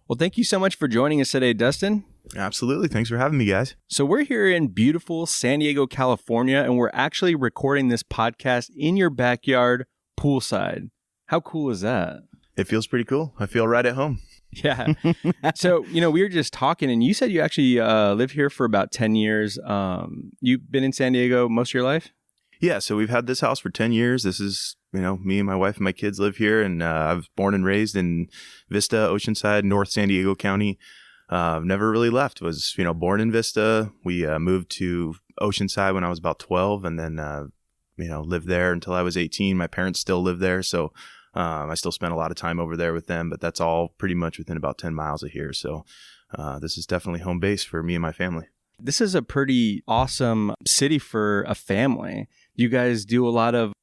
Well, thank you so much for joining us today, Dustin. Absolutely. Thanks for having me, guys. So we're here in beautiful San Diego, California, and we're actually recording this podcast in your backyard poolside. How cool is that? It feels pretty cool. I feel right at home. Yeah. So, we were just talking and you said you actually live here for about 10 years. You've been in San Diego most of your life? Yeah. So we've had this house for 10 years. This is, me and my wife and my kids live here, and I was born and raised in Vista, Oceanside, North San Diego County. Never really left. Was, born in Vista. We moved to Oceanside when I was about 12 and then, lived there until I was 18. My parents still live there. So I still spent a lot of time over there with them, but that's all pretty much within about 10 miles of here. So this is definitely home base for me and my family. This is a pretty awesome city for a family. You guys do a lot of,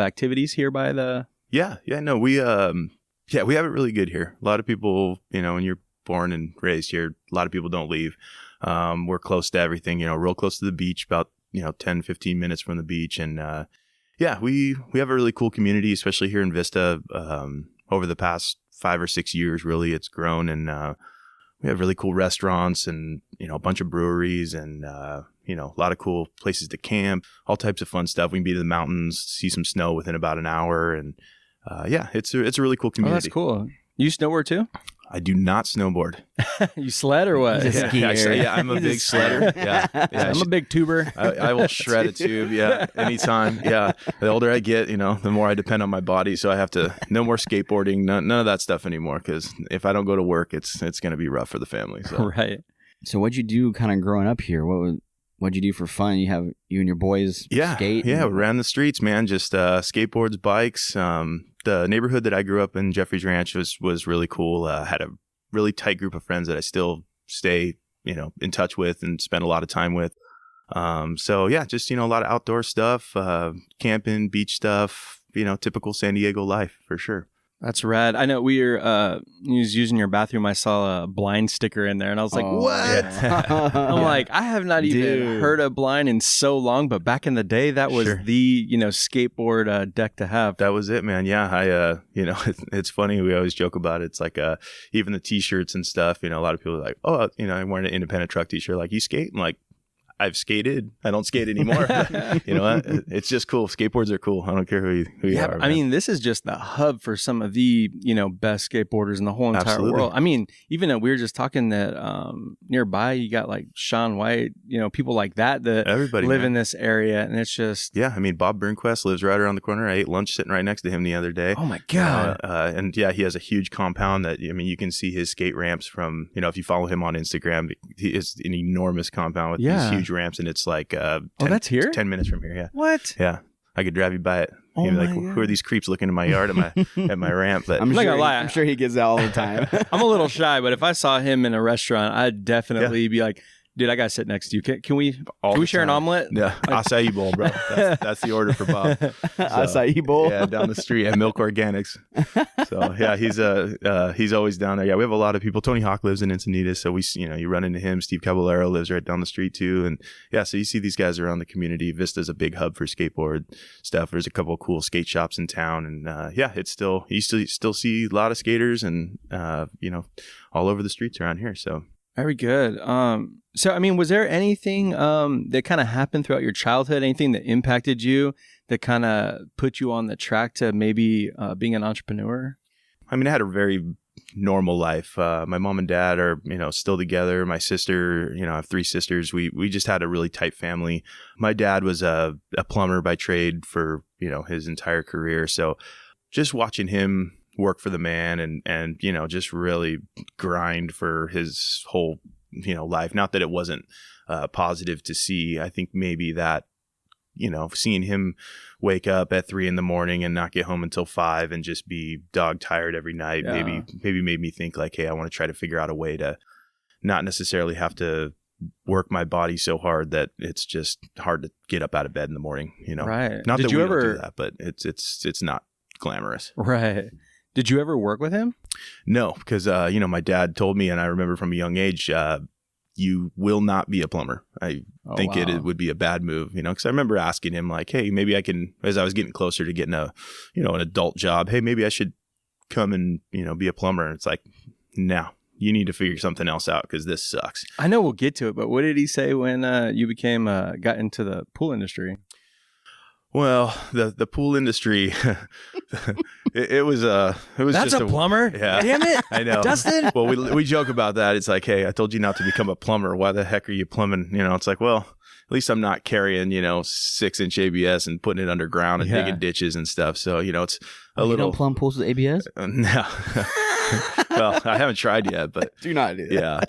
activities here by the... Yeah. No, we have it really good here. A lot of people, when you're born and raised here, a lot of people don't leave. We're close to everything, real close to the beach, about, 10, 15 minutes from the beach. And, we have a really cool community, especially here in Vista. Over the past 5 or 6 years, really, it's grown, and we have really cool restaurants and, a bunch of breweries and, a lot of cool places to camp, all types of fun stuff. We can be to the mountains, see some snow within about an hour. And, it's a really cool community. Oh, that's cool. You snowboard too? I do not snowboard. You sled or what? I'm a big sledder. Yeah. I'm a big tuber. I will shred a tube. Yeah. Anytime. Yeah. The older I get, the more I depend on my body. So I have to, no more skateboarding, none of that stuff anymore. Because if I don't go to work, it's going to be rough for the family. So. Right. So what'd you do kind of growing up here? What'd you do for fun? You and your boys skate? Yeah. We ran the streets, man. Just skateboards, bikes. The neighborhood that I grew up in, Jeffrey's Ranch, was really cool. Had a really tight group of friends that I still stay, in touch with and spend a lot of time with. So yeah, just, a lot of outdoor stuff, camping, beach stuff, typical San Diego life for sure. That's rad. I know we were using your bathroom. I saw a blind sticker in there, and I was like, "What?" Yeah. I'm like, I have not even heard of blind in so long, but back in the day, that was the skateboard deck to have. That was it, man. Yeah, I it's funny. We always joke about it. It's like even the T-shirts and stuff. A lot of people are like, "Oh, I'm wearing an independent truck T-shirt." Like, you skate? I'm like, I've skated. I don't skate anymore. It's just cool. Skateboards are cool. I don't care who you are. I mean, this is just the hub for some of the, best skateboarders in the whole entire world. I mean, even though we were just talking that nearby, you got like Shaun White, people like that everybody live in this area. And it's just... Yeah. I mean, Bob Burnquist lives right around the corner. I ate lunch sitting right next to him the other day. Oh my God. And yeah, he has a huge compound that, you can see his skate ramps from, if you follow him on Instagram, he is an enormous compound with these huge ramps, and it's like 10 minutes from here. Yeah. What? Yeah. I could drive you by it. Oh You'd be like, who are these creeps looking in my yard at my ramp? But I'm not gonna lie. I'm sure he gets that all the time. I'm a little shy, but if I saw him in a restaurant, I'd definitely be like, dude, I gotta sit next to you. Can we share an omelet? Yeah, acai bowl, bro. That's the order for Bob. So, acai bowl. Yeah, down the street at Milk Organics. So yeah, he's always down there. Yeah, we have a lot of people. Tony Hawk lives in Encinitas, so we you run into him. Steve Caballero lives right down the street too, and yeah, so you see these guys around the community. Vista's a big hub for skateboard stuff. There's a couple of cool skate shops in town, and you still see a lot of skaters and all over the streets around here. So. Very good. So, I mean, was there anything that kind of happened throughout your childhood, anything that impacted you that kind of put you on the track to maybe being an entrepreneur? I mean, I had a very normal life. My mom and dad are, still together. My sister, I have 3 sisters. We just had a really tight family. My dad was a plumber by trade for, his entire career. So just watching him work for the man and just really grind for his whole life. Not that it wasn't positive to see. I think maybe that seeing him wake up at 3 a.m. and not get home until 5 and just be dog tired every night maybe made me think like, hey, I want to try to figure out a way to not necessarily have to work my body so hard that it's just hard to get up out of bed in the morning. Right. Not that we don't do that, but it's not glamorous. Right. Did you ever work with him? No, because, my dad told me, and I remember from a young age, you will not be a plumber. I think it would be a bad move, because I remember asking him like, hey, maybe I can, as I was getting closer to getting an adult job, hey, maybe I should come and, be a plumber. And it's like, no, you need to figure something else out because this sucks. I know we'll get to it, but what did he say when you got into the pool industry? Well, the pool industry, it was That's just a plumber. Yeah, damn it, I know, Dustin. Well, we joke about that. It's like, hey, I told you not to become a plumber. Why the heck are you plumbing? It's like, well, at least I'm not carrying 6-inch ABS and putting it underground and digging ditches and stuff. So it's a little. You don't plumb pools with ABS? No. Well, I haven't tried yet, but do not do that. Yeah.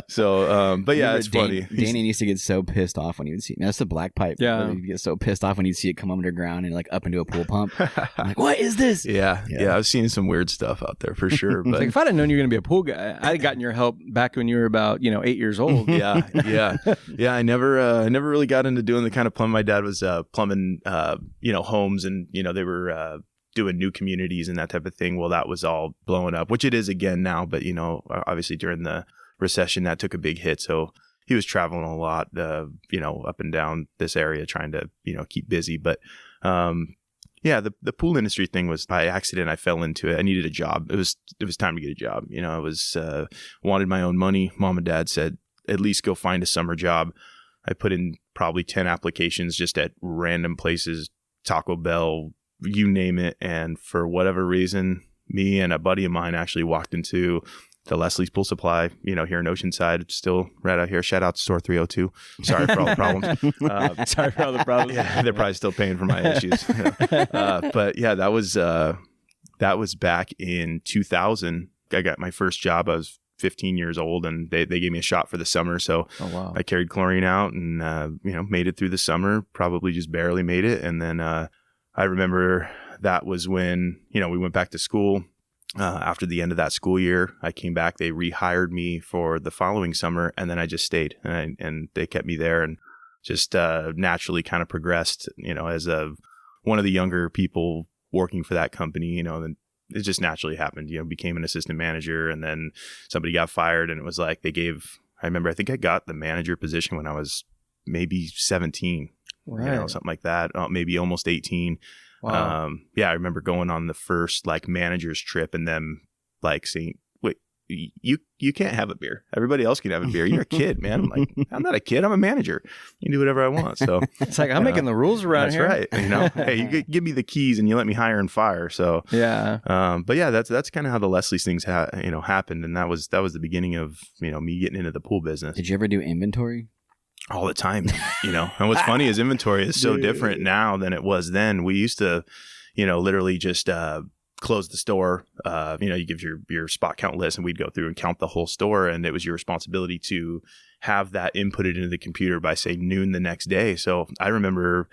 So, but yeah, it's funny. Danny used to get so pissed off when he would see. That's the black pipe. Yeah. He'd get so pissed off when he'd see it come underground and like up into a pool pump. I'm like, what is this? Yeah. I've seen some weird stuff out there for sure. But like, if I'd have known you were going to be a pool guy, I'd gotten your help back when you were about 8 years old. Yeah. I never really got into doing the kind of plumbing. My dad was plumbing, homes, and they were doing new communities and that type of thing. Well, that was all blowing up, which it is again now. But obviously during the recession, that took a big hit. So he was traveling a lot, up and down this area trying to keep busy. But the pool industry thing was by accident. I fell into it. I needed a job. It was time to get a job. I was wanted my own money. Mom and dad said, at least go find a summer job. I put in probably 10 applications just at random places, Taco Bell, you name it. And for whatever reason, me and a buddy of mine actually walked into the Leslie's Pool Supply, here in Oceanside, still right out here. Shout out to Store 302. Sorry for all the problems. Sorry for all the problems. Yeah, they're probably still paying for my issues. But yeah, that was back in 2000. I got my first job. I was 15 years old, and they gave me a shot for the summer. So I carried chlorine out and, made it through the summer, probably just barely made it. And then I remember that was when, we went back to school. After the end of that school year, I came back. They rehired me for the following summer, and then I just stayed, and they kept me there, and just naturally kind of progressed, as one of the younger people working for that company, and it just naturally happened, became an assistant manager, and then somebody got fired, and it was like I remember, I think I got the manager position when I was maybe 17, right. Something like that, maybe almost 18. Wow. I remember going on the first manager's trip and them saying, wait, you can't have a beer. Everybody else can have a beer. You're a kid, man. I'm like, I'm not a kid. I'm a manager. You can do whatever I want. So it's like, I'm making the rules around here. That's right. Hey, you give me the keys and you let me hire and fire. So yeah. But yeah, that's kind of how the Leslie's things happened. And that was the beginning of, me getting into the pool business. Did you ever do inventory? All the time, And what's funny is inventory is so different now than it was then. We used to, literally just close the store. You give your spot count list, and we'd go through and count the whole store, and it was your responsibility to have that inputted into the computer by say noon the next day. So I remember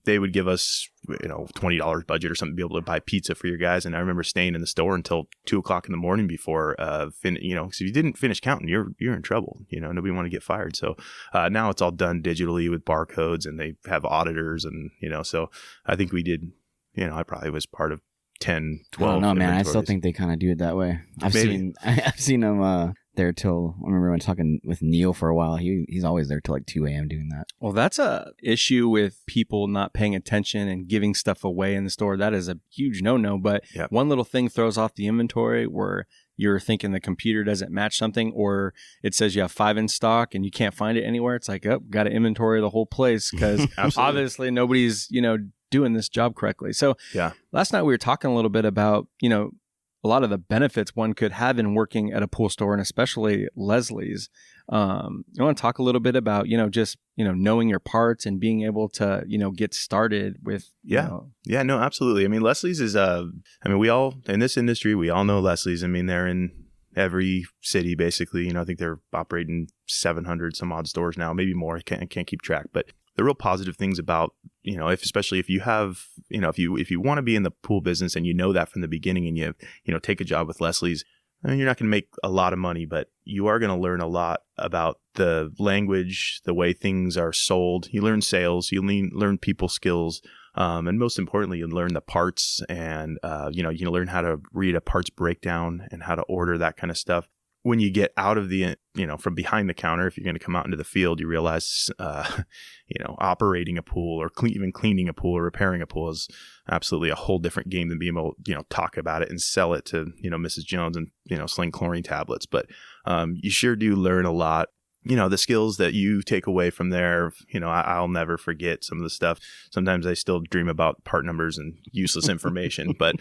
they would give us $20 budget or something to be able to buy pizza for your guys, and I remember staying in the store until 2:00 in the morning before because if you didn't finish counting, you're in trouble. Nobody want to get fired. So now it's all done digitally with barcodes, and they have auditors, and so I think we did. I probably was part of 10, 12. No, man, I still think they kind of do it that way. I've seen them there till, I remember when talking with Neil for a while, he's always there till like 2 a.m. doing that. Well, that's a issue with people not paying attention and giving stuff away in the store. That is a huge no-no, but one little thing throws off the inventory where you're thinking the computer doesn't match something, or it says you have 5 in stock and you can't find it anywhere. It's like, got to inventory the whole place because obviously nobody's, doing this job correctly. So last night we were talking a little bit about, a lot of the benefits one could have in working at a pool store, and especially Leslie's. You want to talk a little bit about, just, knowing your parts and being able to, get started with, No, absolutely. I mean, Leslie's is, we all, in this industry, we all know Leslie's. I mean, they're in every city, basically. I think they're operating 700 some odd stores now, maybe more. I can't keep track, but the real positive things about, especially if you have, if you want to be in the pool business and that from the beginning, and you take a job with Leslie's, I mean, you're not going to make a lot of money, but you are going to learn a lot about the language, the way things are sold. You learn sales, you learn people skills, and most importantly, you learn the parts, and you learn how to read a parts breakdown and how to order that kind of stuff. when you get out of the, from behind the counter, if you're going to come out into the field, you realize, operating a pool or even cleaning a pool or repairing a pool is absolutely a whole different game than being able, talk about it and sell it to, Mrs. Jones and, sling chlorine tablets. But you sure do learn a lot. The skills that you take away from there, I'll never forget some of the stuff. Sometimes I still dream about part numbers and useless information, but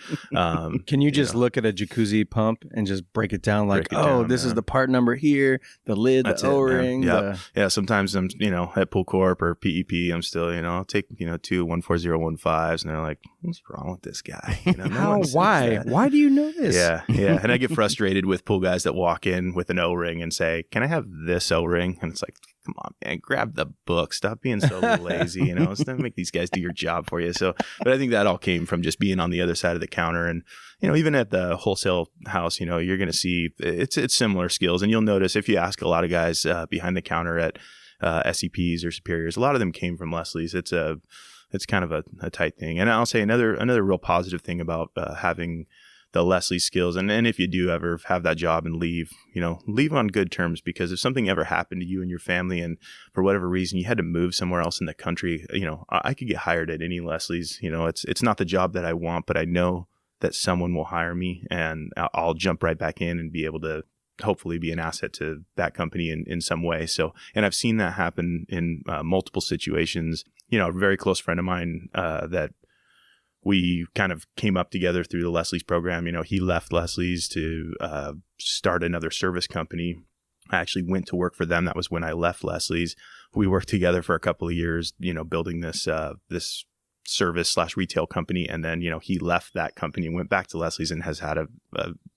can you just look at a jacuzzi pump and just break it down like, this is the part number here, the lid, the O-ring. Yeah. Sometimes I'm, at Pool Corp or PEP, I'm still, I'll take, 2 14015s and they're like, what's wrong with this guy? Why? Why do you know this? Yeah. And I get frustrated with pool guys that walk in with an O-ring and say, can I have this O-ring? And it's like, come on, man, grab the book. Stop being so lazy. It's not make these guys do your job for you. So, but I think that all came from just being on the other side of the counter. And, even at the wholesale house, you're going to see it's similar skills. And you'll notice if you ask a lot of guys behind the counter at SEPs or Superiors, a lot of them came from Leslie's. It's kind of a tight thing. And I'll say another real positive thing about having the Leslie skills. And if you do ever have that job and leave, leave on good terms, because if something ever happened to you and your family and for whatever reason you had to move somewhere else in the country, I could get hired at any Leslie's. It's not the job that I want, but I know that someone will hire me and I'll jump right back in and be able to hopefully be an asset to that company in some way. So, and I've seen that happen in multiple situations. A very close friend of mine that we kind of came up together through the Leslie's program. He left Leslie's to start another service company. I actually went to work for them. That was when I left Leslie's. We worked together for a couple of years, building this service/retail company. And then, he left that company and went back to Leslie's and has had a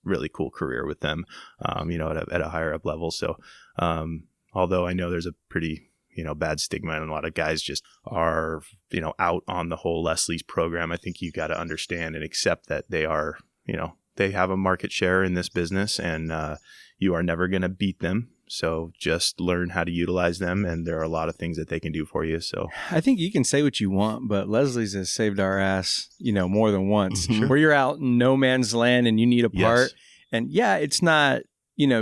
really cool career with them, at a higher up level. So, although I know there's a pretty bad stigma and a lot of guys just are, out on the whole Leslie's program, I think you got to understand and accept that they are, they have a market share in this business and you are never going to beat them. So just learn how to utilize them. And there are a lot of things that they can do for you. So I think you can say what you want, but Leslie's has saved our ass, more than once. Sure. Where you're out in no man's land and you need a part. Yes. And it's not,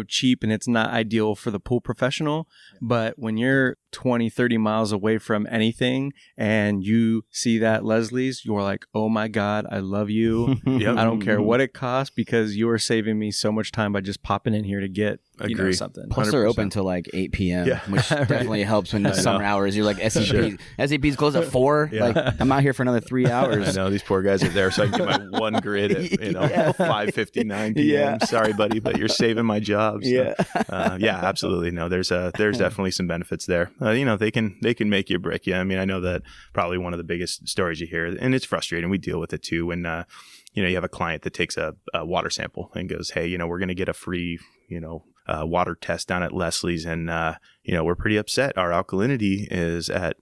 cheap and it's not ideal for the pool professional. But when you're 20, 30 miles away from anything and you see that Leslie's, you're like, oh my God, I love you. Yep. I don't care what it costs because you are saving me so much time by just popping in here to get something. Plus 100%. They're open till like 8 p.m., which definitely helps when the summer hours. You're like, SEP's close at 4. Yeah. Like, I'm out here for another 3 hours. I know these poor guys are there so I can get my one grid at 5:59 p.m. Yeah. Sorry, buddy, but you're saving my job. So, yeah, absolutely. No, there's definitely some benefits there. They can make you brick. Yeah, I mean, I know that probably one of the biggest stories you hear, and it's frustrating. We deal with it too when you have a client that takes a water sample and goes, hey, we're going to get a free water test down at Leslie's, and we're pretty upset. Our alkalinity is at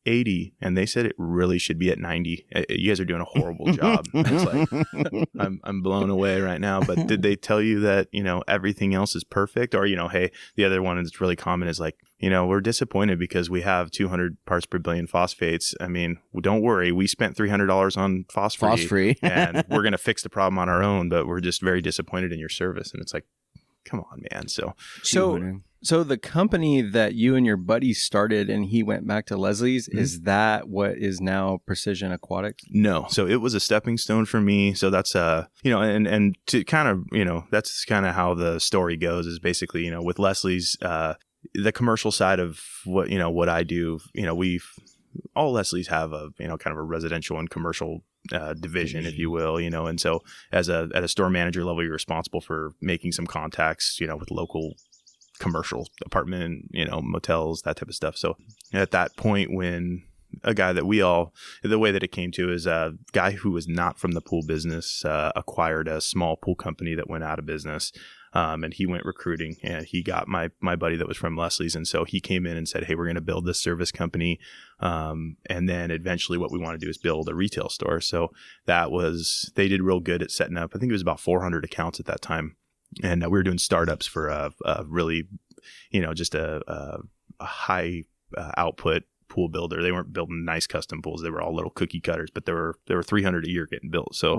80, and they said it really should be at 90. You guys are doing a horrible job. It's like I'm blown away right now. But did they tell you that everything else is perfect? Or hey, the other one that's really common is like we're disappointed because we have 200 parts per billion phosphates. I mean, don't worry, we spent $300 on phosphate, and we're gonna fix the problem on our own. But we're just very disappointed in your service. And it's like, come on, man. So the company that you and your buddy started and he went back to Leslie's, is that what is now Precision Aquatics? No. So it was a stepping stone for me. So that's, and to kind of, that's kind of how the story goes is basically, with Leslie's, the commercial side of what I do, all Leslie's have a, kind of a residential and commercial division, if you will, and so at a store manager level, you're responsible for making some contacts, with local commercial apartment, motels, that type of stuff. So at that point, when a guy that the way that it came to is a guy who was not from the pool business, acquired a small pool company that went out of business. And he went recruiting and he got my buddy that was from Leslie's. And so he came in and said, hey, we're going to build this service company. And then eventually what we want to do is build a retail store. So they did real good at setting up. I think it was about 400 accounts at that time. And we were doing startups for a really, just a high output pool builder. They weren't building nice custom pools. They were all little cookie cutters, but there were 300 a year getting built. So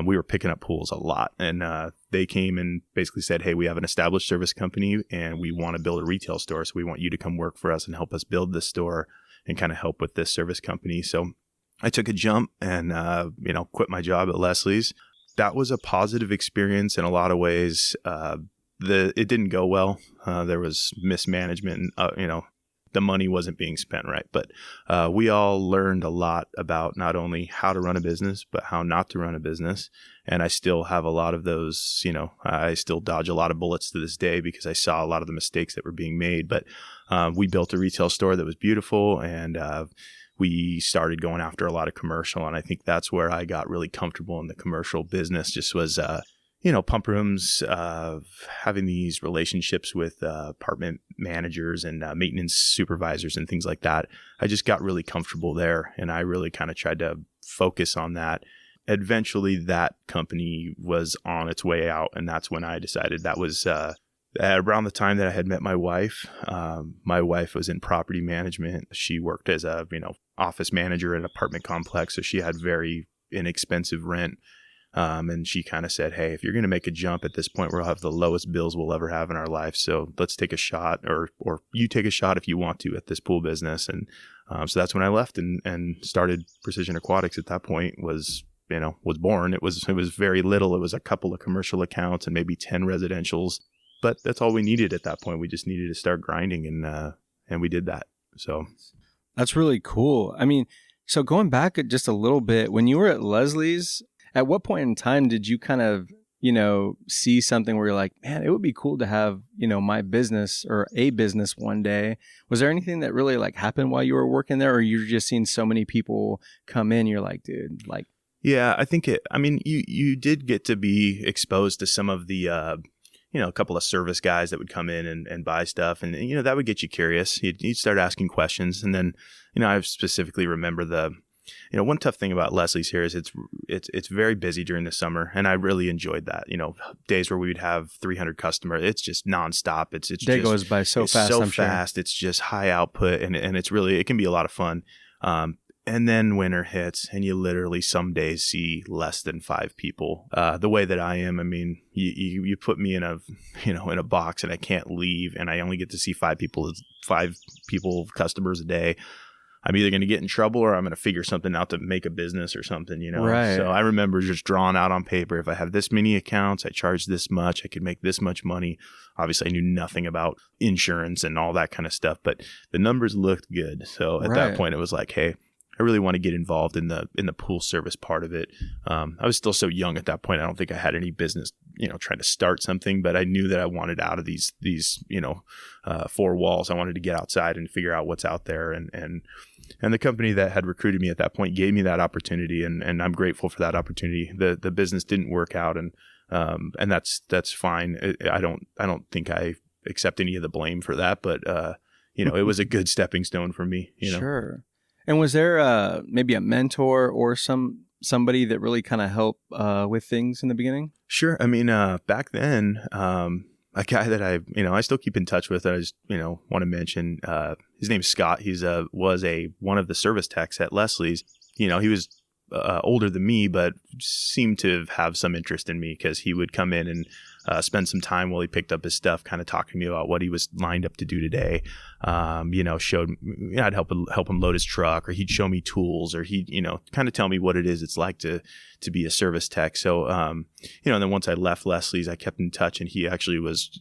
we were picking up pools a lot. And they came and basically said, hey, we have an established service company and we want to build a retail store. So we want you to come work for us and help us build this store and kind of help with this service company. So I took a jump and, quit my job at Leslie's. That was a positive experience in a lot of ways. It didn't go well. There was mismanagement and, the money wasn't being spent right. But we all learned a lot about not only how to run a business, but how not to run a business. And I still have a lot of those, I still dodge a lot of bullets to this day because I saw a lot of the mistakes that were being made. But we built a retail store that was beautiful, and we started going after a lot of commercial. And I think that's where I got really comfortable in the commercial business, just was pump rooms, having these relationships with apartment managers and maintenance supervisors and things like that. I just got really comfortable there, and I really kind of tried to focus on that. Eventually, that company was on its way out, and that's when I decided that was around the time that I had met my wife. My wife was in property management. She worked as a office manager at an apartment complex, so she had very inexpensive rent. And she kind of said, hey, if you're going to make a jump at this point, we'll have the lowest bills we'll ever have in our life. So let's take a shot, or you take a shot if you want to, at this pool business. And so that's when I left and started Precision Aquatics. At that point was born. It was very little. It was a couple of commercial accounts and maybe 10 residentials, but that's all we needed at that point. We just needed to start grinding, and we did that. So that's really cool. I mean, so going back just a little bit, when you were at Leslie's, at what point in time did you kind of, see something where you're like, man, it would be cool to have, my business or a business one day? Was there anything that really happened while you were working there, or you're just seeing so many people come in? You're like, dude, yeah, I think you did get to be exposed to some of the, a couple of service guys that would come in and buy stuff. And, that would get you curious. You'd start asking questions. And then, I specifically remember one tough thing about Leslie's here is it's very busy during the summer, and I really enjoyed that. Days where we would have 300 customers, it's just nonstop. It's day goes by so fast. So fast. Sure. It's just high output, and it's really, it can be a lot of fun. And then winter hits, and you literally some days see less than 5 people. The way that I am, you put me in a box, and I can't leave, and I only get to see 5 people, customers a day. I'm either going to get in trouble or I'm going to figure something out to make a business or something, Right. So I remember just drawing out on paper, if I have this many accounts, I charge this much, I could make this much money. Obviously, I knew nothing about insurance and all that kind of stuff, but the numbers looked good. So at that point, it was like, hey, I really want to get involved in the pool service part of it. I was still so young at that point. I don't think I had any business, trying to start something, but I knew that I wanted out of these 4 walls. I wanted to get outside and figure out what's out there. And the company that had recruited me at that point gave me that opportunity, and I'm grateful for that opportunity. The business didn't work out, and that's fine. I don't think I accept any of the blame for that, but it was a good stepping stone for me. Sure. And was there maybe a mentor or somebody that really kind of helped with things in the beginning? Sure. Back then, a guy that I still keep in touch with, I just, want to mention, his name's Scott. He's was one of the service techs at Leslie's. He was older than me, but seemed to have some interest in me because he would come in and spend some time while he picked up his stuff, kind of talking to me about what he was lined up to do today. I'd help him load his truck, or he'd show me tools, or he'd, kind of tell me what it is it's like to be a service tech. So, and then once I left Leslie's, I kept in touch, and he actually was,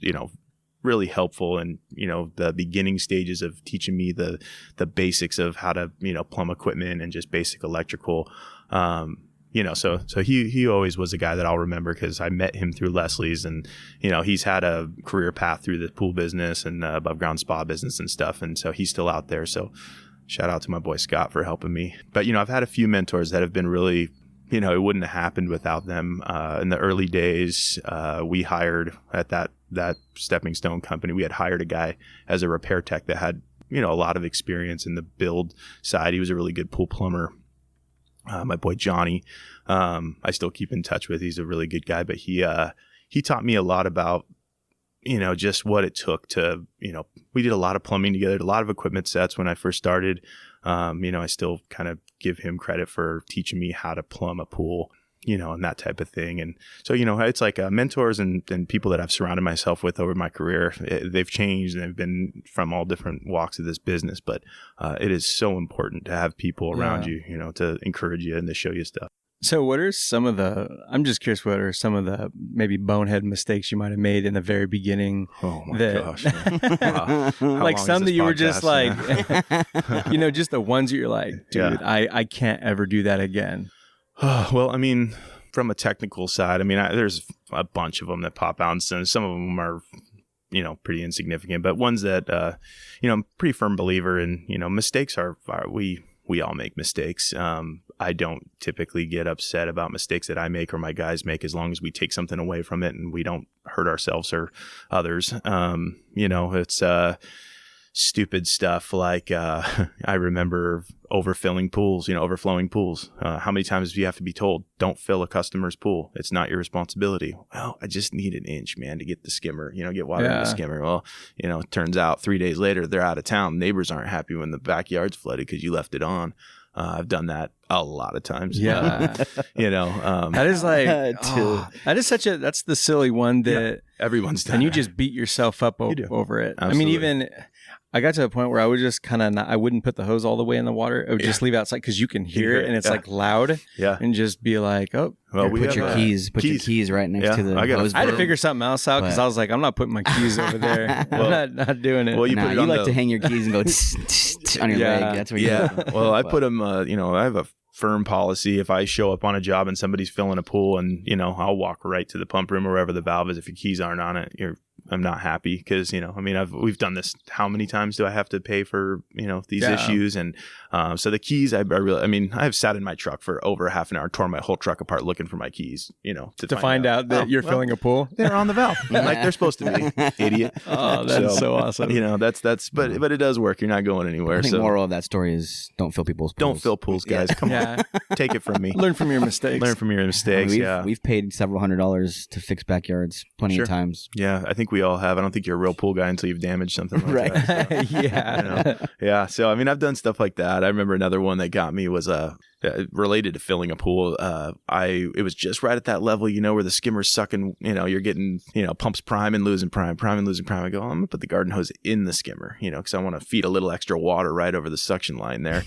really helpful in, the beginning stages of teaching me the basics of how to, plumb equipment and just basic electrical. So he always was a guy that I'll remember because I met him through Leslie's, and, he's had a career path through the pool business and above ground spa business and stuff. And so he's still out there. So shout out to my boy Scott for helping me. But, I've had a few mentors that have been really, it wouldn't have happened without them. In the early days, we hired at that stepping stone company, we had hired a guy as a repair tech that had, a lot of experience in the build side. He was a really good pool plumber. My boy Johnny, I still keep in touch with. He's a really good guy, but he taught me a lot about just what it took to, we did a lot of plumbing together, a lot of equipment sets when I first started. I still kind of give him credit for teaching me how to plumb a pool, and that type of thing. And so, it's like mentors and people that I've surrounded myself with over my career. They've changed and they've been from all different walks of this business, but it is so important to have people around you, to encourage you and to show you stuff. So I'm just curious, what are some of the maybe bonehead mistakes you might have made in the very beginning? Oh my gosh. Wow. Like some that you were just like, just the ones that you're like, dude, I can't ever do that again. Well, from a technical side, there's a bunch of them that pop out, and some of them are, pretty insignificant, but ones that, I'm a pretty firm believer in, mistakes we all make mistakes. I don't typically get upset about mistakes that I make or my guys make, as long as we take something away from it and we don't hurt ourselves or others. It's stupid stuff like I remember overflowing pools. How many times do you have to be told, don't fill a customer's pool? It's not your responsibility. Well, I just need an inch, man, to get the skimmer, get water in the skimmer. Well, it turns out 3 days later, they're out of town. Neighbors aren't happy when the backyard's flooded because you left it on. I've done that a lot of times. Yeah. That is like, that's the silly one that everyone's done. And you just beat yourself up over it. Absolutely. I got to a point where I would just I wouldn't put the hose all the way in the water. I would just leave it outside because you can hear it and it's like loud. Yeah. And just be like, oh. Well, put your keys right next to the hose. I had to figure something else out because I was like, I'm not putting my keys over there. I'm not doing it. Well, you like to hang your keys and go on your leg. That's what you do. Well, I put them, I have a firm policy. If I show up on a job and somebody's filling a pool and, I'll walk right to the pump room or wherever the valve is. If your keys aren't on it, I'm not happy because, we've done this. How many times do I have to pay for, these issues? And so the keys, I have sat in my truck for over half an hour, tore my whole truck apart looking for my keys, to find out that you're filling a pool. They're on the valve like they're supposed to be. Idiot. Oh, that's so awesome. But it does work. You're not going anywhere. I think moral of that story is don't fill people's pools. Don't fill pools, guys. Come on. Take it from me. Learn from your mistakes. We've paid several $100s to fix backyards plenty of times. Yeah, I think we all have. I don't think you're a real pool guy until you've damaged something like that. So, yeah. So, I've done stuff like that. I remember another one that got me was related to filling a pool. It was just right at that level, where the skimmer's sucking, you're getting, pumps prime and losing prime. I go, I'm going to put the garden hose in the skimmer, because I want to feed a little extra water right over the suction line there.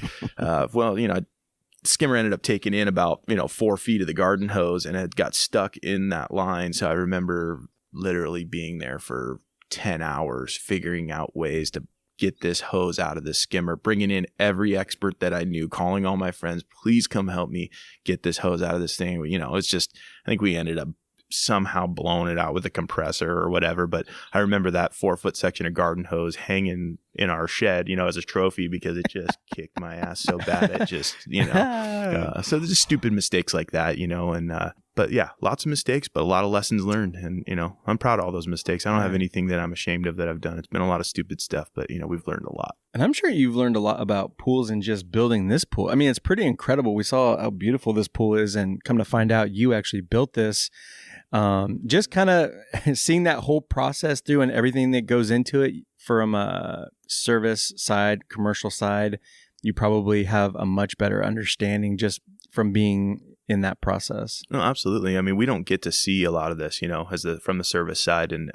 Skimmer ended up taking in about 4 feet of the garden hose and it got stuck in that line. So I remember literally being there for 10 hours figuring out ways to get this hose out of the skimmer, bringing in every expert that I knew, calling all my friends, please come help me get this hose out of this thing. It's just, I think we ended up somehow blowing it out with a compressor or whatever. But I remember that 4-foot section of garden hose hanging in our shed, as a trophy because it just kicked my ass so bad. It just, so there's just stupid mistakes like that, but yeah, lots of mistakes, but a lot of lessons learned. And, I'm proud of all those mistakes. I don't have anything that I'm ashamed of that I've done. It's been a lot of stupid stuff, but, we've learned a lot. And I'm sure you've learned a lot about pools and just building this pool. It's pretty incredible. We saw how beautiful this pool is and come to find out you actually built this. Just kind of seeing that whole process through and everything that goes into it from a service side, commercial side, you probably have a much better understanding just from being in that process. No, absolutely. We don't get to see a lot of this, from the service side. And,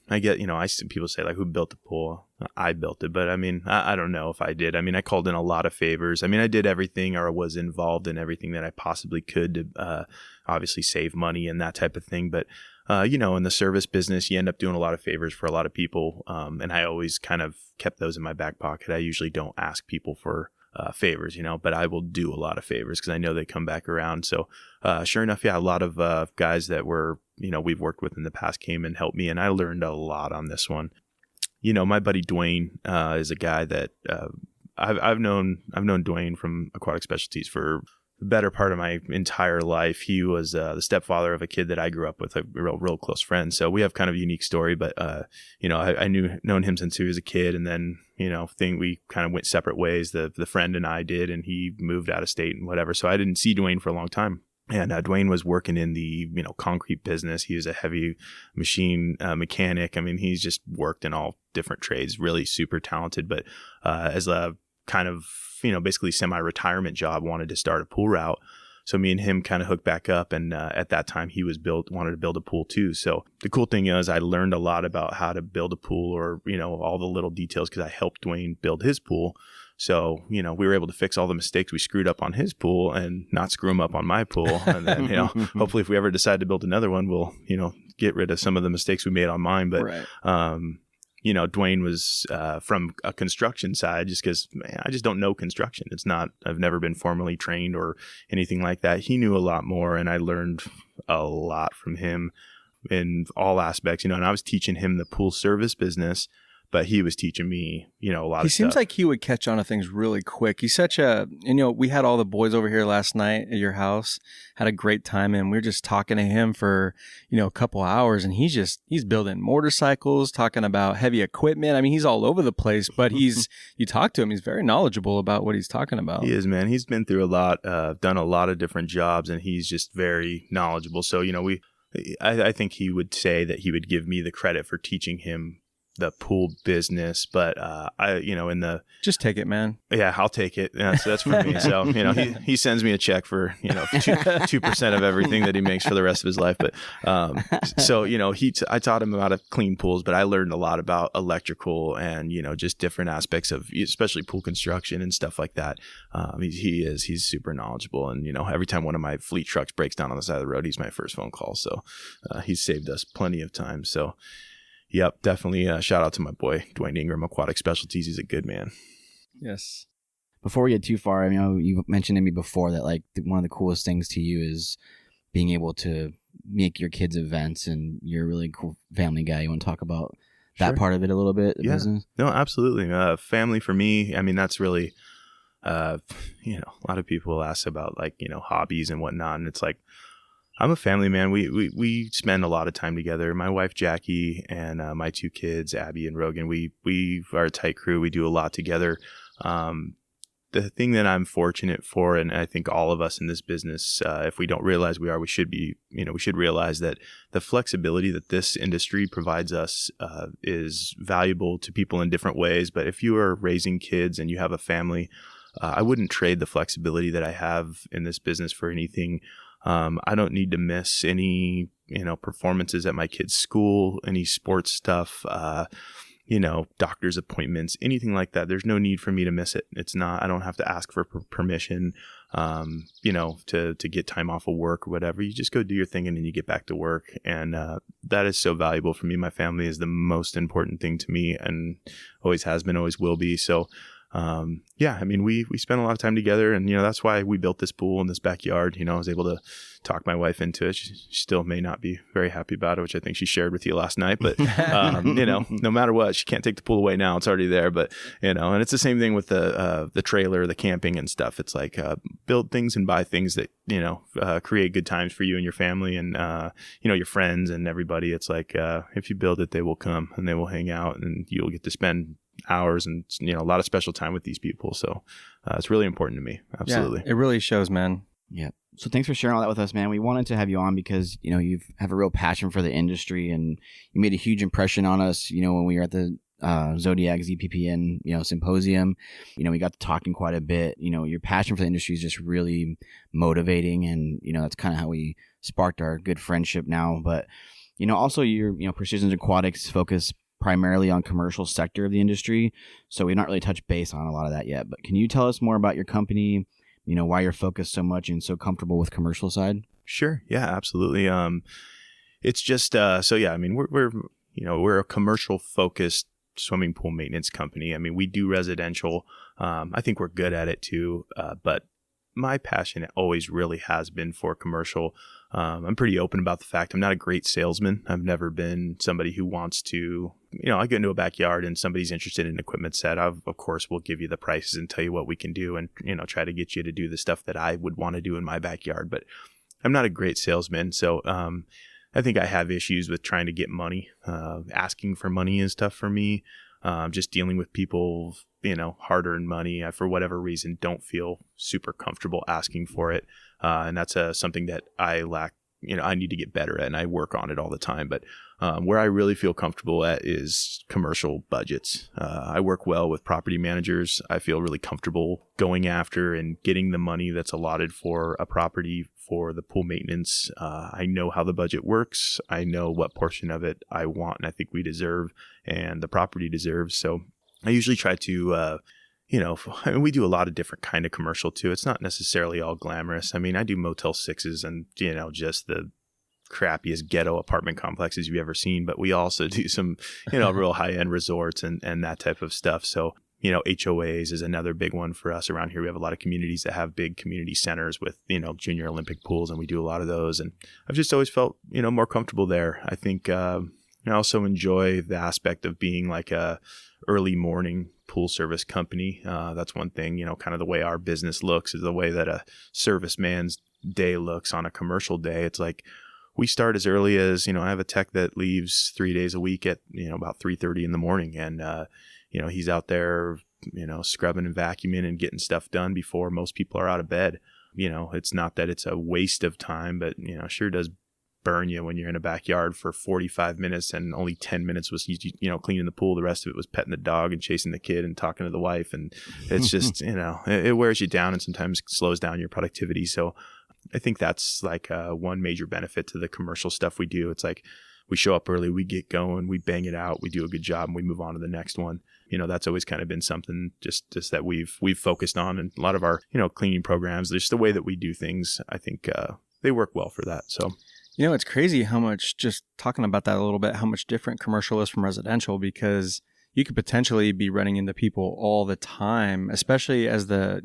I get, I see people say like, who built the pool? I built it, but I don't know if I did. I called in a lot of favors. I did everything or was involved in everything that I possibly could to, obviously save money and that type of thing. But, in the service business, you end up doing a lot of favors for a lot of people. And I always kind of kept those in my back pocket. I usually don't ask people for favors, but I will do a lot of favors because I know they come back around. So sure enough, a lot of guys that were, we've worked with in the past came and helped me, and I learned a lot on this one. My buddy Dwayne is a guy that I've known Dwayne from Aquatic Specialties for the better part of my entire life. He was the stepfather of a kid that I grew up with, a real close friend. So we have kind of a unique story, but I known him since he was a kid, and then we kind of went separate ways. The friend and I did, and he moved out of state and whatever. So I didn't see Dwayne for a long time. And Dwayne was working in the, concrete business. He was a heavy machine mechanic. I mean, he's just worked in all different trades, really super talented. But as a kind of, basically semi-retirement job, wanted to start a pool route. So me and him kind of hooked back up. And at that time, he wanted to build a pool too. So the cool thing is I learned a lot about how to build a pool, or, all the little details, because I helped Dwayne build his pool. So, we were able to fix all the mistakes we screwed up on his pool and not screw them up on my pool. And then, hopefully if we ever decide to build another one, we'll, get rid of some of the mistakes we made on mine. But, right. Dwayne was from a construction side, just because I just don't know construction. I've never been formally trained or anything like that. He knew a lot more, and I learned a lot from him in all aspects, and I was teaching him the pool service business, but he was teaching me, a lot of stuff. He seems like he would catch on to things really quick. He's such we had all the boys over here last night at your house, had a great time, and we were just talking to him for, a couple hours, and he's building motorcycles, talking about heavy equipment. I mean, he's all over the place, but you talk to him, he's very knowledgeable about what he's talking about. He is, man. He's been through a lot, done a lot of different jobs, and he's just very knowledgeable. So, I think he would say that he would give me the credit for teaching him the pool business, but just take it, man. Yeah, I'll take it. Yeah, so that's for me. So he sends me a check for 2% of everything that he makes for the rest of his life. But I taught him how to clean pools, but I learned a lot about electrical and just different aspects of especially pool construction and stuff like that. He's super knowledgeable, and every time one of my fleet trucks breaks down on the side of the road, he's my first phone call. So he's saved us plenty of time. So. Yep, definitely shout out to my boy, Dwayne Ingram, Aquatic Specialties. He's a good man. Yes. Before we get too far, you mentioned to me before that one of the coolest things to you is being able to make your kids events, and you're a really cool family guy. You want to talk about that part of it a little bit? Yeah. Business? No, absolutely. Family for me, that's really, a lot of people ask about hobbies and whatnot, and it's like, I'm a family man. We spend a lot of time together. My wife, Jackie, and my two kids, Abby and Rogan, we are a tight crew. We do a lot together. The thing that I'm fortunate for, and I think all of us in this business, if we don't realize we should realize that the flexibility that this industry provides us is valuable to people in different ways. But if you are raising kids and you have a family, I wouldn't trade the flexibility that I have in this business for anything. I don't need to miss any, performances at my kids' school, any sports stuff, doctor's appointments, anything like that. There's no need for me to miss it. I don't have to ask for permission, to get time off of work or whatever. You just go do your thing and then you get back to work. And, that is so valuable for me. My family is the most important thing to me, and always has been, always will be. So, we spent a lot of time together, and, that's why we built this pool in this backyard. I was able to talk my wife into it. She still may not be very happy about it, which I think she shared with you last night, but, no matter what, she can't take the pool away now. It's already there, but, and it's the same thing with the trailer, the camping and stuff. It's like, build things and buy things that, create good times for you and your family and, your friends and everybody. It's like, if you build it, they will come and they will hang out, and you'll get to spend hours and a lot of special time with these people. So it's really important to me. Absolutely. Yeah, it really shows, man. Yeah. So thanks for sharing all that with us, man. We wanted to have you on because you have a real passion for the industry, and you made a huge impression on us when we were at the Zodiac ZPPN symposium. We got to talking quite a bit. Your passion for the industry is just really motivating, and that's kind of how we sparked our good friendship now. But also your Precision Aquatics focus primarily on commercial sector of the industry, so we've not really touched base on a lot of that yet. But can you tell us more about your company, why you're focused so much and so comfortable with commercial side? Sure. Yeah, absolutely. It's just we're a commercial focused swimming pool maintenance company. We do residential. I think we're good at it too, but my passion always really has been for commercial. I'm pretty open about the fact I'm not a great salesman. I've never been somebody who wants to, I get into a backyard and somebody's interested in an equipment set. Of course, we'll give you the prices and tell you what we can do and, try to get you to do the stuff that I would want to do in my backyard. But I'm not a great salesman. So I think I have issues with trying to get money, asking for money and stuff for me. Just dealing with people, hard-earned money, I, for whatever reason, don't feel super comfortable asking for it. And that's something that I lack. I need to get better at, and I work on it all the time. But where I really feel comfortable at is commercial budgets. I work well with property managers. I feel really comfortable going after and getting the money that's allotted for a property for the pool maintenance. I know how the budget works. I know what portion of it I want and I think we deserve and the property deserves. So I usually try to we do a lot of different kind of commercial too. It's not necessarily all glamorous. I mean, I do Motel 6s and, just the crappiest ghetto apartment complexes you've ever seen, but we also do some, real high-end resorts and that type of stuff. So, HOAs is another big one for us around here. We have a lot of communities that have big community centers with, junior Olympic pools, and we do a lot of those. And I've just always felt, more comfortable there. I think I also enjoy the aspect of being like a early morning pool service company. That's one thing, kind of the way our business looks is the way that a serviceman's day looks on a commercial day. It's like we start as early as, I have a tech that leaves 3 days a week at, about 3:30 in the morning. And, he's out there, scrubbing and vacuuming and getting stuff done before most people are out of bed. It's not that it's a waste of time, but, sure does burn you when you're in a backyard for 45 minutes and only 10 minutes was, cleaning the pool. The rest of it was petting the dog and chasing the kid and talking to the wife. And it's just, it wears you down and sometimes slows down your productivity. So I think that's like one major benefit to the commercial stuff we do. It's like we show up early, we get going, we bang it out, we do a good job, and we move on to the next one. That's always kind of been something just that we've focused on. And a lot of our, cleaning programs, just the way that we do things, I think they work well for that. So. It's crazy how much, just talking about that a little bit, how much different commercial is from residential, because you could potentially be running into people all the time, especially as the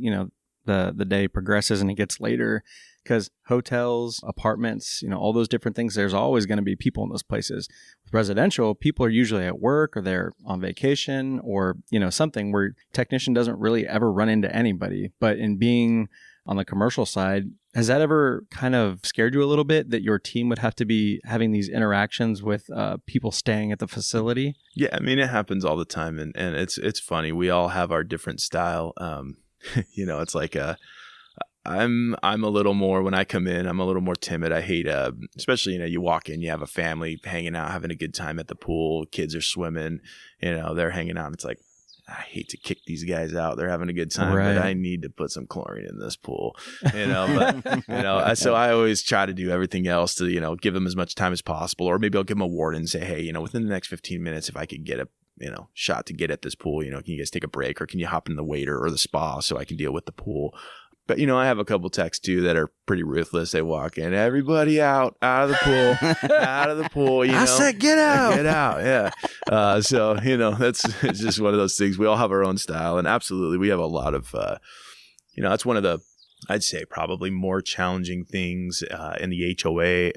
day progresses and it gets later, because hotels, apartments, all those different things, there's always going to be people in those places. With residential, people are usually at work or they're on vacation or, something where technician doesn't really ever run into anybody. But in being on the commercial side, has that ever kind of scared you a little bit that your team would have to be having these interactions with people staying at the facility? Yeah, I mean, it happens all the time, and it's funny. We all have our different style. It's like I'm a little more, when I come in, I'm a little more timid. I hate, especially, you walk in, you have a family hanging out, having a good time at the pool. Kids are swimming, they're hanging out. It's like, I hate to kick these guys out. They're having a good time, right, but I need to put some chlorine in this pool, so I always try to do everything else to, give them as much time as possible. Or maybe I'll give them a warning and say, hey, within the next 15 minutes, if I could get a, shot to get at this pool, can you guys take a break, or can you hop in the waiter or the spa so I can deal with the pool? But, I have a couple techs too that are pretty ruthless. They walk in, everybody out of the pool, out of the pool. I said, get out. Get out. Yeah. So, it's just one of those things. We all have our own style. And absolutely, we have a lot of, that's one of the, I'd say probably more challenging things in the HOA,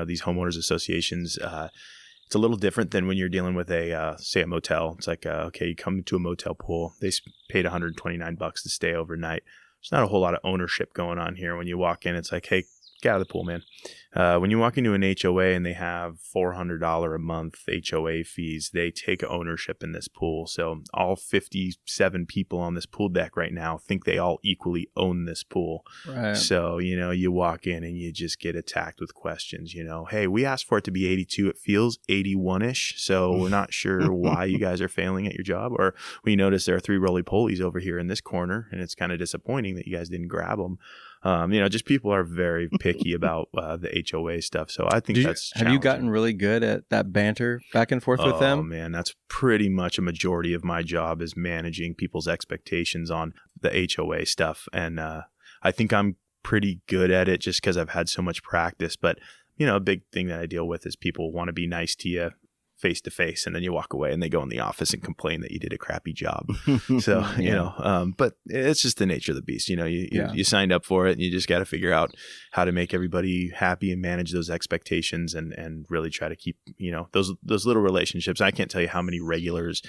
these homeowners associations. It's a little different than when you're dealing with say a motel. It's like, okay, you come to a motel pool. They paid $129 to stay overnight. There's not a whole lot of ownership going on here. When you walk in, it's like, hey, get out of the pool, man. When you walk into an HOA and they have $400 a month HOA fees, they take ownership in this pool. So all 57 people on this pool deck right now think they all equally own this pool. Right. So, you walk in and you just get attacked with questions, hey, we asked for it to be 82. It feels 81-ish. So we're not sure why you guys are failing at your job. Or we notice there are 3 roly-polies over here in this corner, and it's kind of disappointing that you guys didn't grab them. Just people are very picky about the HOA stuff. So I think that's have you gotten really good at that banter back and forth with them? Oh, man, that's pretty much a majority of my job is managing people's expectations on the HOA stuff. And I think I'm pretty good at it just because I've had so much practice. But, a big thing that I deal with is people want to be nice to you face to face, and then you walk away and they go in the office and complain that you did a crappy job. So, but it's just the nature of the beast. You signed up for it, and you just got to figure out how to make everybody happy and manage those expectations and really try to keep, those little relationships. I can't tell you how many regulars,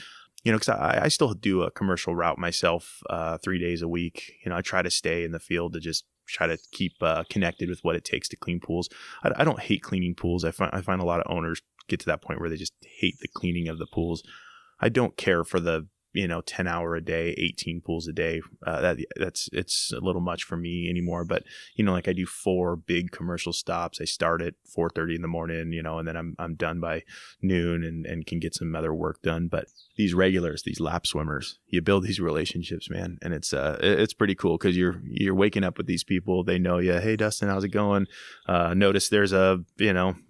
because I still do a commercial route myself 3 days a week. I try to stay in the field to just try to keep connected with what it takes to clean pools. I don't hate cleaning pools. I find a lot of owners get to that point where they just hate the cleaning of the pools. I don't care for the, 10-hour a day, 18 pools a day. It's a little much for me anymore, but like I do 4 big commercial stops. I start at 4:30 in the morning, and then I'm done by noon and can get some other work done. But these regulars, these lap swimmers, you build these relationships, man. And it's pretty cool because you're waking up with these people. They know you. Hey, Dustin, how's it going? Notice there's a,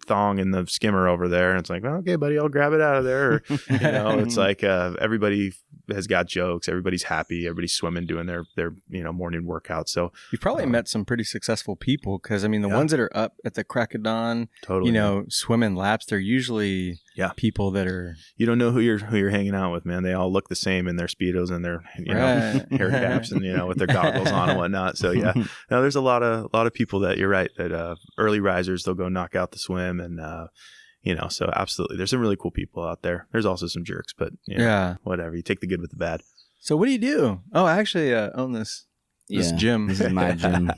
thong in the skimmer over there. And it's like, well, okay, buddy, I'll grab it out of there. Or, it's like, everybody has got jokes. Everybody's happy. Everybody's swimming, doing their morning workout. So you've probably met some pretty successful people because, the ones that are up at the crack of dawn, totally, swimming laps, they're usually people that are... You don't know who you're hanging out with, man. They all look the same in their Speedos and their, hair caps and, with their goggles on and whatnot. So, yeah. No, there's a lot of people that you're right, that early risers, they'll go knock out the swim and, so absolutely. There's some really cool people out there. There's also some jerks, but whatever. You take the good with the bad. So what do you do? Oh, I actually own this gym. This is my gym.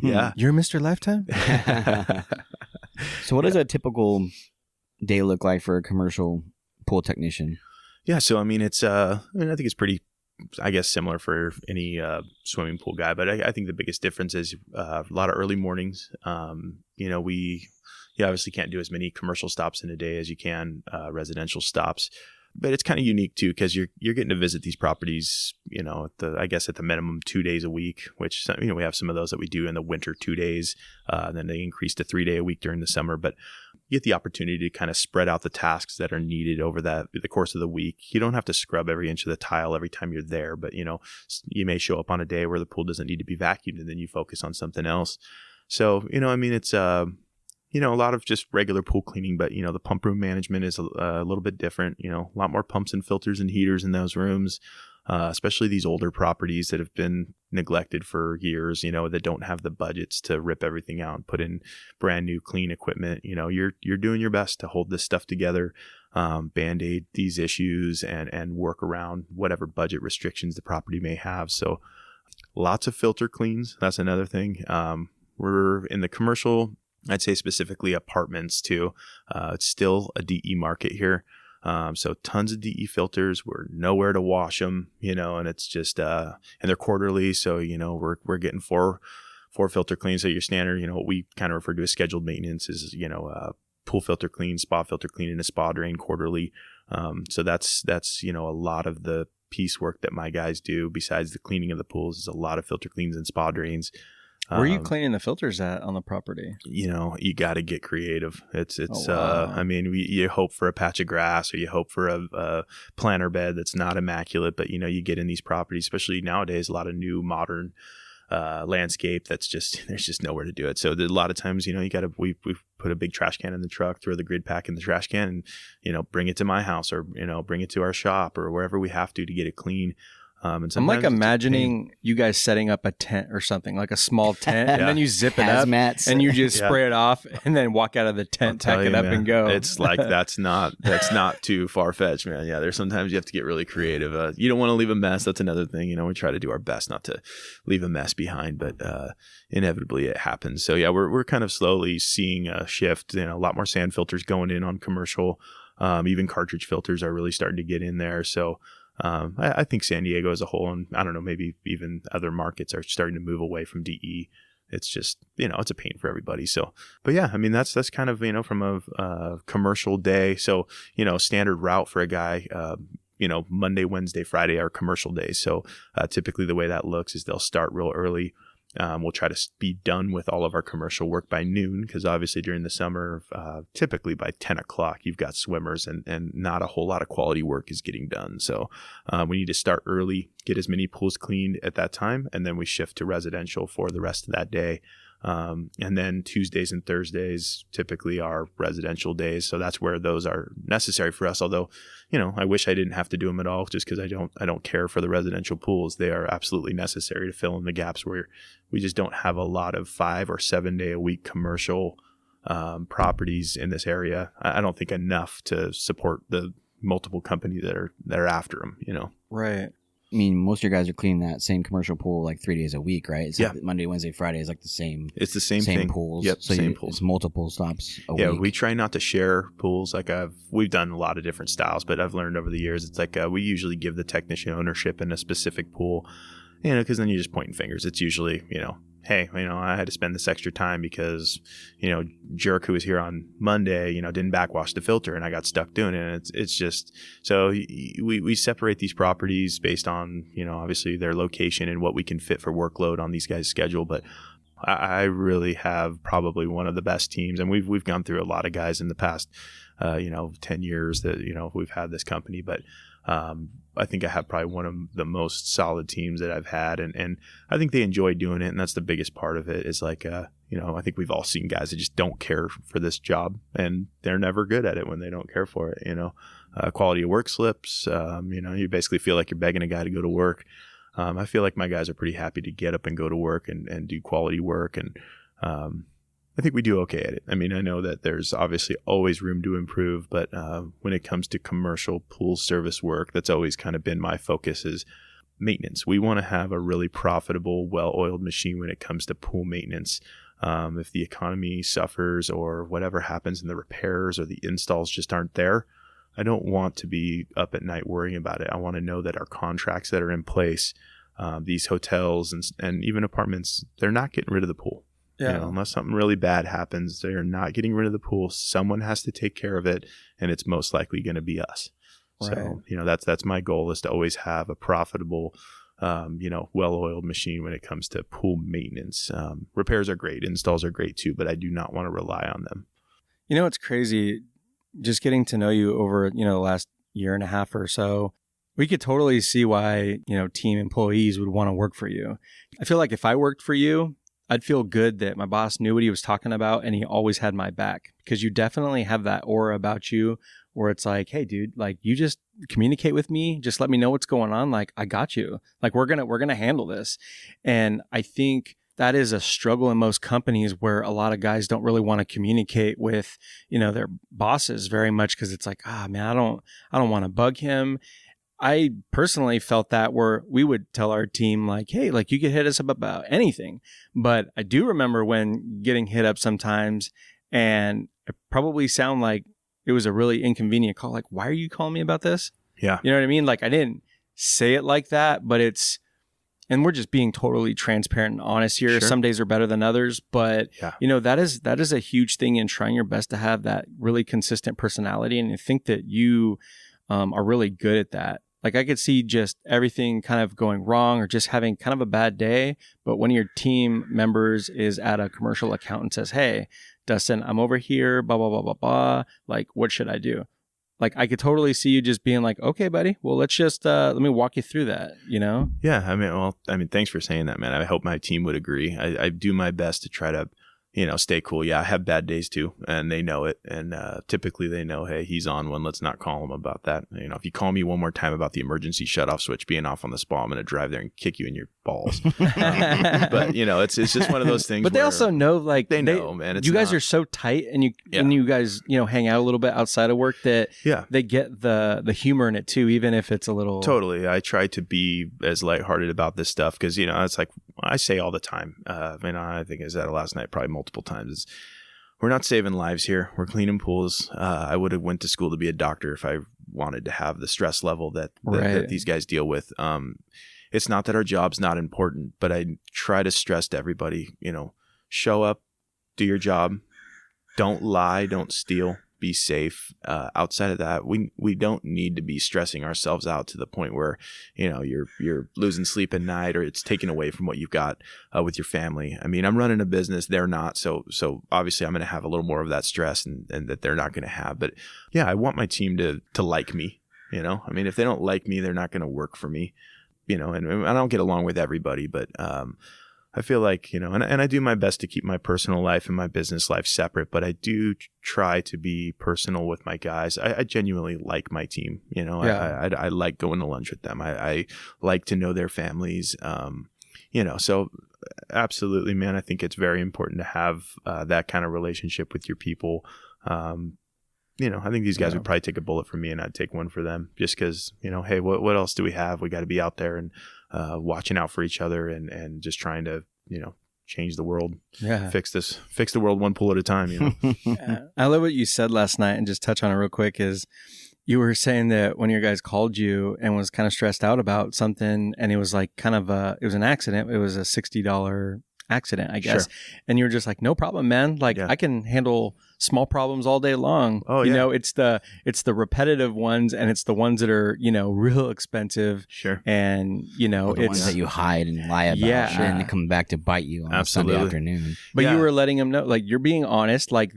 Yeah. You're Mr. Lifetime? So what does a typical day look like for a commercial pool technician? Yeah. So, it's, I think it's pretty, I guess, similar for any swimming pool guy, but I think the biggest difference is a lot of early mornings. You obviously can't do as many commercial stops in a day as you can residential stops, but it's kind of unique too because you're getting to visit these properties, at the minimum 2 days a week, which we have some of those that we do in the winter 2 days, and then they increase to 3 day a week during the summer. But you get the opportunity to kind of spread out the tasks that are needed over the course of the week. You don't have to scrub every inch of the tile every time you're there, but you may show up on a day where the pool doesn't need to be vacuumed, and then you focus on something else. So it's a lot of just regular pool cleaning, but, the pump room management is a little bit different, a lot more pumps and filters and heaters in those rooms, especially these older properties that have been neglected for years, that don't have the budgets to rip everything out and put in brand new clean equipment. You're doing your best to hold this stuff together, band-aid these issues and work around whatever budget restrictions the property may have. So lots of filter cleans. That's another thing. We're in the commercial, I'd say specifically apartments too. It's still a DE market here. So tons of DE filters. We're nowhere to wash them, and it's just, and they're quarterly. So, we're getting four filter cleans. So your standard, what we kind of refer to as scheduled maintenance is, pool filter clean, spa filter clean, and a spa drain quarterly. So that's, a lot of the piecework that my guys do besides the cleaning of the pools is a lot of filter cleans and spa drains. Where are you cleaning the filters at on the property? You got to get creative. It's wow. You hope for a patch of grass or you hope for a planter bed that's not immaculate, but you get in these properties, especially nowadays, a lot of new modern landscape that's just, there's just nowhere to do it. So a lot of times, we put a big trash can in the truck, throw the grid pack in the trash can and, bring it to my house or, bring it to our shop or wherever we have to get it clean. And I'm like imagining you guys setting up a tent or something, like a small tent, and then you zip it up and you just spray it off and then walk out of the tent, pack it up and go. It's like, that's not too far fetched, man. Yeah. There's sometimes you have to get really creative. You don't want to leave a mess. That's another thing. We try to do our best not to leave a mess behind, but inevitably it happens. So yeah, we're kind of slowly seeing a shift, a lot more sand filters going in on commercial. Even cartridge filters are really starting to get in there. So I think San Diego as a whole, and I don't know, maybe even other markets are starting to move away from DE. It's just, it's a pain for everybody. So, but yeah, that's kind of, from a commercial day. So, standard route for a guy, Monday, Wednesday, Friday are commercial days. So typically the way that looks is they'll start real early. We'll try to be done with all of our commercial work by noon because obviously during the summer, typically by 10 o'clock, you've got swimmers and not a whole lot of quality work is getting done. So we need to start early, get as many pools cleaned at that time, and then we shift to residential for the rest of that day. And then Tuesdays and Thursdays typically are residential days. So that's where those are necessary for us. Although, I wish I didn't have to do them at all just because I don't care for the residential pools. They are absolutely necessary to fill in the gaps where we just don't have a lot of 5 or 7 day a week commercial, properties in this area. I don't think enough to support the multiple companies that are after them, Right. I mean, most of your guys are cleaning that same commercial pool like 3 days a week, right? It's Yeah. like Monday, Wednesday, Friday is like the same. It's the same thing. Pools. Yep, So same pools. It's multiple stops a week. Yeah, we try not to share pools. Like we've done a lot of different styles, but I've learned over the years, it's like we usually give the technician ownership in a specific pool, because then you're just pointing fingers. It's usually, hey, I had to spend this extra time because, jerk who was here on Monday, didn't backwash the filter and I got stuck doing it. And it's just, so we separate these properties based on, obviously their location and what we can fit for workload on these guys' schedule. But I really have probably one of the best teams, and we've gone through a lot of guys in the past, 10 years that, we've had this company, but I think I have probably one of the most solid teams that I've had, and I think they enjoy doing it, and that's the biggest part of it is like, I think we've all seen guys that just don't care for this job, and they're never good at it when they don't care for it, quality of work slips, you basically feel like you're begging a guy to go to work. I feel like my guys are pretty happy to get up and go to work and do quality work, and I think we do okay at it. I mean, I know that there's obviously always room to improve, but when it comes to commercial pool service work, that's always kind of been my focus is maintenance. We want to have a really profitable, well-oiled machine when it comes to pool maintenance. If the economy suffers or whatever happens and the repairs or the installs just aren't there, I don't want to be up at night worrying about it. I want to know that our contracts that are in place, these hotels and even apartments, they're not getting rid of the pool. Yeah. Unless something really bad happens, they're not getting rid of the pool. Someone has to take care of it, and it's most likely going to be us. Right. So, that's my goal is to always have a profitable, well-oiled machine when it comes to pool maintenance. Repairs are great. Installs are great too, but I do not want to rely on them. It's crazy. Just getting to know you over, the last year and a half or so, we could totally see why, team employees would want to work for you. I feel like if I worked for you, I'd feel good that my boss knew what he was talking about and he always had my back, because you definitely have that aura about you where it's like, hey dude, like you just communicate with me. Just let me know what's going on. Like I got you. Like we're going to handle this. And I think that is a struggle in most companies where a lot of guys don't really want to communicate with, their bosses very much. Cause it's like, man, I don't want to bug him. I personally felt that where we would tell our team like, hey, like you could hit us up about anything. But I do remember when getting hit up sometimes and it probably sound like it was a really inconvenient call. Like, why are you calling me about this? Yeah. You know what I mean? Like I didn't say it like that, but and we're just being totally transparent and honest here. Sure. Some days are better than others, but that is a huge thing in trying your best to have that really consistent personality. And I think that you are really good at that. Like I could see just everything kind of going wrong or just having kind of a bad day. But one of your team members is at a commercial account and says, hey, Dustin, I'm over here, blah, blah, blah, blah, blah. Like, what should I do? Like, I could totally see you just being like, okay, buddy, well, let's just, let me walk you through that, Yeah. I mean, thanks for saying that, man. I hope my team would agree. I do my best to try to, stay cool. Yeah, I have bad days too, and they know it. And typically they know, hey, he's on one. Let's not call him about that. If you call me one more time about the emergency shutoff switch being off on the spot, I'm going to drive there and kick you in your balls. But it's just one of those things. But they also know, like they know, man. You guys are so tight, and you guys hang out a little bit outside of work that they get the humor in it too, even if it's a little. Totally, I try to be as lighthearted about this stuff because it's like I say all the time. I think I said it last night probably multiple times. We're not saving lives here. We're cleaning pools. I would have went to school to be a doctor if I wanted to have the stress level that these guys deal with. It's not that our job's not important, but I try to stress to everybody, show up, do your job, don't lie, don't steal, be safe. Outside of that, we don't need to be stressing ourselves out to the point where, you're losing sleep at night or it's taken away from what you've got with your family. I mean, I'm running a business. They're not. So obviously I'm going to have a little more of that stress and that they're not going to have. But yeah, I want my team to like me, I mean, if they don't like me, they're not going to work for me, and I don't get along with everybody, but I feel like, and I do my best to keep my personal life and my business life separate, but I do try to be personal with my guys. I genuinely like my team. I like going to lunch with them. I like to know their families. So absolutely, man, I think it's very important to have that kind of relationship with your people. I think these guys would probably take a bullet for me and I'd take one for them just because, hey, what else do we have? We got to be out there and watching out for each other and just trying to, change the world, fix the world one pool at a time. I love what you said last night, and just touch on it real quick is you were saying that one of your guys called you and was kind of stressed out about something, and it was like it was an accident. It was a $60 accident, I guess. Sure. And you were just like, no problem, man. Like I can handle small problems all day long. Oh, it's the repetitive ones, and it's the ones that are, real expensive. Sure. And, the ones that you hide and lie about. And then they come back to bite you on a Sunday afternoon. But you were letting them know, like, you're being honest, like,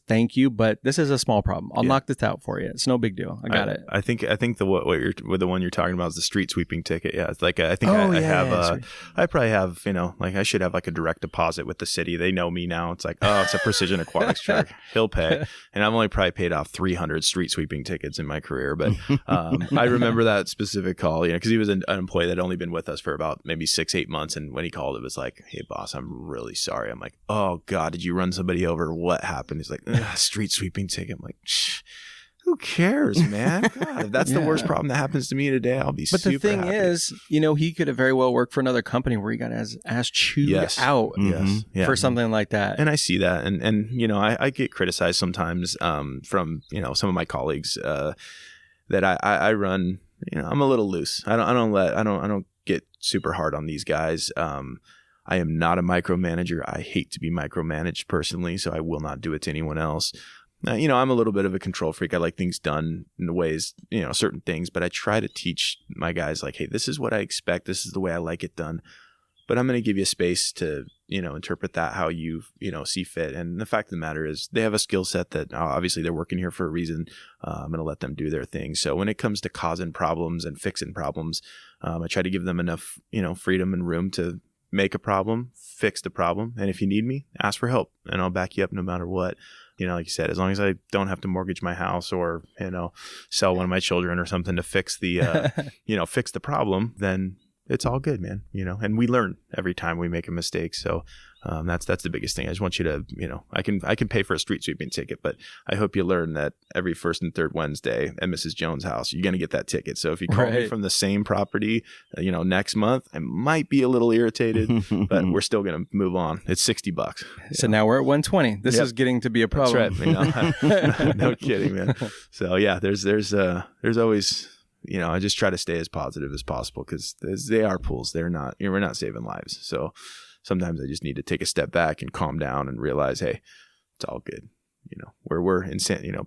thank you, but this is a small problem. I'll knock this out for you. It's no big deal. I got it. I think the one you're talking about is the street sweeping ticket. Yeah. It's like, I think I probably have, I should have like a direct deposit with the city. They know me now. It's like, it's a Precision Aquatics truck. He'll pay. And I've only probably paid off 300 street sweeping tickets in my career. But I remember that specific call, because he was an employee that had only been with us for about maybe 6-8 months. And when he called, it was like, hey, boss, I'm really sorry. I'm like, oh, God, did you run somebody over? What happened? He's like, street sweeping ticket. I'm like, shh. Who cares, man? God, if that's the worst problem that happens to me today, I'll be super happy. But the thing is, he could have very well worked for another company where he got his ass chewed out for something like that. And I see that. And I get criticized sometimes from, some of my colleagues that I run, I'm a little loose. I don't get super hard on these guys. I am not a micromanager. I hate to be micromanaged personally, so I will not do it to anyone else. I'm a little bit of a control freak. I like things done in the ways, certain things, but I try to teach my guys like, hey, this is what I expect. This is the way I like it done. But I'm going to give you space to, interpret that how you, see fit. And the fact of the matter is they have a skill set that obviously they're working here for a reason. I'm going to let them do their thing. So when it comes to causing problems and fixing problems, I try to give them enough, freedom and room to make a problem, fix the problem. And if you need me, ask for help and I'll back you up no matter what. Like you said, as long as I don't have to mortgage my house or, sell one of my children or something to fix the, fix the problem, then it's all good, man. And we learn every time we make a mistake. So that's the biggest thing. I just want you to, I can pay for a street sweeping ticket, but I hope you learn that every first and third Wednesday at Mrs. Jones' house, you're going to get that ticket. So if you call me from the same property, next month, I might be a little irritated, but we're still going to move on. It's $60. So now we're at 120. This is getting to be a problem. That's right. No kidding, man. So yeah, there's always, I just try to stay as positive as possible because they are pools. They're not, we're not saving lives. So sometimes I just need to take a step back and calm down and realize, hey, it's all good. We're in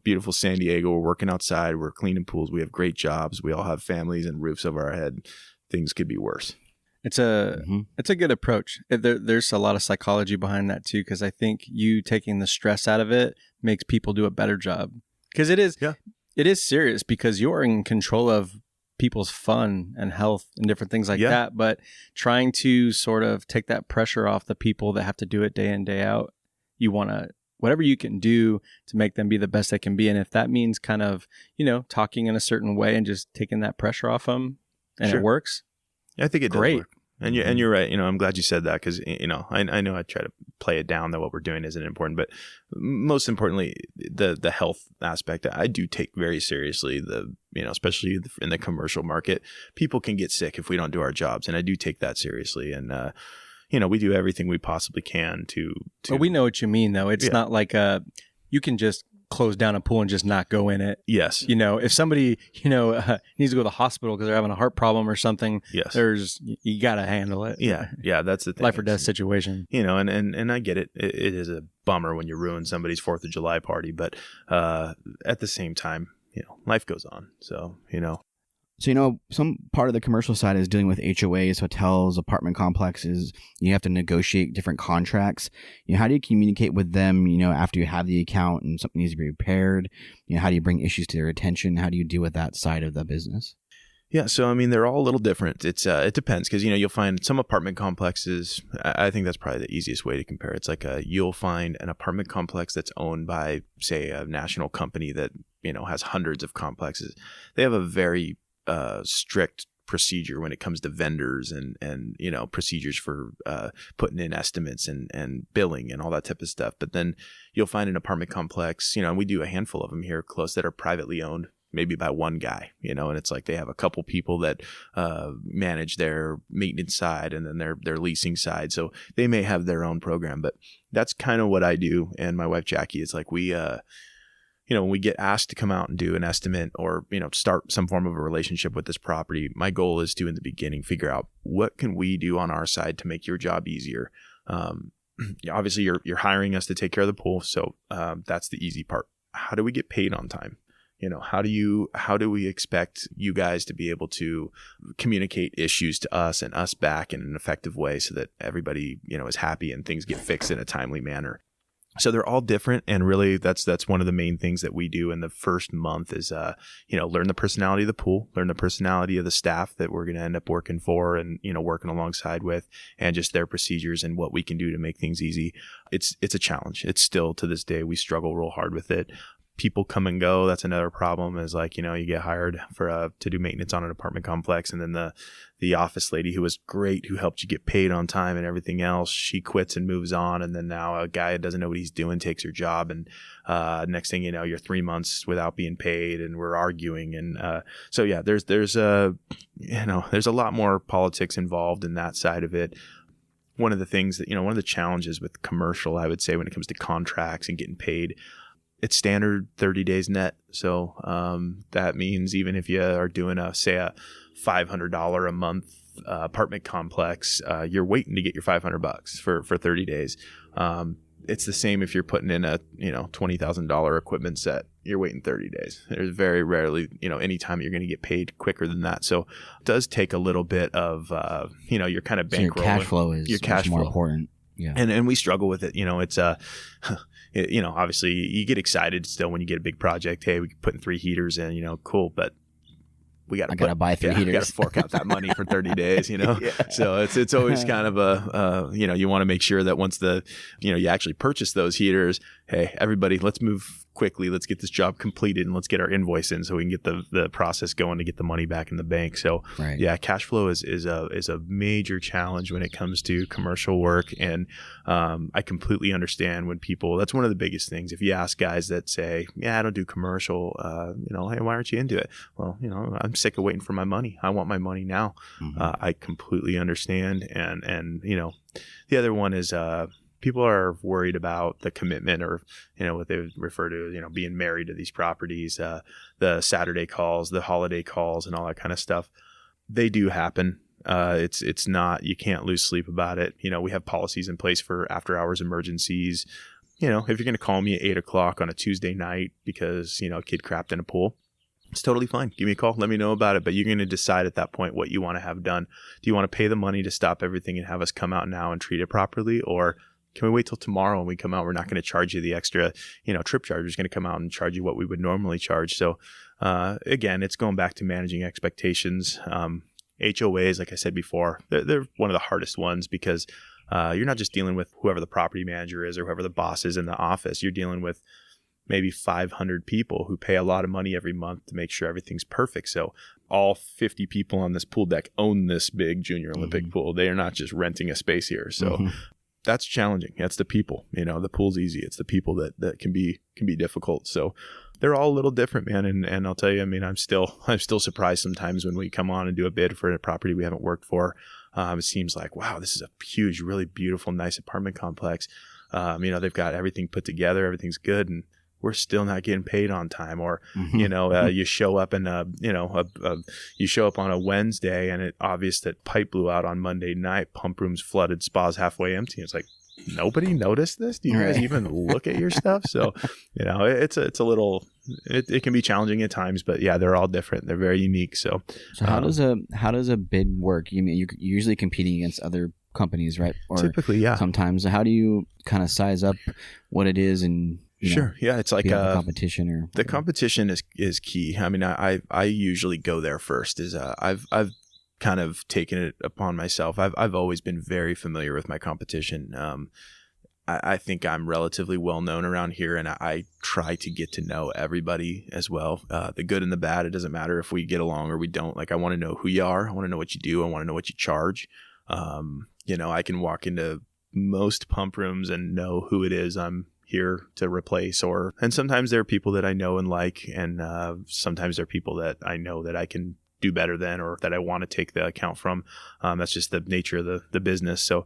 beautiful San Diego. We're working outside. We're cleaning pools. We have great jobs. We all have families and roofs over our head. Things could be worse. It's a good approach. There's a lot of psychology behind that too, because I think you taking the stress out of it makes people do a better job. Because it is serious because you're in control of people's fun and health and different things like that. But trying to sort of take that pressure off the people that have to do it day in, day out, you want to, whatever you can do to make them be the best they can be. And if that means kind of, talking in a certain way and just taking that pressure off them and it works. I think it does great. Work. And you're right. I'm glad you said that because, I know I try to play it down that what we're doing isn't important, but most importantly, the health aspect, I do take very seriously especially in the commercial market, people can get sick if we don't do our jobs. And I do take that seriously. And, we do everything we possibly can to. But we know what you mean though. It's not like you can just close down a pool and just not go in it. Yes. If somebody, needs to go to the hospital because they're having a heart problem or something, you got to handle it. Yeah. Yeah. That's the thing. Life or death situation. And I get it. It is a bummer when you ruin somebody's 4th of July party, but at the same time, life goes on. So, So, some part of the commercial side is dealing with HOAs, hotels, apartment complexes. You have to negotiate different contracts. How do you communicate with them, after you have the account and something needs to be repaired? How do you bring issues to their attention? How do you deal with that side of the business? Yeah. So, they're all a little different. It depends because, you'll find some apartment complexes. I think that's probably the easiest way to compare. It's like you'll find an apartment complex that's owned by, say, a national company that, has hundreds of complexes. They have a very strict procedure when it comes to vendors and procedures for putting in estimates and billing and all that type of stuff. But then you'll find an apartment complex, and we do a handful of them here close that are privately owned, maybe by one guy, and it's like they have a couple people that manage their maintenance side and then their leasing side. So they may have their own program, but that's kind of what I do. And my wife, Jackie, is like, we, when we get asked to come out and do an estimate or, start some form of a relationship with this property, my goal is to, in the beginning, figure out what can we do on our side to make your job easier. Obviously you're hiring us to take care of the pool. So that's the easy part. How do we get paid on time? How do we expect you guys to be able to communicate issues to us and us back in an effective way so that everybody, is happy and things get fixed in a timely manner? So they're all different. And really that's one of the main things that we do in the first month is, learn the personality of the pool, learn the personality of the staff that we're going to end up working for and, working alongside with, and just their procedures and what we can do to make things easy. It's a challenge. It's still, to this day, we struggle real hard with it. People come and go. That's another problem, is like, you get hired for to do maintenance on an apartment complex, and then the office lady who was great, who helped you get paid on time and everything else, she quits and moves on. And then now a guy that doesn't know what he's doing takes her job. And next thing you know, you're 3 months without being paid and we're arguing. And so, yeah, there's a lot more politics involved in that side of it. One of the things that, one of the challenges with commercial, I would say, when it comes to contracts and getting paid, it's standard 30 days net. So that means even if you are doing a $500 a month apartment complex, you're waiting to get your $500 for 30 days. It's the same if you're putting in a $20,000 equipment set. You're waiting 30 days. There's very rarely any time you're going to get paid quicker than that. So it does take a little bit of your kind of bankrolling. So your cash flow is much more important. Yeah. And we struggle with it. It's obviously you get excited still when you get a big project. Hey, we can put in 3 heaters in, cool. But we got to buy 3 heaters. We got to fork out that money for 30 days, Yeah. So it's always kind of you want to make sure that once you actually purchase those heaters, hey, everybody, let's move quickly. Let's get this job completed and let's get our invoice in so we can get the process going to get the money back in the bank. So right. Yeah, cash flow is a major challenge when it comes to commercial work. And I completely understand when people, that's one of the biggest things. If you ask guys that say, yeah, I don't do commercial, hey, why aren't you into it? Well, I'm sick of waiting for my money. I want my money now. Mm-hmm. I completely understand. And the other one is, people are worried about the commitment, or what they would refer to as being married to these properties, the Saturday calls, the holiday calls, and all that kind of stuff. They do happen. It's not, you can't lose sleep about it. We have policies in place for after hours emergencies. If you're going to call me at 8:00 on a Tuesday night because a kid crapped in a pool, it's totally fine. Give me a call. Let me know about it. But you're going to decide at that point what you want to have done. Do you want to pay the money to stop everything and have us come out now and treat it properly, or can we wait till tomorrow when we come out? We're not going to charge you the extra, trip charge. We're just going to come out and charge you what we would normally charge. So, again, it's going back to managing expectations. HOAs, like I said before, they're one of the hardest ones because you're not just dealing with whoever the property manager is or whoever the boss is in the office. You're dealing with maybe 500 people who pay a lot of money every month to make sure everything's perfect. So all 50 people on this pool deck own this big junior Olympic pool. They are not just renting a space here. So that's challenging. That's the people. The pool's easy. It's the people that can be difficult. So they're all a little different, man. And I'll tell you, I'm still surprised sometimes when we come on and do a bid for a property we haven't worked for. It seems like, wow, this is a huge, really beautiful, nice apartment complex. They've got everything put together. Everything's good. And we're still not getting paid on time. Or, you show up and, you show up on a Wednesday and it's obvious that pipe blew out on Monday night, pump room's flooded, spa's halfway empty. It's like, nobody noticed this? Do you guys even look at your stuff? So, it's a little, it can be challenging at times, but yeah, they're all different. They're very unique. So how does a bid work? You're usually competing against other companies, right? Or typically, yeah. Sometimes, how do you kind of size up what it is and sure. Yeah. It's like competition or the competition is key. I usually go there first. I've kind of taken it upon myself. I've always been very familiar with my competition. I think I'm relatively well known around here, and I try to get to know everybody as well. The good and the bad. It doesn't matter if we get along or we don't. Like, I want to know who you are. I want to know what you do. I want to know what you charge. I can walk into most pump rooms and know who it is I'm here to replace, and sometimes there are people that I know and like, and sometimes there are people that I know that I can do better than, or that I want to take the account from. That's just the nature of the business. So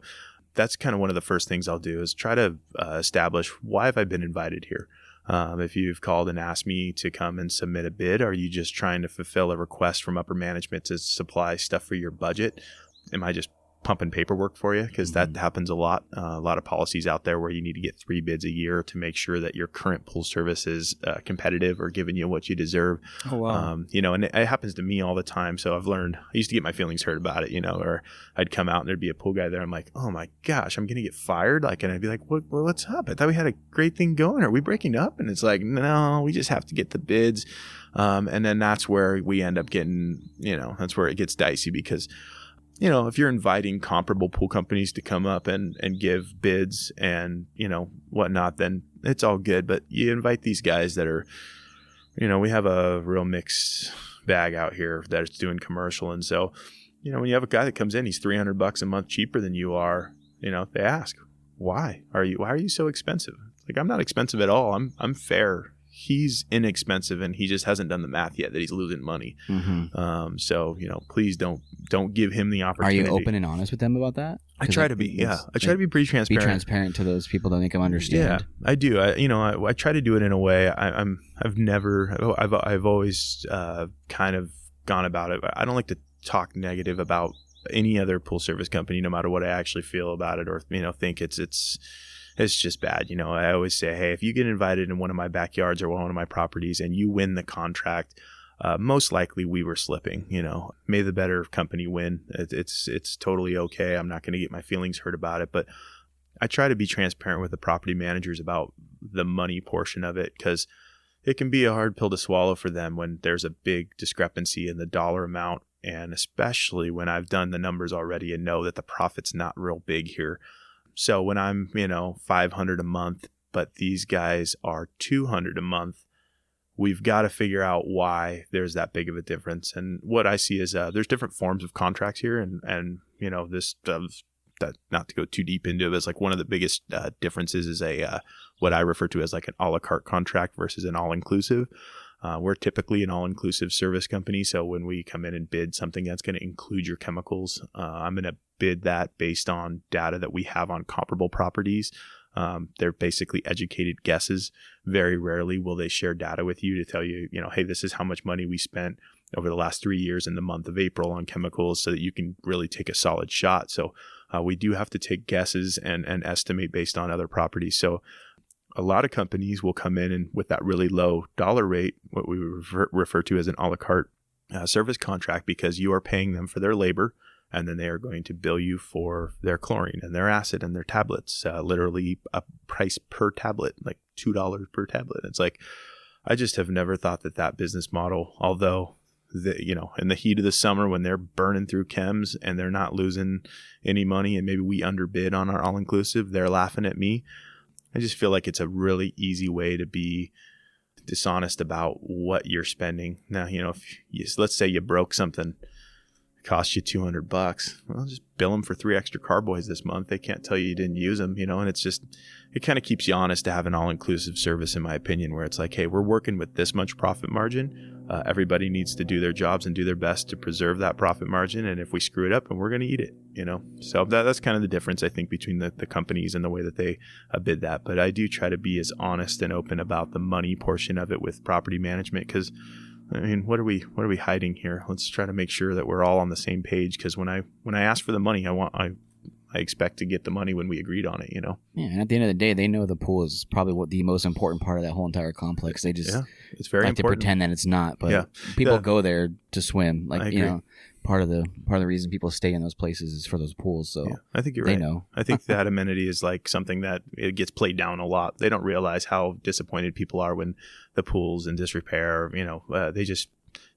that's kind of one of the first things I'll do, is try to establish, why have I been invited here? If you've called and asked me to come and submit a bid, are you just trying to fulfill a request from upper management to supply stuff for your budget? Am I just pumping paperwork for you? Because that happens a lot of policies out there where you need to get 3 bids a year to make sure that your current pool service is competitive or giving you what you deserve. Oh, wow. And it happens to me all the time. So I've learned, I used to get my feelings hurt about it, or I'd come out and there'd be a pool guy there. I'm like, oh my gosh, I'm going to get fired. And I'd be like, what's up? I thought we had a great thing going. Are we breaking up? And it's like, no, we just have to get the bids. And then that's where we end up getting, that's where it gets dicey, because if you're inviting comparable pool companies to come up and give bids and, whatnot, then it's all good. But you invite these guys that are, we have a real mixed bag out here that's doing commercial. And so, when you have a guy that comes in, he's $300 a month cheaper than you are, they ask, why are you so expensive? Like, I'm not expensive at all. I'm fair. He's inexpensive, and he just hasn't done the math yet that he's losing money. Mm-hmm. So, please don't give him the opportunity. Are you open and honest with them about that? I try to be, yeah. I try to be pretty transparent. Be transparent to those people that make them understand. Yeah, I do. I try to do it in a way. I've always kind of gone about it. I don't like to talk negative about any other pool service company, no matter what I actually feel about it, or think it's just bad. I always say, hey, if you get invited in one of my backyards or one of my properties and you win the contract, most likely we were slipping. May the better company win. It's totally okay. I'm not going to get my feelings hurt about it, but I try to be transparent with the property managers about the money portion of it, because it can be a hard pill to swallow for them when there's a big discrepancy in the dollar amount, and especially when I've done the numbers already and know that the profit's not real big here. So when I'm, $500 a month, but these guys are $200 a month, we've got to figure out why there's that big of a difference. And what I see is there's different forms of contracts here, and this that, not to go too deep into it, is like one of the biggest differences is what I refer to as like an a la carte contract versus an all-inclusive. We're typically an all-inclusive service company. So when we come in and bid something that's going to include your chemicals, I'm going to bid that based on data that we have on comparable properties. They're basically educated guesses. Very rarely will they share data with you to tell you, hey, this is how much money we spent over the last 3 years in the month of April on chemicals, so that you can really take a solid shot. So we do have to take guesses and estimate based on other properties. So a lot of companies will come in and with that really low dollar rate, what we refer to as an a la carte service contract, because you are paying them for their labor, and then they are going to bill you for their chlorine and their acid and their tablets, literally a price per tablet, like $2 per tablet. It's like, I just have never thought that business model, although in the heat of the summer when they're burning through chems and they're not losing any money, and maybe we underbid on our all-inclusive, they're laughing at me. I just feel like it's a really easy way to be dishonest about what you're spending. Now, let's say you broke something, it cost you $200. Well, just bill them for 3 extra carboys this month. They can't tell you didn't use them, and it's just, it kind of keeps you honest to have an all-inclusive service, in my opinion, where it's like, hey, we're working with this much profit margin. Everybody needs to do their jobs and do their best to preserve that profit margin. And if we screw it up, and we're going to eat it, So that's kind of the difference, I think, between the companies and the way that they bid that. But I do try to be as honest and open about the money portion of it with property management, because, what are we hiding here? Let's try to make sure that we're all on the same page. Because when I ask for the money, I expect to get the money when we agreed on it, Yeah, and at the end of the day, they know the pool is probably the most important part of that whole entire complex. They just it's very like important to pretend that it's not, but people go there to swim. Like, part of the reason people stay in those places is for those pools. So I think you're right. They know. I think that amenity is like something that it gets played down a lot. They don't realize how disappointed people are when the pool's in disrepair.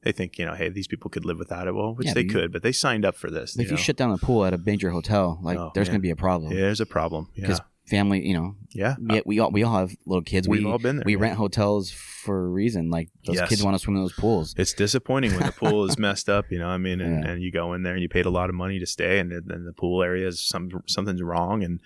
They think, hey, these people could live without it. Well, they could, but they signed up for this. If you shut down the pool at a major hotel, there's going to be a problem. Yeah, there's a problem. Yeah. Because family, Yeah. we all have little kids. We've all been there. We rent hotels for a reason. Like those kids want to swim in those pools. It's disappointing when the pool is messed up, and you go in there and you paid a lot of money to stay, and then the pool area is something's wrong, and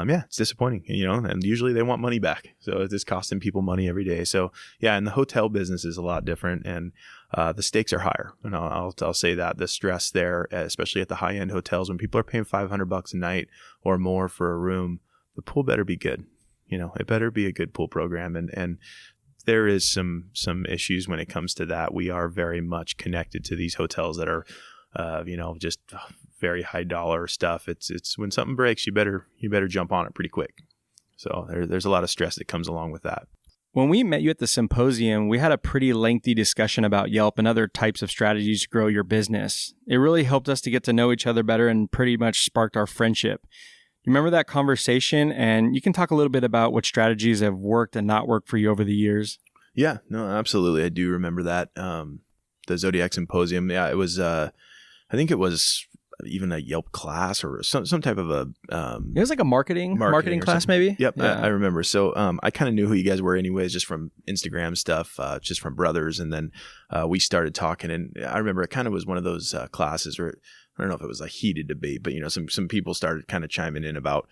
it's disappointing, and usually they want money back. So it's costing people money every day. So yeah, and the hotel business is a lot different, and the stakes are higher. And I'll say that the stress there, especially at the high end hotels, when people are paying $500 a night or more for a room, the pool better be good. It better be a good pool program. And there is some issues when it comes to that. We are very much connected to these hotels that are, just very high dollar stuff. It's when something breaks, you better jump on it pretty quick. So there's a lot of stress that comes along with that. When we met you at the symposium, we had a pretty lengthy discussion about Yelp and other types of strategies to grow your business. It really helped us to get to know each other better and pretty much sparked our friendship. You remember that conversation? And you can talk a little bit about what strategies have worked and not worked for you over the years. Yeah, no, absolutely. I do remember that. The Zodiac Symposium. Yeah, it was, I think it was even a Yelp class or some type of a... it was like a marketing class maybe? Yep, yeah. I remember. So I kind of knew who you guys were anyways, just from Instagram stuff, just from brothers. And then we started talking, and I remember it kind of was one of those classes where, I don't know if it was a heated debate, but some people started kind of chiming in about,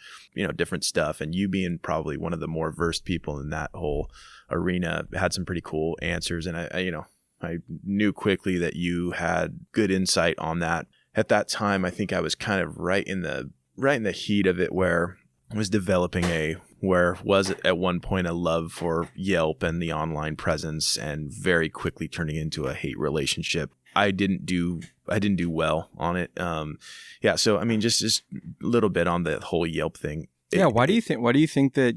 different stuff. And you being probably one of the more versed people in that whole arena had some pretty cool answers. And I knew quickly that you had good insight on that. At that time, I think I was kind of right in the heat of it, where I was developing at one point a love for Yelp and the online presence, and very quickly turning into a hate relationship. I didn't do well on it. So I mean, just a little bit on the whole Yelp thing. Why do you think that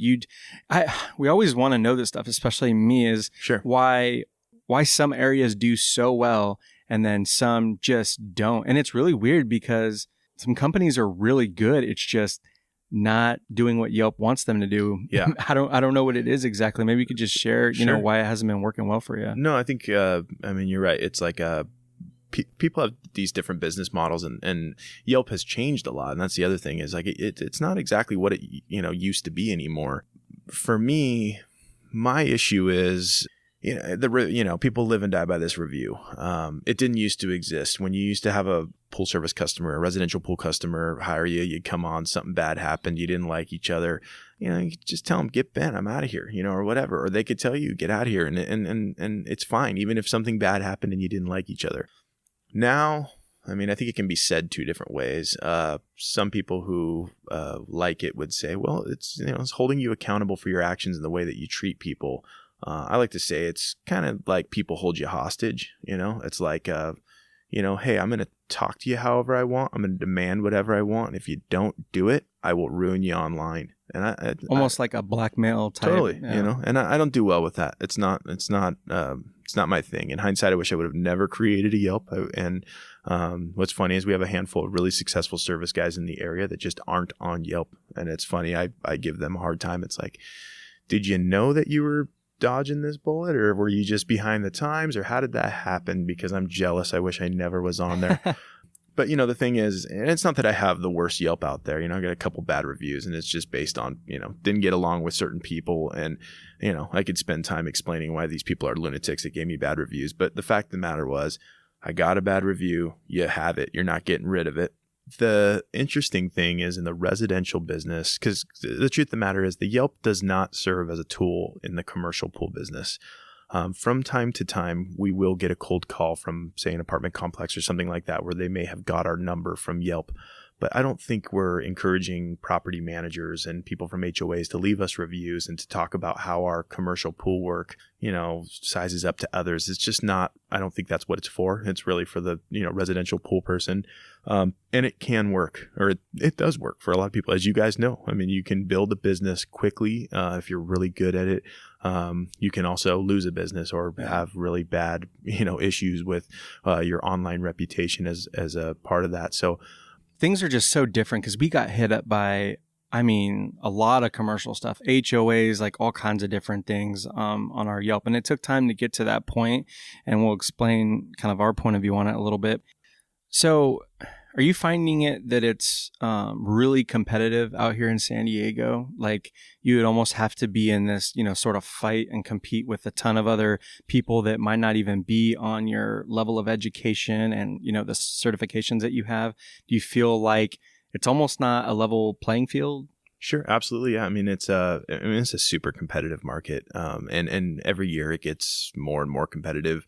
we always want to know this stuff, especially me, is sure. why some areas do so well and then some just don't. And it's really weird because some companies are really good. It's just not doing what Yelp wants them to do. Yeah. I don't know what it is exactly. Maybe you could just share, Sure. why it hasn't been working well for you. No, I think, you're right. It's like, people have these different business models, and Yelp has changed a lot. And that's the other thing, is like, it's not exactly what it, used to be anymore. For me, my issue is, people live and die by this review. It didn't used to exist. When you used to have a pool service customer, a residential pool customer hire you, you'd come on, something bad happened, you didn't like each other, you could just tell them, get bent, I'm out of here, or whatever. Or they could tell you, get out of here, and it's fine, even if something bad happened and you didn't like each other. Now, I think it can be said two different ways. Some people who like it would say, well, it's holding you accountable for your actions and the way that you treat people. I like to say it's kind of like people hold you hostage. It's like, hey, I'm going to talk to you however I want. I'm going to demand whatever I want. And if you don't do it, I will ruin you online. And I almost like a blackmail type. Totally, and I don't do well with that. It's not my thing. In hindsight, I wish I would have never created a Yelp. What's funny is we have a handful of really successful service guys in the area that just aren't on Yelp. And it's funny. I give them a hard time. It's like, did you know that you were dodging this bullet, or were you just behind the times, or how did that happen? Because I'm jealous. I wish I never was on there. But the thing is, and it's not that I have the worst Yelp out there. I got a couple bad reviews, and it's just based on, didn't get along with certain people. And, I could spend time explaining why these people are lunatics that gave me bad reviews. But the fact of the matter was, I got a bad review. You have it. You're not getting rid of it. The interesting thing is, in the residential business, because the truth of the matter is, the Yelp does not serve as a tool in the commercial pool business. From time to time, we will get a cold call from, say, an apartment complex or something like that, where they may have got our number from Yelp. But I don't think we're encouraging property managers and people from HOAs to leave us reviews and to talk about how our commercial pool work, sizes up to others. It's just not, I don't think that's what it's for. It's really for the, residential pool person. And it can work, or it does work for a lot of people. As you guys know, you can build a business quickly if you're really good at it. You can also lose a business or have really bad, issues with your online reputation as a part of that. So things are just so different, because we got hit up by, a lot of commercial stuff, HOAs, like all kinds of different things on our Yelp. And it took time to get to that point, and we'll explain kind of our point of view on it a little bit. So Are you finding it that it's really competitive out here in San Diego? Like you would almost have to be in this, sort of fight and compete with a ton of other people that might not even be on your level of education and, the certifications that you have. Do you feel like it's almost not a level playing field? Sure, absolutely. Yeah, it's a super competitive market, and every year it gets more and more competitive.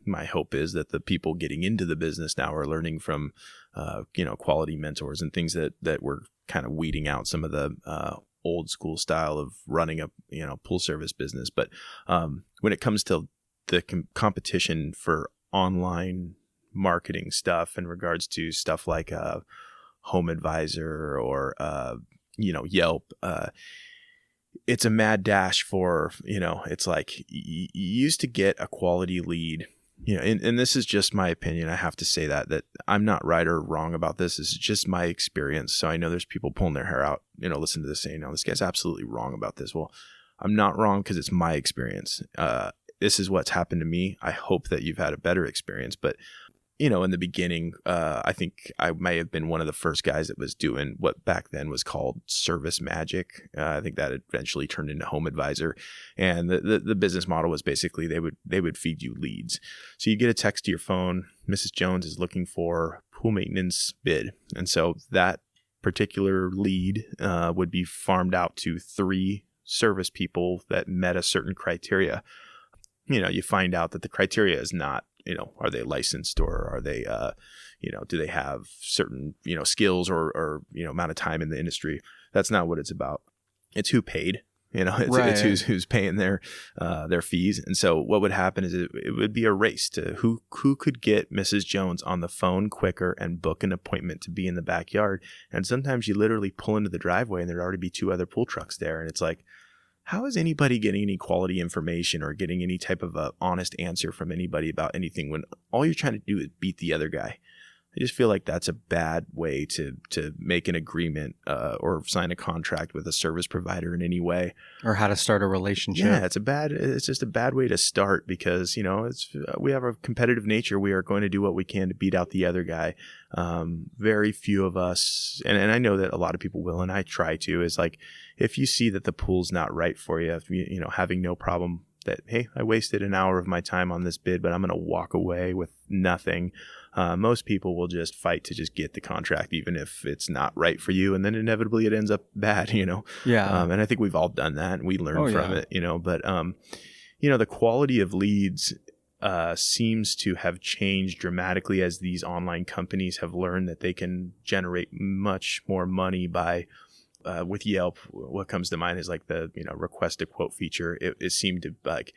My hope is that the people getting into the business now are learning from, quality mentors and things that we're kind of weeding out some of the old school style of running a pool service business. But when it comes to the competition for online marketing stuff in regards to stuff like Home Advisor or Yelp, it's a mad dash for, it's like you used to get a quality lead, and this is just my opinion. I have to say that I'm not right or wrong about this. This is just my experience. So I know there's people pulling their hair out, listen to this saying, no, this guy's absolutely wrong about this. Well, I'm not wrong because it's my experience. This is what's happened to me. I hope that you've had a better experience, but in the beginning, I think I may have been one of the first guys that was doing what back then was called Service Magic. I think that eventually turned into Home Advisor. And the business model was basically they would feed you leads. So you get a text to your phone, Mrs. Jones is looking for pool maintenance bid. And so that particular lead would be farmed out to 3 service people that met a certain criteria. You find out that the criteria is not, are they licensed or are they, do they have certain, skills or amount of time in the industry? That's not what it's about. It's who paid, it's who's paying their fees. And so what would happen is it would be a race to who could get Mrs. Jones on the phone quicker and book an appointment to be in the backyard. And sometimes you literally pull into the driveway and there'd already be 2 other pool trucks there. And it's like, how is anybody getting any quality information or getting any type of a honest answer from anybody about anything when all you're trying to do is beat the other guy? I just feel like that's a bad way to make an agreement or sign a contract with a service provider in any way. Or how to start a relationship. Yeah, it's just a bad way to start because, we have a competitive nature. We are going to do what we can to beat out the other guy. Very few of us, and I know that a lot of people will, and I try to, is like, if you see that the pool's not right for you, if having no problem that, hey, I wasted an hour of my time on this bid, but I'm going to walk away with nothing. Most people will just fight to just get the contract, even if it's not right for you. And then inevitably it ends up bad, Yeah. And I think we've all done that and we learn from it, but, the quality of leads seems to have changed dramatically as these online companies have learned that they can generate much more money by with Yelp. What comes to mind is like the request a quote feature. It seemed to like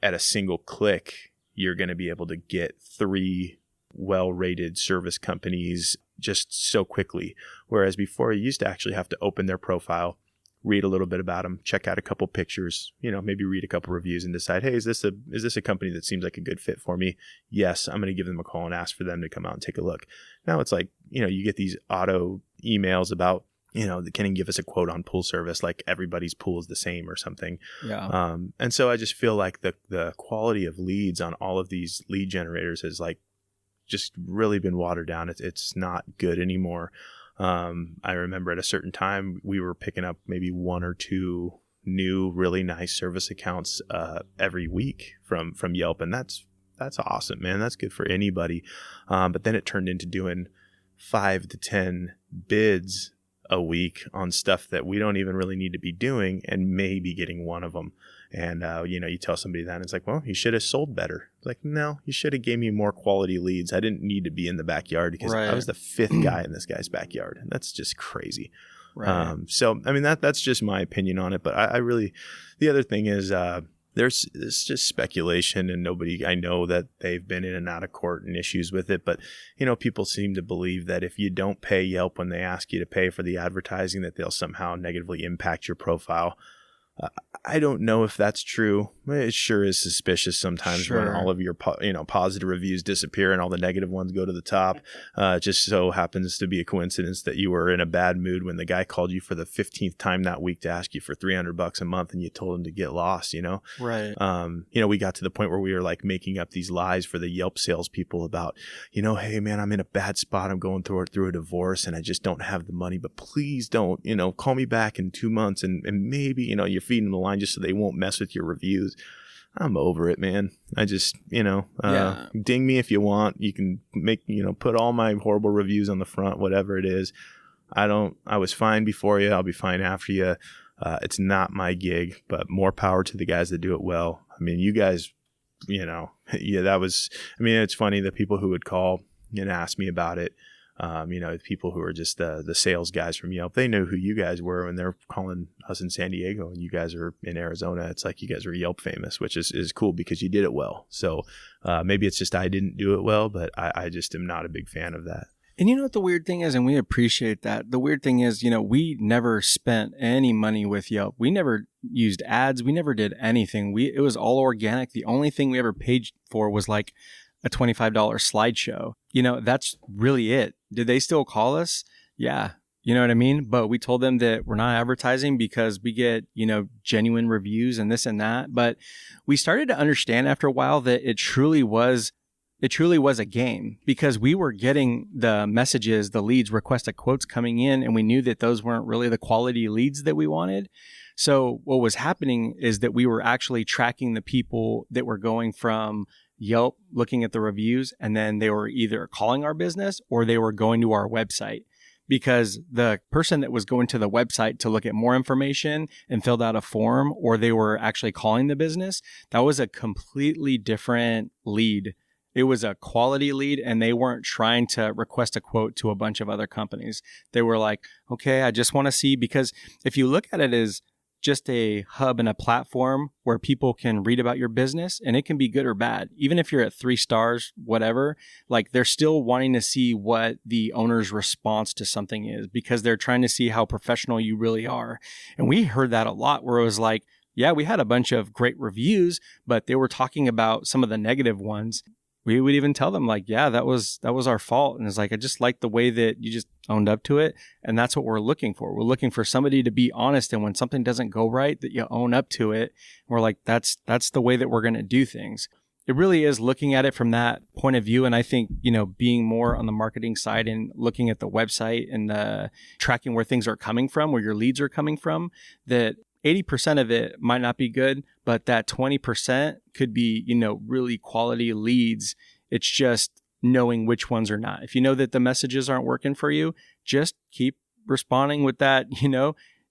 at a single click you're going to be able to get 3 well-rated service companies just so quickly, whereas before you used to actually have to open their profile, read a little bit about them, check out a couple pictures, maybe read a couple reviews and decide, hey, is this a company that seems like a good fit for me? Yes, I'm going to give them a call and ask for them to come out and take a look. Now it's like, you get these auto emails about, can you give us a quote on pool service? Like everybody's pool is the same or something. Yeah. And so I just feel like the quality of leads on all of these lead generators has like just really been watered down. It's not good anymore. I remember at a certain time we were picking up maybe 1 or 2 new really nice service accounts every week from Yelp, and that's awesome, man. That's good for anybody. But then it turned into doing 5 to 10 bids a week on stuff that we don't even really need to be doing and maybe getting one of them. And, you tell somebody that and it's like, well, you should have sold better. It's like, no, you should have gave me more quality leads. I didn't need to be in the backyard because I was the 5th guy in this guy's backyard. And that's just crazy. Right. So, that's just my opinion on it. But I really, the other thing is, it's just speculation and I know that they've been in and out of court and issues with it. But, people seem to believe that if you don't pay Yelp when they ask you to pay for the advertising, that they'll somehow negatively impact your profile. I don't know if that's true. It sure is suspicious sometimes when all of your positive reviews disappear and all the negative ones go to the top. It just so happens to be a coincidence that you were in a bad mood when the guy called you for the 15th time that week to ask you for $300 a month and you told him to get lost, Right. We got to the point where we were like making up these lies for the Yelp salespeople about, hey man, I'm in a bad spot. I'm going through a divorce and I just don't have the money, but please don't, call me back in 2 months and maybe, you're feeding the line just so they won't mess with your reviews. I'm over it, man. I just, ding me if you want. You can make, put all my horrible reviews on the front, whatever it is. I was fine before you. I'll be fine after you. It's not my gig, but more power to the guys that do it well. I mean, you guys, it's funny, the people who would call and ask me about it. People who are just the sales guys from Yelp, they know who you guys were when they're calling us in San Diego and you guys are in Arizona. It's like you guys are Yelp famous, which is cool because you did it well. So maybe it's just I didn't do it well, but I just am not a big fan of that. And you know what the weird thing is, and we appreciate that. The weird thing is, we never spent any money with Yelp. We never used ads. We never did anything. It was all organic. The only thing we ever paid for was like a $25 slideshow. That's really it. Did they still call us? Yeah. You know what I mean? But we told them that we're not advertising because we get, genuine reviews and this and that. But we started to understand after a while that it truly was a game because we were getting the messages, the leads, requested quotes coming in, and we knew that those weren't really the quality leads that we wanted. So what was happening is that we were actually tracking the people that were going from Yelp, looking at the reviews, and then they were either calling our business or they were going to our website, because the person that was going to the website to look at more information and filled out a form, or they were actually calling the business, that was a completely different lead. It was a quality lead, and they weren't trying to request a quote to a bunch of other companies. They were like, okay, I just want to see, because if you look at it as just a hub and a platform where people can read about your business, and it can be good or bad. Even if you're at 3 stars, whatever, like they're still wanting to see what the owner's response to something is, because they're trying to see how professional you really are. And we heard that a lot, where it was like, yeah, we had a bunch of great reviews, but they were talking about some of the negative ones. We would even tell them like, yeah, that was our fault. And it's like, I just like the way that you just owned up to it. And that's what we're looking for. We're looking for somebody to be honest. And when something doesn't go right, that you own up to it. And we're like, that's the way that we're going to do things. It really is looking at it from that point of view. And I think, being more on the marketing side and looking at the website and tracking where things are coming from, where your leads are coming from, that 80% of it might not be good, but that 20% could be, really quality leads. It's just knowing which ones are not. If you know that the messages aren't working for you, just keep responding with that,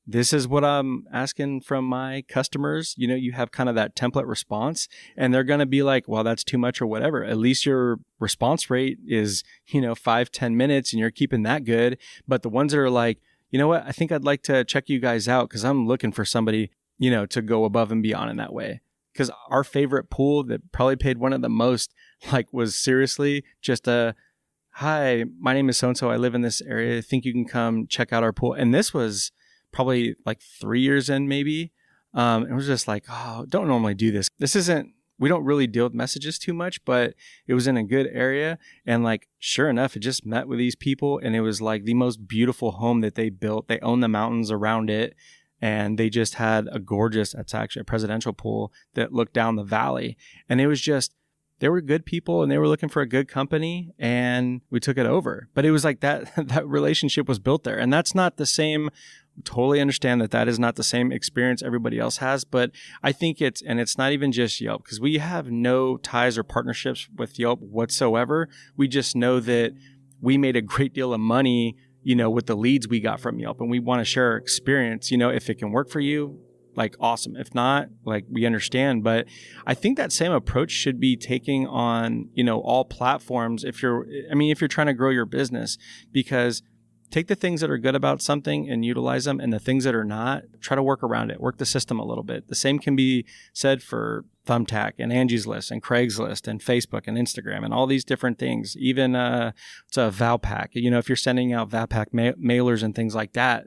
this is what I'm asking from my customers. You have kind of that template response, and they're going to be like, well, that's too much or whatever. At least your response rate is, 5-10 minutes and you're keeping that good. But the ones that are like, you know what, I think I'd like to check you guys out because I'm looking for somebody, to go above and beyond in that way. Because our favorite pool that probably paid one of the most, was seriously just hi, my name is so-and-so. I live in this area. I think you can come check out our pool. And this was probably 3 years in maybe. It was just like, oh, don't normally do this. We don't really deal with messages too much, but it was in a good area. And sure enough, it just met with these people, and it was the most beautiful home that they built. They own the mountains around it, and they just had it's actually a presidential pool that looked down the valley. And it was just, they were good people and they were looking for a good company, and we took it over. But it was like that relationship was built there. And that's not the same. Totally understand that is not the same experience everybody else has, but I think it's not even just Yelp, because we have no ties or partnerships with Yelp whatsoever. We just know that we made a great deal of money, with the leads we got from Yelp, and we want to share our experience. If it can work for you, awesome. If not, we understand. But I think that same approach should be taking on, all platforms if you're trying to grow your business, because take the things that are good about something and utilize them, and the things that are not, try to work around it, work the system a little bit. The same can be said for Thumbtack and Angie's List and Craigslist and Facebook and Instagram and all these different things. Even it's a Valpak. If you're sending out Valpak mailers and things like that,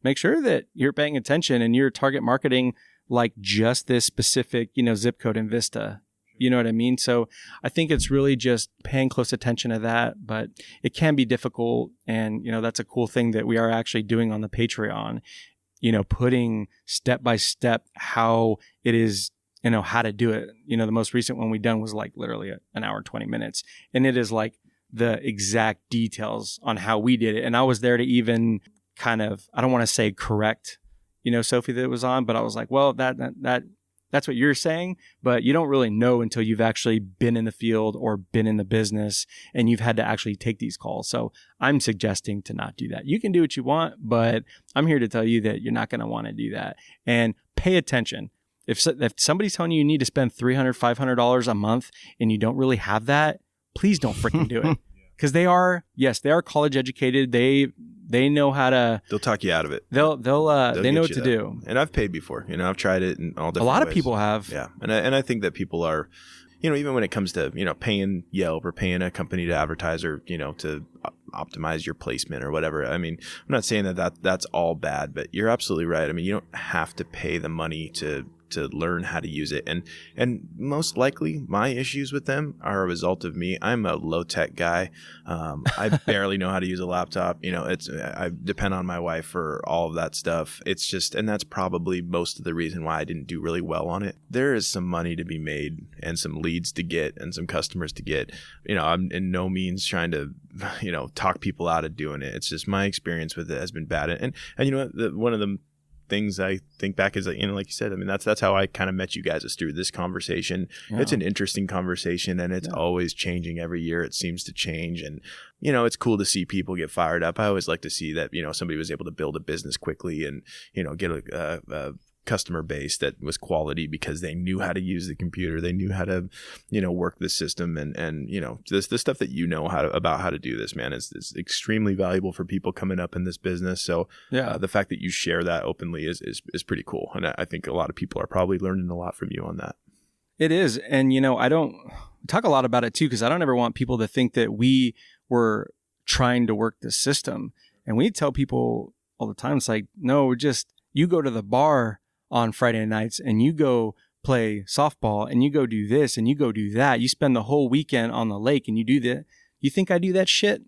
make sure that you're paying attention and you're target marketing like just this specific, zip code in Vista. You know what I mean? So I think it's really just paying close attention to that, but it can be difficult. And, that's a cool thing that we are actually doing on the Patreon, putting step by step how it is, how to do it. The most recent one we done was like literally an hour and 20 minutes. And it is like the exact details on how we did it. And I was there to even kind of, I don't want to say correct, Sophie that it was on, but I was like, well, that's what you're saying, but you don't really know until you've actually been in the field or been in the business and you've had to actually take these calls. So I'm suggesting to not do that. You can do what you want, but I'm here to tell you that you're not going to want to do that. And pay attention. If somebody's telling you need to spend $300, $500 a month and you don't really have that, please don't freaking do it. Because they are college educated. They know how to. They'll talk you out of it. They know what to do. And I've paid before. I've tried it in all different ways. A lot of people have. Yeah, and I think that people are, even when it comes to paying Yelp or paying a company to advertise or to optimize your placement or whatever. I mean, I'm not saying that's all bad, but you're absolutely right. I mean, you don't have to pay the money to learn how to use it. And most likely my issues with them are a result of me. I'm a low tech guy. I barely know how to use a laptop. I depend on my wife for all of that stuff. It's just, and that's probably most of the reason why I didn't do really well on it. There is some money to be made and some leads to get and some customers to get. I'm in no means trying to, talk people out of doing it. It's just my experience with it has been bad. And one of the things I think back is, like you said, I mean, that's how I kind of met you guys, is through this conversation. Yeah. It's an interesting conversation and it's always changing every year. It seems to change. And, it's cool to see people get fired up. I always like to see that, somebody was able to build a business quickly and, get a customer base that was quality because they knew how to use the computer. They knew how to, work the system and the stuff that about how to do this, man, is extremely valuable for people coming up in this business. So the fact that you share that openly is pretty cool. And I think a lot of people are probably learning a lot from you on that. It is. And, I don't talk a lot about it too, because I don't ever want people to think that we were trying to work the system. And we tell people all the time, it's like, no, you go to the bar on Friday nights and you go play softball and you go do this and you go do that. You spend the whole weekend on the lake and you do that. You think I do that shit?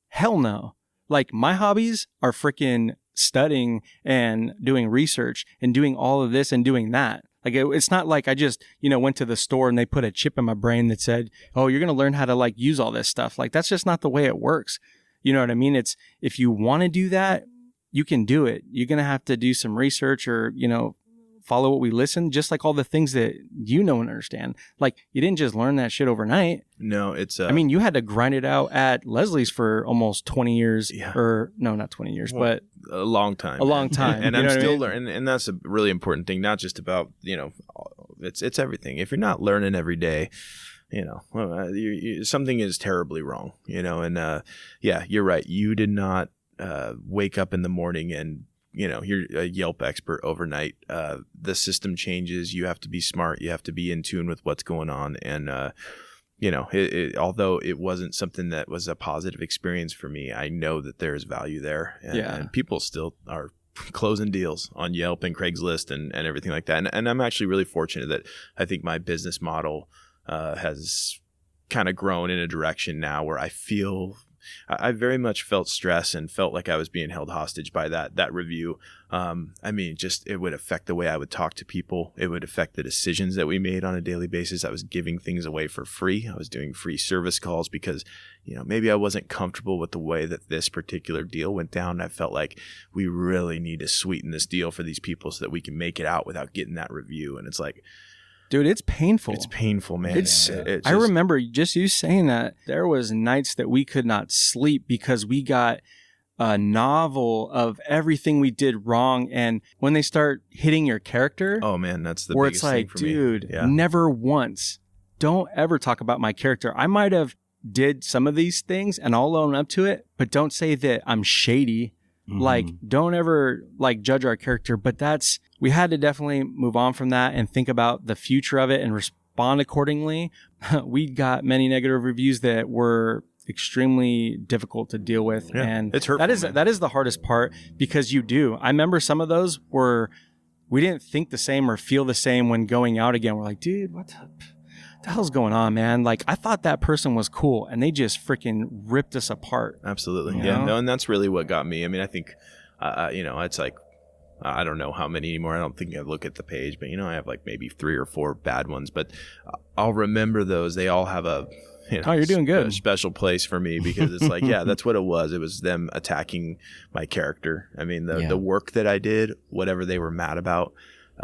Hell no. Like, my hobbies are freaking studying and doing research and doing all of this and doing that. Like, it's not like I just, went to the store and they put a chip in my brain that said, oh, you're going to learn how to use all this stuff. Like, that's just not the way it works. You know what I mean? It's, if you want to do that, you can do it. You're going to have to do some research or, follow what we listen, just like all the things that and understand. Like, you didn't just learn that shit overnight. No, it's you had to grind it out at Leslie's for almost 20 years or no, not 20 years, but a long time. And I'm still learning. And that's a really important thing, not just about, it's everything. If you're not learning every day, something is terribly wrong, and you're right. You did not wake up in the morning and you're a Yelp expert overnight. The system changes. You have to be smart. You have to be in tune with what's going on. And, although it wasn't something that was a positive experience for me, I know that there's value there. And people still are closing deals on Yelp and Craigslist and everything like that. And I'm actually really fortunate that I think my business model has kind of grown in a direction now where I very much felt stress and felt like I was being held hostage by that review. It would affect the way I would talk to people. It would affect the decisions that we made on a daily basis. I was giving things away for free. I was doing free service calls because, maybe I wasn't comfortable with the way that this particular deal went down. I felt like we really need to sweeten this deal for these people so that we can make it out without getting that review. And it's like, dude, it's painful. It's painful, man. I remember just you saying that there was nights that we could not sleep because we got a novel of everything we did wrong. And when they start hitting your character, oh man, that's the where biggest it's like, thing for me. Dude, never once. Don't ever talk about my character. I might have did some of these things and I'll own up to it, but don't say that I'm shady. Mm-hmm. Like, don't ever judge our character, but we had to definitely move on from that and think about the future of it and respond accordingly. We got many negative reviews that were extremely difficult to deal with. Yeah, and it's hurtful. That is the hardest part because I remember some of those were we didn't think the same or feel the same when going out again. We're like, dude, what the hell's going on, man? Like, I thought that person was cool, and they just freaking ripped us apart. Absolutely. You Yeah. know? No, and that's really what got me. I mean, I think, it's like, I don't know how many anymore. I don't think I look at the page, but I have like maybe 3 or 4 bad ones, but I'll remember those. They all have a, oh, you're doing good. A special place for me because it's like, yeah, that's what it was. It was them attacking my character. I mean, the work that I did, whatever they were mad about,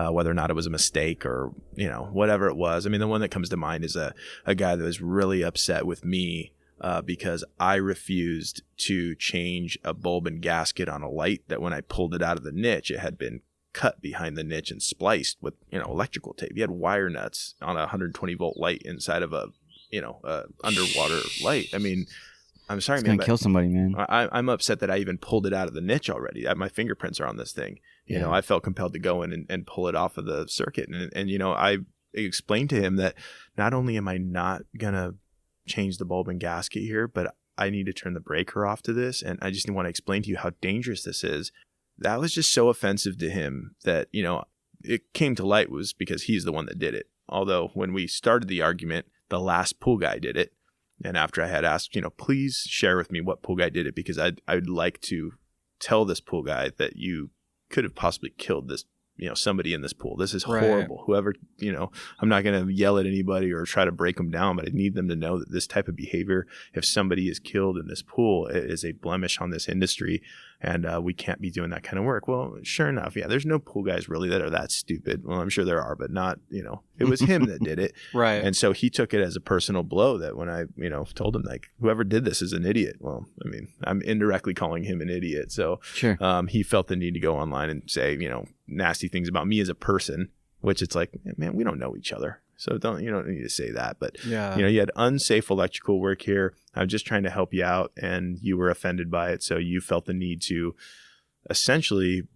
whether or not it was a mistake or, whatever it was. I mean, the one that comes to mind is a guy that was really upset with me because I refused to change a bulb and gasket on a light that when I pulled it out of the niche, it had been cut behind the niche and spliced with, electrical tape. You had wire nuts on a 120 volt light inside of a underwater light. I mean, I'm sorry, it's man. It's going to kill somebody, man. I'm upset that I even pulled it out of the niche already. My fingerprints are on this thing. I felt compelled to go in and pull it off of the circuit. And I explained to him that not only am I not going to change the bulb and gasket here, but I need to turn the breaker off to this. And I just want to explain to you how dangerous this is. That was just so offensive to him that, it came to light was because he's the one that did it. Although when we started the argument, the last pool guy did it. And after I had asked, please share with me what pool guy did it, because I'd like to tell this pool guy that you could have possibly killed this, somebody in this pool. This is horrible. Right. Whoever, I'm not going to yell at anybody or try to break them down, but I need them to know that this type of behavior, if somebody is killed in this pool, it is a blemish on this industry. And we can't be doing that kind of work. Well, sure enough, yeah, there's no pool guys really that are that stupid. Well, I'm sure there are, but not, it was him that did it. Right. And so he took it as a personal blow that when I, told him, like, whoever did this is an idiot. Well, I mean, I'm indirectly calling him an idiot. So sure. He felt the need to go online and say, nasty things about me as a person, which it's like, man, we don't know each other. So you don't need to say that. But, you had unsafe electrical work here. I'm just trying to help you out, and you were offended by it. So you felt the need to essentially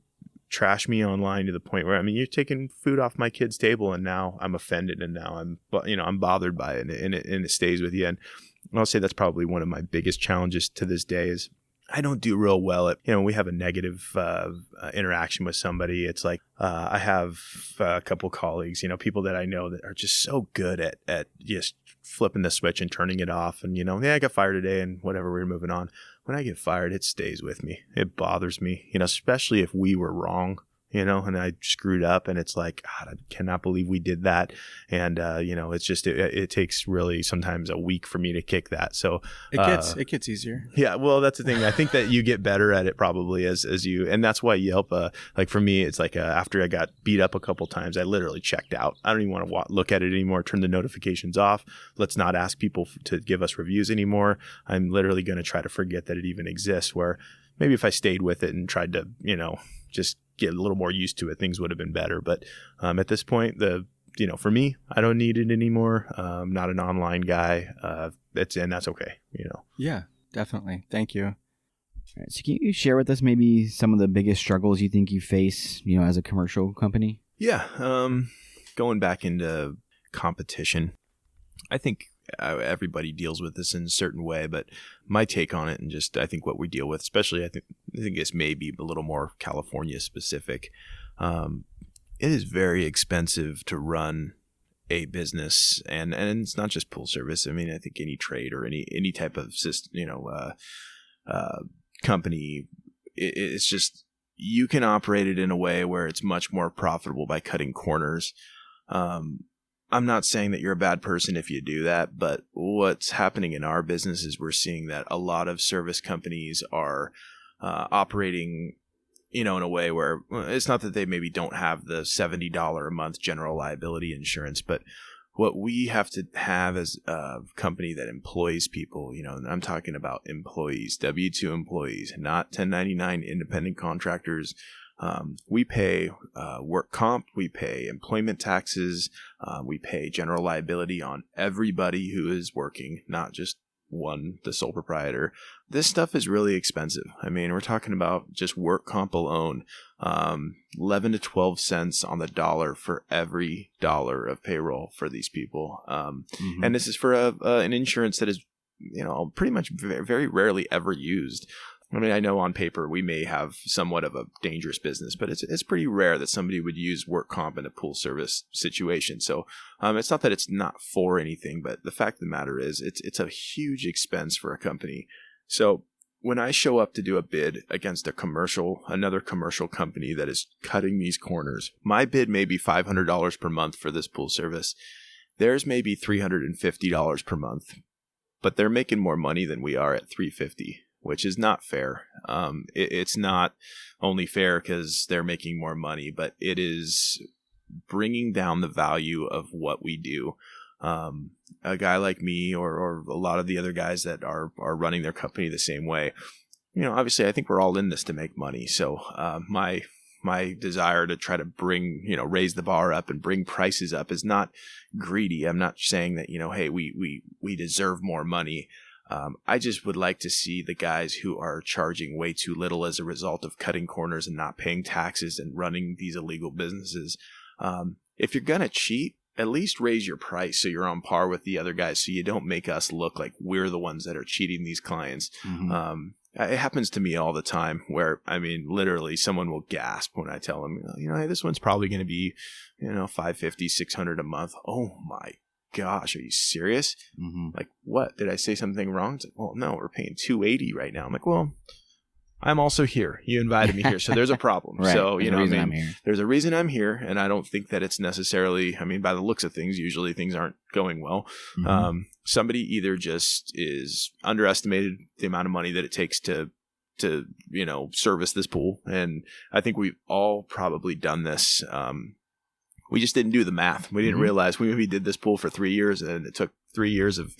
trash me online to the point where, you're taking food off my kid's table, and now I'm offended, and now I'm bothered by it, and it stays with you. And I'll say that's probably one of my biggest challenges to this day is I don't do real well at, we have a negative interaction with somebody. It's like I have a couple colleagues, people that I know that are just so good at just flipping the switch and turning it off. And, I got fired today and whatever, we're moving on. When I get fired, it stays with me. It bothers me, especially if we were wrong. And I screwed up, and it's like, God, I cannot believe we did that. And, it's just, it takes really sometimes a week for me to kick that. So it gets easier. Yeah. Well, that's the thing. I think that you get better at it probably as you, and that's why Yelp, like for me, it's like after I got beat up a couple times, I literally checked out. I don't even want to look at it anymore. Turn the notifications off. Let's not ask people to give us reviews anymore. I'm literally going to try to forget that it even exists, where maybe if I stayed with it and tried to, just get a little more used to it, things would have been better. But at this point, for me, I don't need it anymore. I'm not an online guy. That's okay. Yeah, definitely. Thank you. All right, so can you share with us maybe some of the biggest struggles you think you face, as a commercial company? Yeah. Going back into competition, I think everybody deals with this in a certain way, but my take on it, and just I think what we deal with, especially I think this may be a little more California specific. It is very expensive to run a business, and it's not just pool service. I mean, I think any trade or any type of system, company, it's just you can operate it in a way where it's much more profitable by cutting corners. I'm not saying that you're a bad person if you do that, but what's happening in our business is we're seeing that a lot of service companies are operating, in a way where it's not that they maybe don't have the $70 a month general liability insurance, but what we have to have as a company that employs people, and I'm talking about employees, W-2 employees, not 1099 independent contractors. We pay work comp, we pay employment taxes, we pay general liability on everybody who is working, not just the sole proprietor. This stuff is really expensive. I mean, we're talking about just work comp alone, 11 to 12 cents on the dollar for every dollar of payroll for these people. And this is for an insurance that is, pretty much very, very rarely ever used. I mean, I know on paper we may have somewhat of a dangerous business, but it's pretty rare that somebody would use work comp in a pool service situation. So it's not that it's not for anything, but the fact of the matter is it's a huge expense for a company. So when I show up to do a bid against another commercial company that is cutting these corners, my bid may be $500 per month for this pool service. Theirs may be $350 per month, but they're making more money than we are at $350. Which is not fair. It's not only fair because they're making more money, but it is bringing down the value of what we do. A guy like me or a lot of the other guys that are running their company the same way, obviously I think we're all in this to make money. So my desire to try to raise the bar up and bring prices up is not greedy. I'm not saying that, hey, we deserve more money. I just would like to see the guys who are charging way too little as a result of cutting corners and not paying taxes and running these illegal businesses. If you're going to cheat, at least raise your price so you're on par with the other guys so you don't make us look like we're the ones that are cheating these clients. Mm-hmm. It happens to me all the time where, literally someone will gasp when I tell them, hey, this one's probably going to be, $550, $600 a month. Oh my gosh, are you serious? Mm-hmm. Like, what? Did I say something wrong? It's like, well, no, we're paying $280 right now. I'm like, well, I'm also here. You invited me here, so there's a problem. Right. So, There's a reason I'm here, and I don't think that it's necessarily, by the looks of things, usually things aren't going well. Mm-hmm. Somebody either just is underestimated the amount of money that it takes to service this pool. And I think we've all probably done this. We just didn't do the math. We didn't realize we maybe did this pool for 3 years, and it took 3 years of,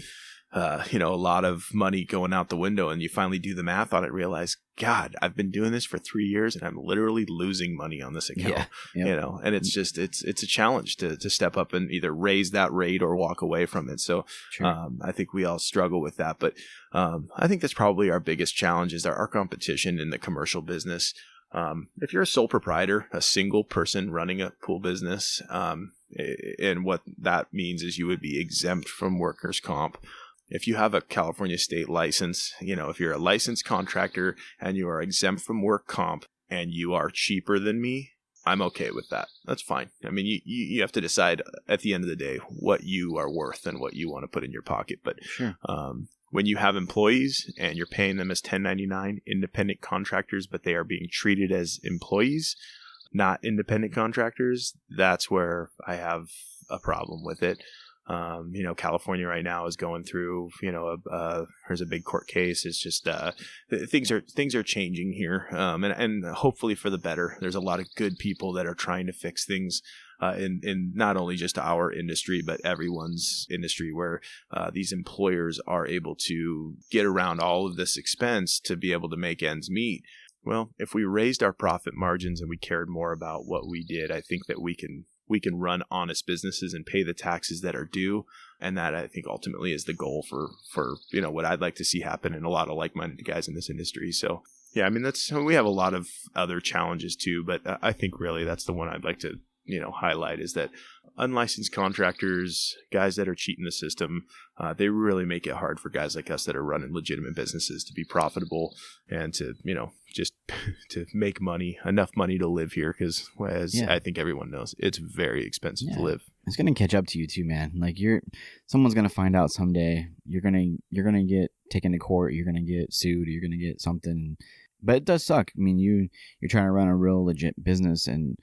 a lot of money going out the window. And you finally do the math on it, realize, God, I've been doing this for 3 years, and I'm literally losing money on this account. Yeah. Yep. And it's just it's a challenge to step up and either raise that rate or walk away from it. So I think we all struggle with that. But I think that's probably our biggest challenge is our competition in the commercial business. If you're a sole proprietor, a single person running a pool business, and what that means is you would be exempt from workers' comp. If you have a California state license, if you're a licensed contractor and you are exempt from work comp and you are cheaper than me, I'm okay with that. That's fine. You have to decide at the end of the day what you are worth and what you want to put in your pocket. But sure. When you have employees and you're paying them as 1099 independent contractors, but they are being treated as employees, not independent contractors, that's where I have a problem with it. California right now is going through, there's a big court case. It's just, things are changing here. And hopefully for the better. There's a lot of good people that are trying to fix things, in not only just our industry, but everyone's industry where, these employers are able to get around all of this expense to be able to make ends meet. Well, if we raised our profit margins and we cared more about what we did, I think that we can run honest businesses and pay the taxes that are due. And that I think ultimately is the goal for what I'd like to see happen in a lot of like-minded guys in this industry. So yeah, we have a lot of other challenges too, but I think really that's the one I'd like to, highlight is that unlicensed contractors, guys that are cheating the system, they really make it hard for guys like us that are running legitimate businesses to be profitable and to, just to make money, enough money to live here. Because I think everyone knows, it's very expensive to live. It's going to catch up to you too, man. Like someone's going to find out someday. You're going to get taken to court. You're going to get sued. You're going to get something. But it does suck. You're trying to run a real legit business and,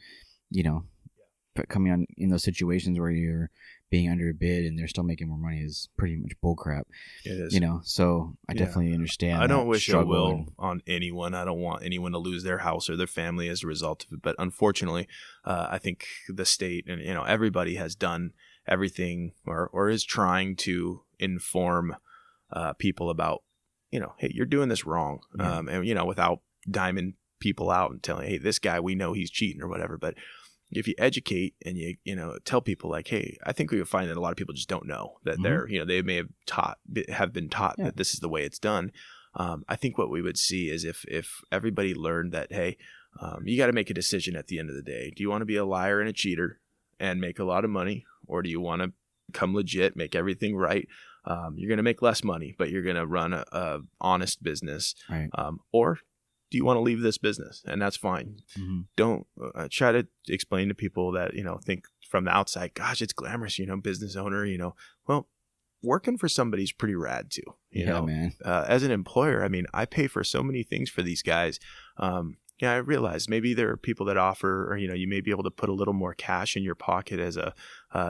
but coming on in those situations where you're being underbid and they're still making more money is pretty much bullcrap. It is. So I definitely understand. I don't wish ill will on anyone. I don't want anyone to lose their house or their family as a result of it. But unfortunately, I think the state and, everybody has done everything or is trying to inform people about, hey, you're doing this wrong. And, without diming people out and telling, hey, this guy, we know he's cheating or whatever. But if you educate and you tell people like, hey, I think we would find that a lot of people just don't know that they're, they may have been taught that this is the way it's done. I think what we would see is if everybody learned that, hey, you got to make a decision at the end of the day. Do you want to be a liar and a cheater and make a lot of money, or do you want to come legit, make everything right? You're going to make less money, but you're going to run a honest business. Right. Or do you want to leave this business? And that's fine. Mm-hmm. Don't try to explain to people that, think from the outside, gosh, it's glamorous, business owner, well, working for somebody's pretty rad too. You know, man. As an employer, I mean, I pay for so many things for these guys. I realize maybe there are people that offer, or, you may be able to put a little more cash in your pocket as a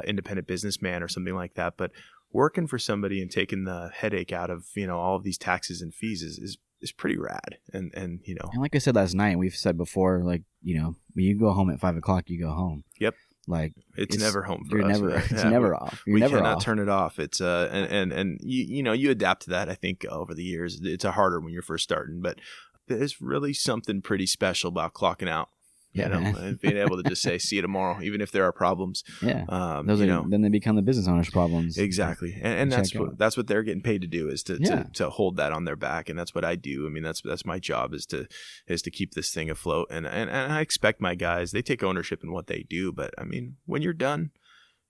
independent businessman or something like that. But working for somebody and taking the headache out of, all of these taxes and fees is pretty rad. And And like I said last night, we've said before, like, when you go home at 5 o'clock, you go home. Yep. Like it's never home for you're us. It's never off. You're never cannot off. turn it off. It's and you adapt to that. I think over the years, it's harder when you're first starting, but there's really something pretty special about clocking out. And being able to just say, see you tomorrow, even if there are problems. Yeah. Then they become the business owner's problems. Exactly. And that's what they're getting paid to do, is to hold that on their back. And that's what I do. I mean, that's my job, is to keep this thing afloat. And I expect my guys, they take ownership in what they do. But I mean, when you're done,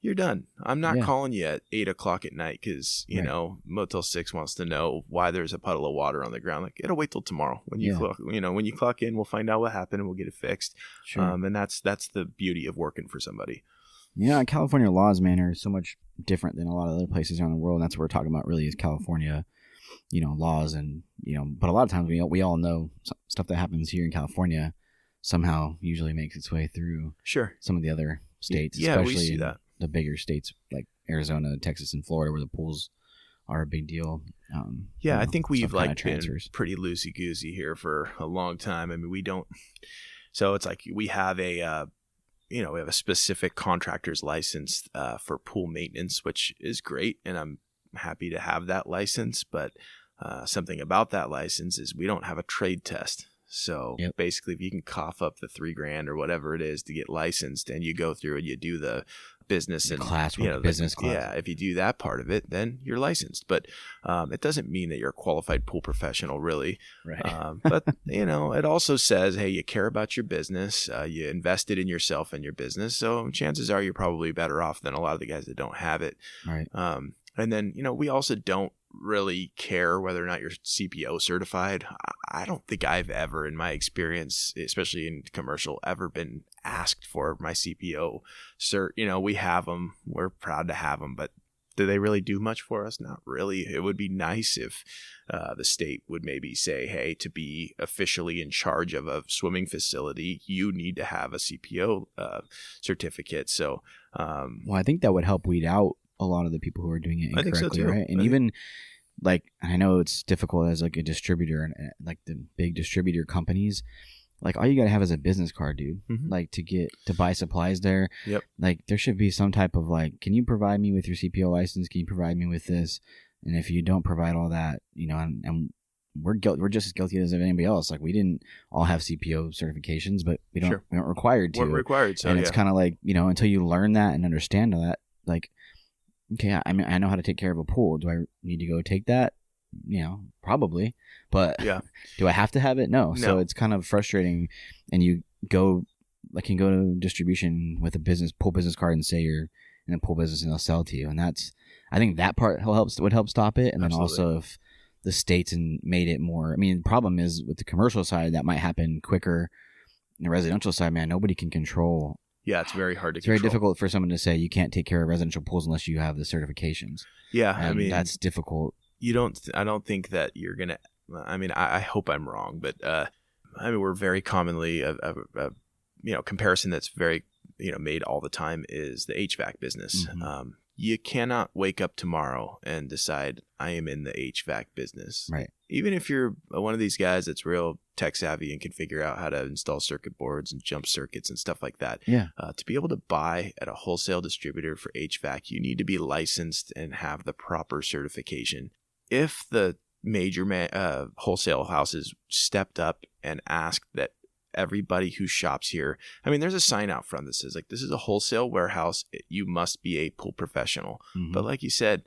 you're done. I'm not calling you at 8 o'clock at night because, Motel 6 wants to know why there's a puddle of water on the ground. Like, it'll wait till tomorrow. When you when you clock in, we'll find out what happened and we'll get it fixed. Sure. And that's the beauty of working for somebody. California laws, man, are so much different than a lot of other places around the world. And that's what we're talking about really, is California, laws. And, but a lot of times we all know stuff that happens here in California somehow usually makes its way through some of the other states, especially we see that. The bigger states like Arizona, Texas, and Florida, where the pools are a big deal. I think we've been pretty loosey-goosey here for a long time. I mean, we don't. So it's like we have a specific contractor's license for pool maintenance, which is great, and I'm happy to have that license. But something about that license is we don't have a trade test. So basically, if you can cough up the $3,000 or whatever it is to get licensed, and you go through and you do the business and class, business class. Yeah, if you do that part of it, then you're licensed. But it doesn't mean that you're a qualified pool professional, really. Right. But it also says, hey, you care about your business, you invested in yourself and your business, so chances are you're probably better off than a lot of the guys that don't have it. Right. And then we also don't really care whether or not you're CPO certified. I don't think I've ever, in my experience, especially in commercial, ever been asked for my CPO cert. We have them. We're proud to have them, but do they really do much for us? Not really. It would be nice if the state would maybe say, hey, to be officially in charge of a swimming facility, you need to have a CPO certificate. So, I think that would help weed out a lot of the people who are doing it incorrectly, I think so too. Right? And even like, I know it's difficult as like a distributor and like the big distributor companies, like all you got to have is a business card, dude. Mm-hmm. Like to buy supplies there. Yep. Like there should be some type of like, can you provide me with your CPO license? Can you provide me with this? And if you don't provide all that, and we're just as guilty as anybody else. Like we didn't all have CPO certifications, but we aren't required to. We're required. So, and it's kind of like, until you learn that and understand that, like, okay, I mean, I know how to take care of a pool. Do I need to go take that? Probably. But do I have to have it? No. So it's kind of frustrating. And you can go to distribution with a pool business card and say you're in a pool business, and they'll sell it to you. And I think that part would help stop it. And then also if the states and made it more, I mean, the problem is with the commercial side, that might happen quicker. In the residential side, man, nobody can control. Yeah, it's very hard to control. It's very difficult for someone to say you can't take care of residential pools unless you have the certifications. Yeah, and I mean, that's difficult. I don't think that you're going to, I mean, I hope I'm wrong, but we're very commonly, a comparison that's very, made all the time is the HVAC business. Mm-hmm. You cannot wake up tomorrow and decide I am in the HVAC business. Right. Even if you're one of these guys that's real tech savvy and can figure out how to install circuit boards and jump circuits and stuff like that. Yeah. To be able to buy at a wholesale distributor for HVAC, you need to be licensed and have the proper certification. If the major wholesale houses stepped up and asked that everybody who shops here, I mean, there's a sign out front that says, like, this is a wholesale warehouse. You must be a pool professional. Mm-hmm. But like you said,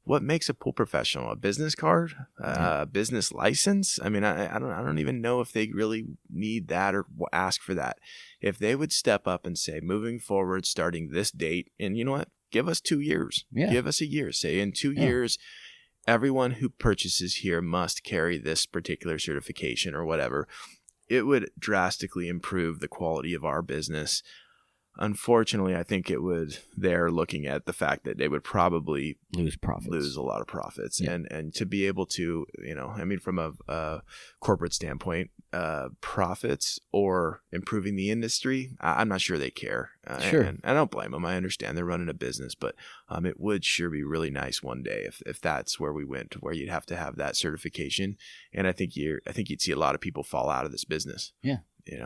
what makes a pool professional? A business card? A business license? I mean, I don't even know if they really need that or ask for that. If they would step up and say, moving forward, starting this date, and you know what? give us 2 years. Yeah. Give us a year. Say in 2 years, everyone who purchases here must carry this particular certification or whatever. It would drastically improve the quality of our business. Unfortunately, I think they're looking at the fact that they would probably lose a lot of profits. And to be able to, from a corporate standpoint, profits or improving the industry, I'm not sure they care. Sure. And I don't blame them. I understand they're running a business, but it would sure be really nice one day if that's where we went, where you'd have to have that certification. And I think you'd see a lot of people fall out of this business. Yeah.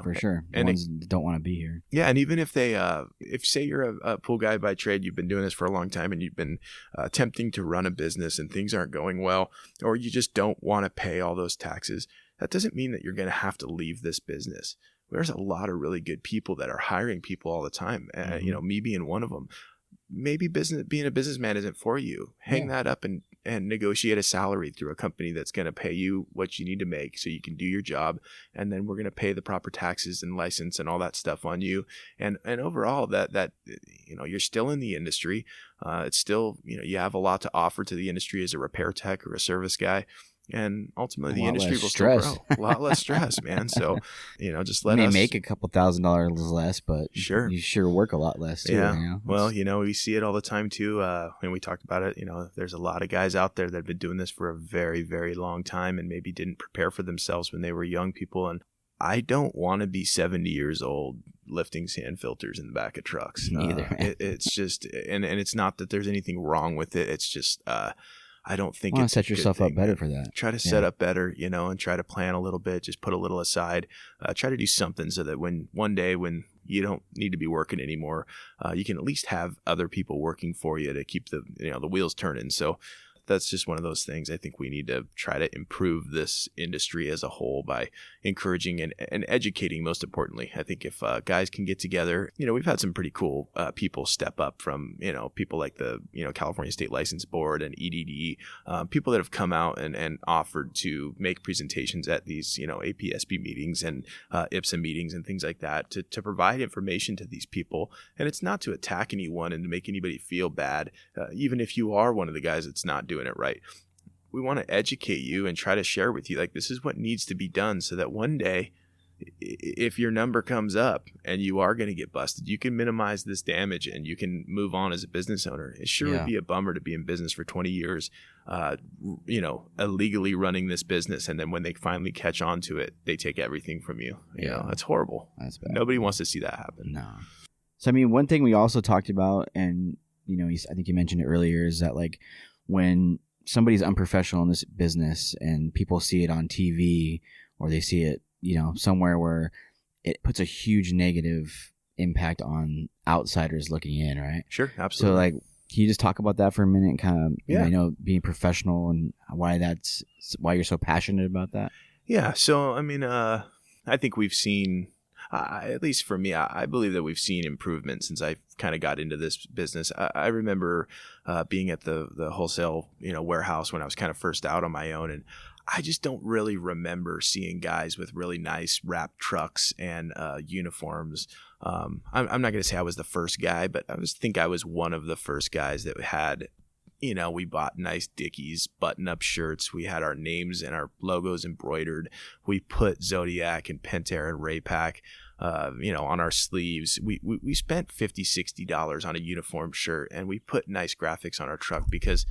For sure. The ones that don't want to be here. Yeah. And even if if say you're a pool guy by trade, you've been doing this for a long time and you've been attempting to run a business and things aren't going well, or you just don't want to pay all those taxes, that doesn't mean that you're going to have to leave this business. There's a lot of really good people that are hiring people all the time. Me being one of them. Maybe being a businessman isn't for you. Hang that up and negotiate a salary through a company that's going to pay you what you need to make so you can do your job. And then we're going to pay the proper taxes and license and all that stuff on you. And overall that you're still in the industry. It's still, you have a lot to offer to the industry as a repair tech or a service guy. And ultimately, the industry will still grow. A lot less stress, man. So, just let us make a couple $1,000s less, but you sure work a lot less too. Yeah. Well, we see it all the time too. And we talked about it. There's a lot of guys out there that have been doing this for a very, very long time and maybe didn't prepare for themselves when they were young people. And I don't want to be 70 years old lifting sand filters in the back of trucks. Neither. It's just, and it's not that there's anything wrong with it. It's just, I don't think it's set yourself up better for that. Try to set up better, and try to plan a little bit, just put a little aside, try to do something so that one day when you don't need to be working anymore, you can at least have other people working for you to keep the wheels turning. So that's just one of those things. I think we need to try to improve this industry as a whole by encouraging and educating, most importantly. I think if guys can get together, we've had some pretty cool people step up from, people like the, California State License Board and EDD, people that have come out and offered to make presentations at these, APSB meetings and IPSA meetings and things like that to provide information to these people. And it's not to attack anyone and to make anybody feel bad, even if you are one of the guys that's not doing it right. We want to educate you and try to share with you, like, this is what needs to be done so that one day, if your number comes up and you are going to get busted, you can minimize this damage and you can move on as a business owner. It sure would be a bummer to be in business for 20 years, illegally running this business. And then when they finally catch on to it, they take everything from you. You know, that's horrible. That's bad. Nobody wants to see that happen. No. So, one thing we also talked about, and, I think you mentioned it earlier, is that, like, when somebody's unprofessional in this business and people see it on TV or they see it, somewhere where it puts a huge negative impact on outsiders looking in, right? Sure, absolutely. So, like, can you just talk about that for a minute and kind of, being professional and why you're so passionate about that? Yeah. So, I think we've seen, at least for me, I believe that we've seen improvement since I kind of got into this business. I remember being at the wholesale, warehouse when I was kind of first out on my own, and I just don't really remember seeing guys with really nice wrapped trucks and uniforms. I'm not going to say I was the first guy, but I think I was one of the first guys that had, we bought nice Dickies button-up shirts. We had our names and our logos embroidered. We put Zodiac and Pentair and Raypack, on our sleeves. We spent $50, $60 on a uniform shirt, and we put nice graphics on our truck because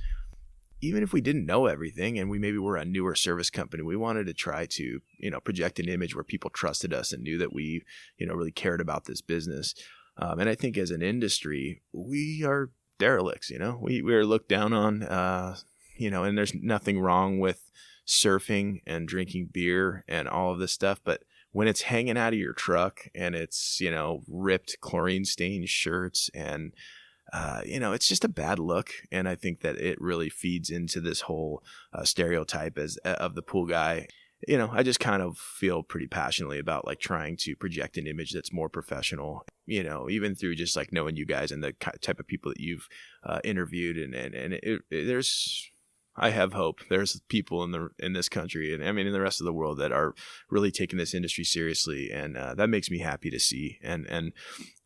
even if we didn't know everything and we maybe were a newer service company, we wanted to try to, project an image where people trusted us and knew that we, really cared about this business. And I think as an industry, we are derelicts, we are looked down on, and there's nothing wrong with surfing and drinking beer and all of this stuff. But when it's hanging out of your truck and it's, ripped chlorine stained shirts and, it's just a bad look. And I think that it really feeds into this whole stereotype of the pool guy. I just kind of feel pretty passionately about, like, trying to project an image that's more professional, even through just, like, knowing you guys and the type of people that you've interviewed. And there's I have hope. There's people in this country, and I mean in the rest of the world, that are really taking this industry seriously, and that makes me happy to see. And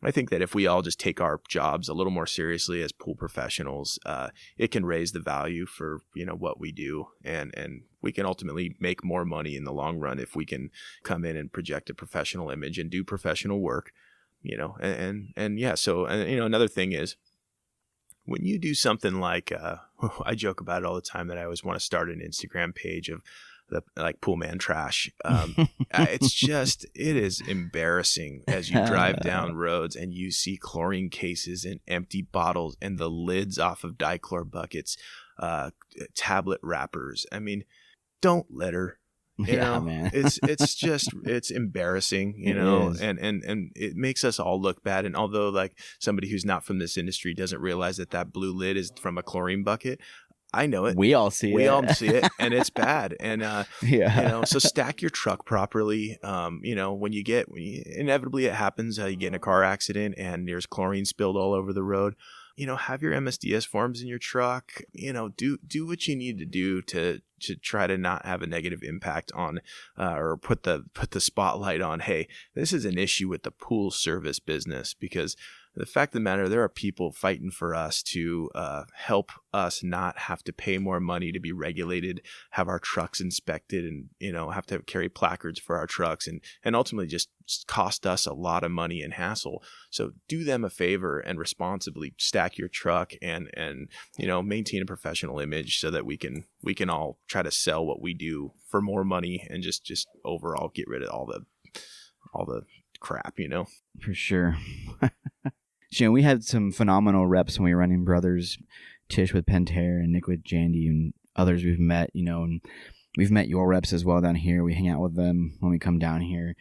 I think that if we all just take our jobs a little more seriously as pool professionals, it can raise the value for what we do, and we can ultimately make more money in the long run if we can come in and project a professional image and do professional work. And yeah. So another thing is, when you do something like, I joke about it all the time that I always want to start an Instagram page of like pool man trash. It is embarrassing as you drive down roads and you see chlorine cases and empty bottles and the lids off of dichlor buckets, tablet wrappers. I mean, don't litter. Man. It's embarrassing, and it makes us all look bad. And although like somebody who's not from this industry doesn't realize that blue lid is from a chlorine bucket, I know it. We all see it. We all see it, and it's bad. And so stack your truck properly. Inevitably it happens. You get in a car accident and there's chlorine spilled all over the road. Have your MSDS forms in your truck. Do what you need to do to try to not have a negative impact on, or put the spotlight on, hey, this is an issue with the pool service business, because the fact of the matter, there are people fighting for us to help us not have to pay more money to be regulated, have our trucks inspected, and have to carry placards for our trucks, and ultimately just cost us a lot of money and hassle. So do them a favor and responsibly stack your truck and maintain a professional image so that we can all try to sell what we do for more money and just overall get rid of all the crap. For sure. We had some phenomenal reps when we were running Brothers, Tish with Pentair and Nick with Jandy and others we've met, and we've met your reps as well down here. We hang out with them when we come down here.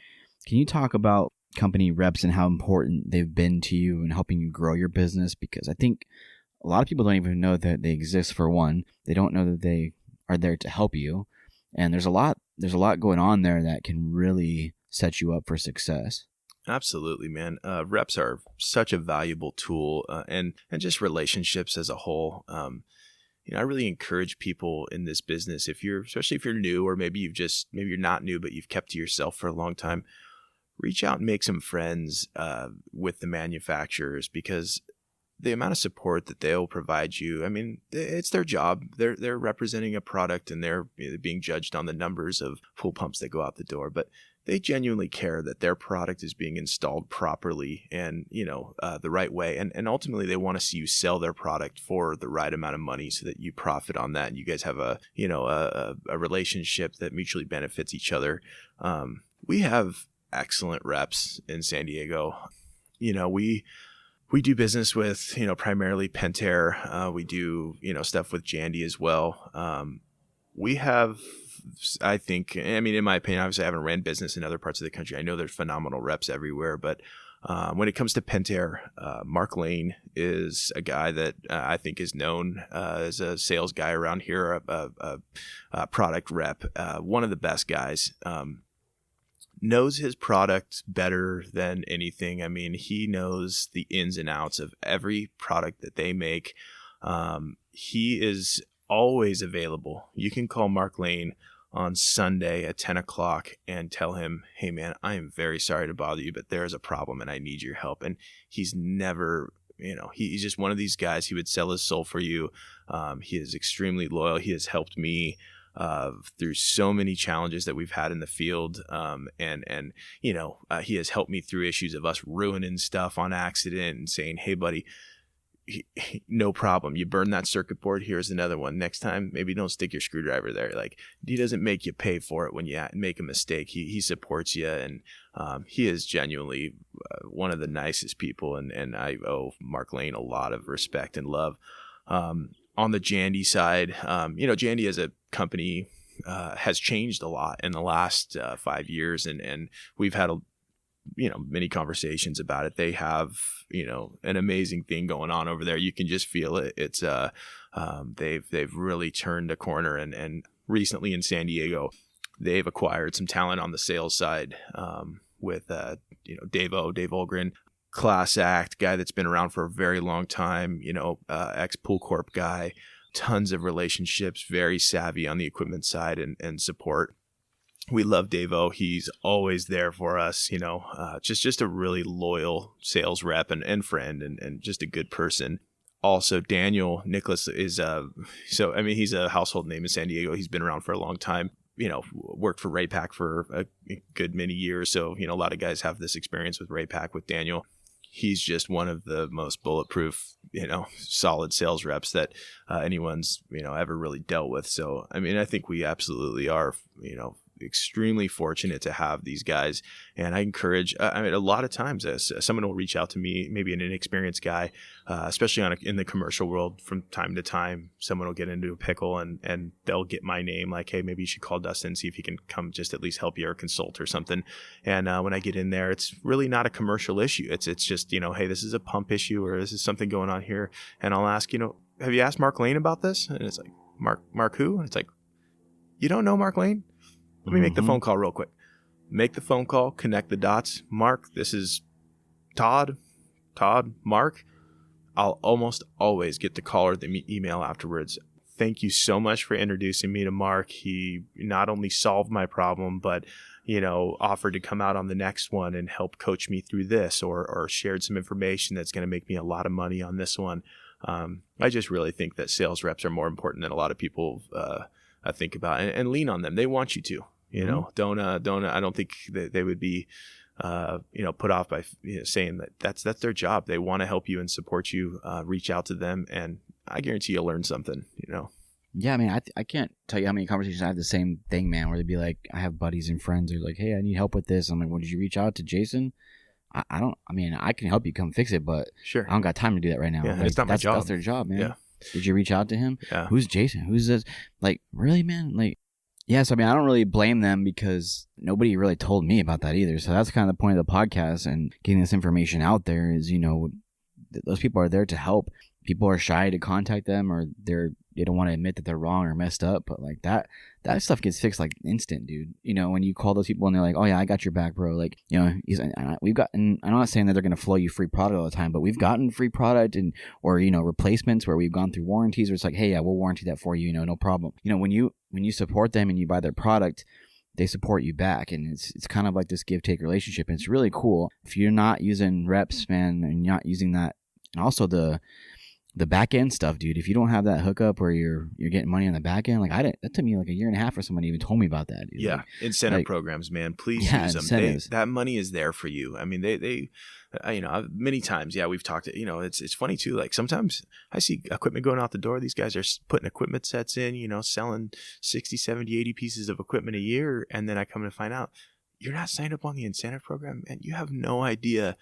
Can you talk about company reps and how important they've been to you in helping you grow your business? Because I think a lot of people don't even know that they exist, for one. They don't know that they are there to help you. And there's a lot going on there that can really set you up for success. Absolutely, man. Reps are such a valuable tool, and just relationships as a whole. I really encourage people in this business, especially if you're new, or maybe you're not new, but you've kept to yourself for a long time, reach out and make some friends with the manufacturers, because the amount of support that they'll provide you, I mean, it's their job. They're representing a product, and they're being judged on the numbers of pool pumps that go out the door, but they genuinely care that their product is being installed properly and, the right way. And ultimately they want to see you sell their product for the right amount of money so that you profit on that. And you guys have a relationship that mutually benefits each other. We have excellent reps in San Diego. We do business with, primarily Pentair. We do, stuff with Jandy as well. We have, I think, in my opinion, obviously I haven't ran business in other parts of the country. I know there's phenomenal reps everywhere, but when it comes to Pentair, Mark Lane is a guy that I think is known as a sales guy around here, a product rep, one of the best guys. Knows his product better than anything. I mean, he knows the ins and outs of every product that they make. He is always available. You can call Mark Lane on Sunday at 10 o'clock and tell him, hey man, I am very sorry to bother you, but there's a problem and I need your help. And he's never, he's just one of these guys. He would sell his soul for you. He is extremely loyal. He has helped me through so many challenges that we've had in the field. He has helped me through issues of us ruining stuff on accident and saying, hey buddy, no problem. You burn that circuit board. Here's another one. Next time, maybe don't stick your screwdriver there. Like, he doesn't make you pay for it when you make a mistake. He supports you, and he is genuinely one of the nicest people. And I owe Mark Lane a lot of respect and love. On the Jandy side, Jandy as a company has changed a lot in the last 5 years, and we've had many conversations about it. They have, an amazing thing going on over there. You can just feel it. It's, they've really turned a corner, and recently in San Diego, they've acquired some talent on the sales side, with, Dave Olgren, class act guy that's been around for a very long time, ex Pool Corp guy. tons of relationships, very savvy on the equipment side and support. We love Dave-O. He's always there for us, just a really loyal sales rep and friend and just a good person. Also, Daniel Nicholas is he's a household name in San Diego. He's been around for a long time. Worked for Raypak for a good many years. So, a lot of guys have this experience with Raypak with Daniel. He's just one of the most bulletproof, solid sales reps that anyone's, ever really dealt with. So, I think we absolutely are, extremely fortunate to have these guys. And I encourage, a lot of times someone will reach out to me, maybe an inexperienced guy, especially in the commercial world. From time to time, someone will get into a pickle and they'll get my name, like, hey, maybe you should call Dustin, see if he can come just at least help you or consult or something. And when I get in there, it's really not a commercial issue. It's just, hey, this is a pump issue, or this is something going on here. And I'll ask, have you asked Mark Lane about this? And it's like, Mark who? And it's like, you don't know Mark Lane? Let me make the phone call real quick. Make the phone call, connect the dots. Mark, this is Todd, Mark. I'll almost always get the call or the email afterwards. Thank you so much for introducing me to Mark. He not only solved my problem, but, offered to come out on the next one and help coach me through this, or shared some information that's going to make me a lot of money on this one. I just really think that sales reps are more important than a lot of people think about, and lean on them. They want you to, don't I don't think that they would be, put off by saying that that's their job. They want to help you and support you. Reach out to them, and I guarantee you'll learn something, Yeah, I can't tell you how many conversations I have the same thing, man, where they'd be like, I have buddies and friends who are like, hey, I need help with this. I'm like, well, did you reach out to Jason? I can help you come fix it, but sure, I don't got time to do that right now. Yeah, it's not my job. That's their job, man. Yeah. Did you reach out to him? Yeah. Who's Jason? Who's this? Like, really, man? Like, yes, I don't really blame them, because nobody really told me about that either. So that's kind of the point of the podcast and getting this information out there is, those people are there to help. People are shy to contact them, or they don't want to admit that they're wrong or messed up. But like that stuff gets fixed like instant, dude. When you call those people and they're like, oh yeah, I got your back, bro. Like, we've gotten, I'm not saying that they're going to flow you free product all the time, but we've gotten free product or replacements where we've gone through warranties where it's like, hey, yeah, we'll warranty that for you, no problem. When you support them and you buy their product, they support you back, and it's kind of like this give-take relationship, and it's really cool. If you're not using reps, man, and you're not using that, and also the back end stuff, dude. If you don't have that hookup where you're getting money on the back end, that took me like a year and a half for someone to even told me about that, dude. Yeah, incentive programs, man. Please use them. That money is there for you. They many times, we've talked. It's funny too. Like sometimes I see equipment going out the door. These guys are putting equipment sets in. Selling 60, 70, 80 pieces of equipment a year, and then I come to find out you're not signed up on the incentive program, and you have no idea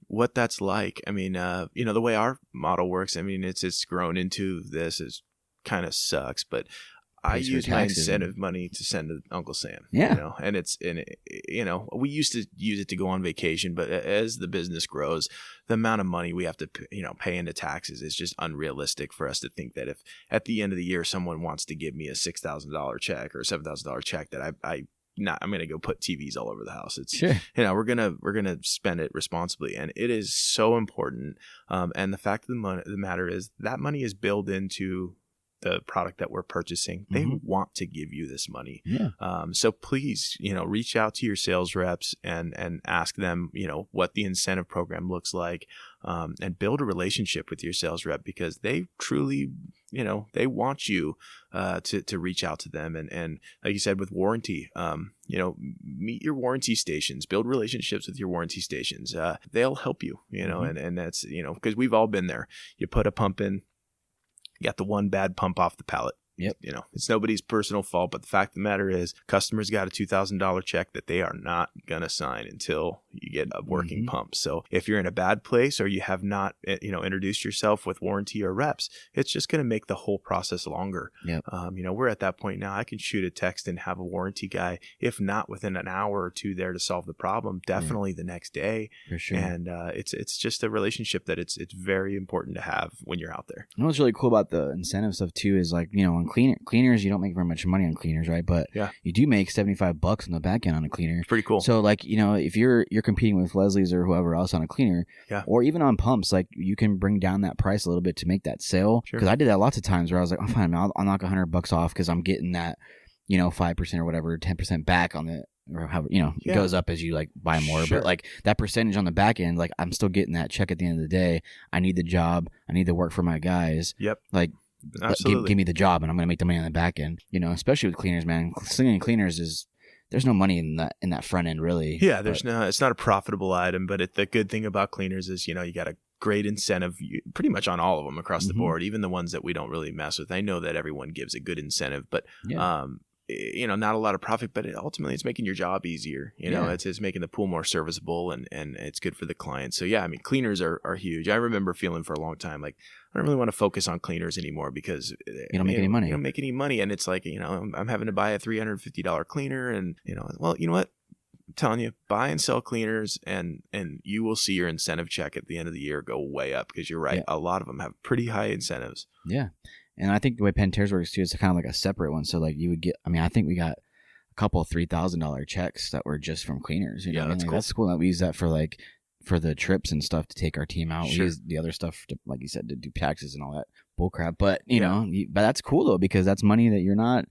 what that's like. The way our model works, it's grown into this, is kind of sucks, but I use my incentive money to send to Uncle Sam. Yeah. We used to use it to go on vacation, but as the business grows, the amount of money we have to, pay into taxes is just unrealistic for us to think that if at the end of the year someone wants to give me a $6,000 check or a $7,000 check, that I'm going to go put TVs all over the house. It's, sure. We're going to spend it responsibly, and it is so important. And the fact of the matter is that money is built into the product that we're purchasing. They want to give you this money. Yeah. So please, reach out to your sales reps and ask them, what the incentive program looks like, and build a relationship with your sales rep, because they truly, they want you to reach out to them. And like you said, with warranty, meet your warranty stations, build relationships with your warranty stations. They'll help you, and that's, because we've all been there. You put a pump in, you got the one bad pump off the pallet. Yep. It's nobody's personal fault, but the fact of the matter is customers got a $2,000 check that they are not going to sign until you get a working pump. So if you're in a bad place, or you have not, introduced yourself with warranty or reps, it's just going to make the whole process longer. Yep. We're at that point now. I can shoot a text and have a warranty guy, if not within an hour or two, there to solve the problem, definitely the next day. For sure. And it's just a relationship that it's very important to have when you're out there. What's really cool about the incentive stuff too is, like, on cleaners, you don't make very much money on cleaners, right? But yeah, you do make $75 on the back end on a cleaner. It's pretty cool. So, like, if you're competing with Leslie's or whoever else on a cleaner, or even on pumps, like you can bring down that price a little bit to make that sale. Because I did that lots of times where I was like, oh, fine, I'll knock $100 off because I'm getting that, 5% or whatever, 10% back on the, or however, it goes up as you like buy more, but like that percentage on the back end, like I'm still getting that check at the end of the day. I need the job. I need to work for my guys. Like, give me the job and I'm going to make the money on the back end, especially with cleaners, man. Slinging cleaners there's no money in that front end really. Yeah. It's not a profitable item, but the good thing about cleaners is, you got a great incentive pretty much on all of them across the board, even the ones that we don't really mess with. I know that everyone gives a good incentive, but, not a lot of profit, but ultimately it's making your job easier. It's making the pool more serviceable and it's good for the client. So yeah, I mean, cleaners are huge. I remember feeling for a long time, like, I don't really want to focus on cleaners anymore because you don't make any money. You don't make any money. And it's like, I'm having to buy a $350 cleaner and, well, you know what? I'm telling you, buy and sell cleaners and you will see your incentive check at the end of the year go way up because you're right. A lot of them have pretty high incentives. Yeah. And I think the way Pentair's works too, it's kind of like a separate one. So like you would get, I think we got a couple of $3,000 checks that were just from cleaners. That's cool. That's cool that we use that for the trips and stuff to take our team out. We use the other stuff to, like you said, to do taxes and all that bull crap. But but that's cool though, because that's money that you're not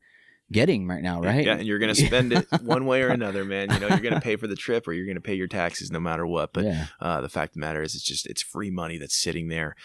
getting right now, right? Yeah, and you're going to spend it one way or another, man. You're going to pay for the trip or you're going to pay your taxes no matter what. But the fact of the matter is it's free money that's sitting there.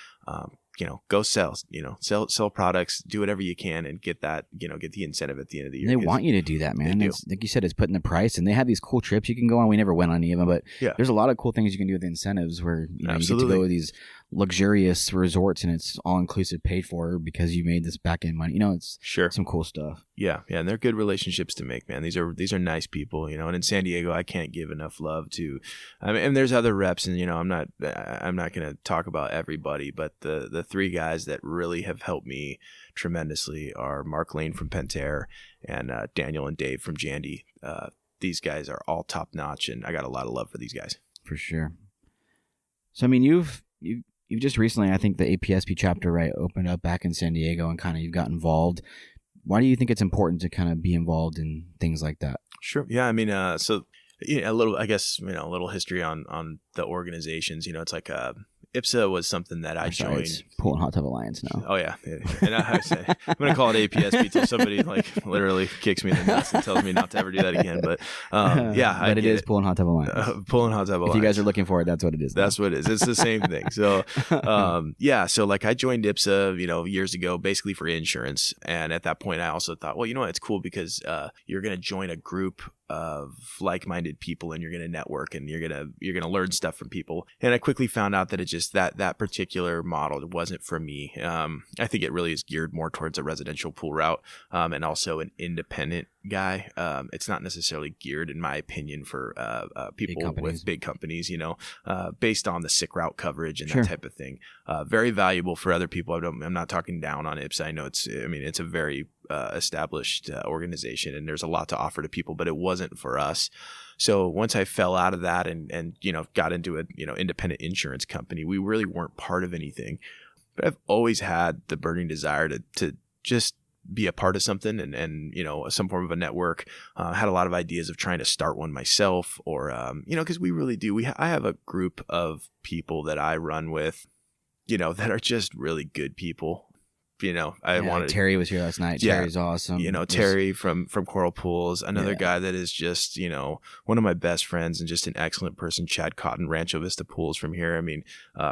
Go sell, sell products, do whatever you can and get that, get the incentive at the end of the year. They want you to do that, man. It's, like you said, it's putting the price and they have these cool trips you can go on. We never went on any of them, but there's a lot of cool things you can do with the incentives where, you get to go to these luxurious resorts and it's all inclusive paid for because you made this back end money. It's some cool stuff. Yeah. And they're good relationships to make, man. These are nice people, and in San Diego, I can't give enough love to, and there's other reps and, I'm not going to talk about everybody, but the three guys that really have helped me tremendously are Mark Lane from Pentair and Daniel and Dave from Jandy. These guys are all top notch and I got a lot of love for these guys. For sure. So, you've just recently, I think the APSP chapter, right, opened up back in San Diego and kind of you've got involved. Why do you think it's important to kind of be involved in things like that? Sure. Yeah. So a little, I guess, a little history on the organizations, it's like, IPSA was something that I joined. It's Pool and Hot Tub Alliance now. Oh yeah. And I'm going to call it APSP until somebody literally kicks me in the nuts and tells me not to ever do that again. But but it is Pool and Hot Tub Alliance. Pool and Hot Tub Alliance. If you guys are looking for it, that's what it is. That's what it is. It's the same thing. So so I joined IPSA, years ago, basically for insurance. And at that point, I also thought, well, what? It's cool because you're going to join a group of like-minded people and you're going to network and you're going to learn stuff from people. And I quickly found out that it just that particular model wasn't for me. I think it really is geared more towards a residential pool route and also an independent guy. It's not necessarily geared, in my opinion, for people with big companies, based on the sick route coverage and that type of thing. Very valuable for other people. I'm not talking down on IPSA. I know it's a very established organization and there's a lot to offer to people, but it wasn't for us. So once I fell out of that and got into a independent insurance company, we really weren't part of anything. But I've always had the burning desire to just be a part of something and some form of a network. Had a lot of ideas of trying to start one myself or because we really do. I have a group of people that I run with, that are just really good people. Terry was here last night. Terry's awesome. Terry from Coral Pools, another guy that is just, one of my best friends and just an excellent person. Chad Cotton, Rancho Vista Pools from here.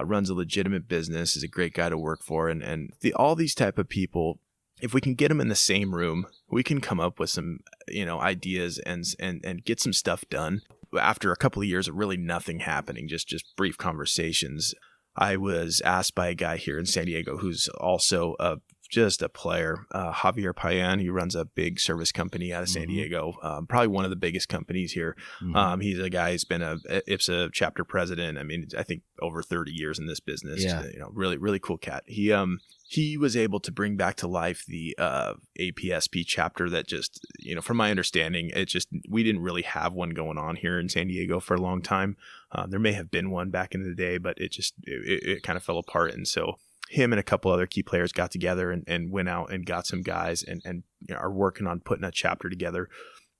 Runs a legitimate business, is a great guy to work for. And all these type of people, if we can get them in the same room, we can come up with some, ideas and get some stuff done. After a couple of years of really nothing happening, just brief conversations, I was asked by a guy here in San Diego who's also just a player, Javier Payan. He runs a big service company out of San Diego, probably one of the biggest companies here. He's a guy who's been a IPSA chapter president. I think over 30 years in this business. Really, really cool cat. He was able to bring back to life the APSP chapter that just, from my understanding, we didn't really have one going on here in San Diego for a long time. There may have been one back in the day, but it kind of fell apart. And so him and a couple other key players got together and went out and got some guys and are working on putting a chapter together.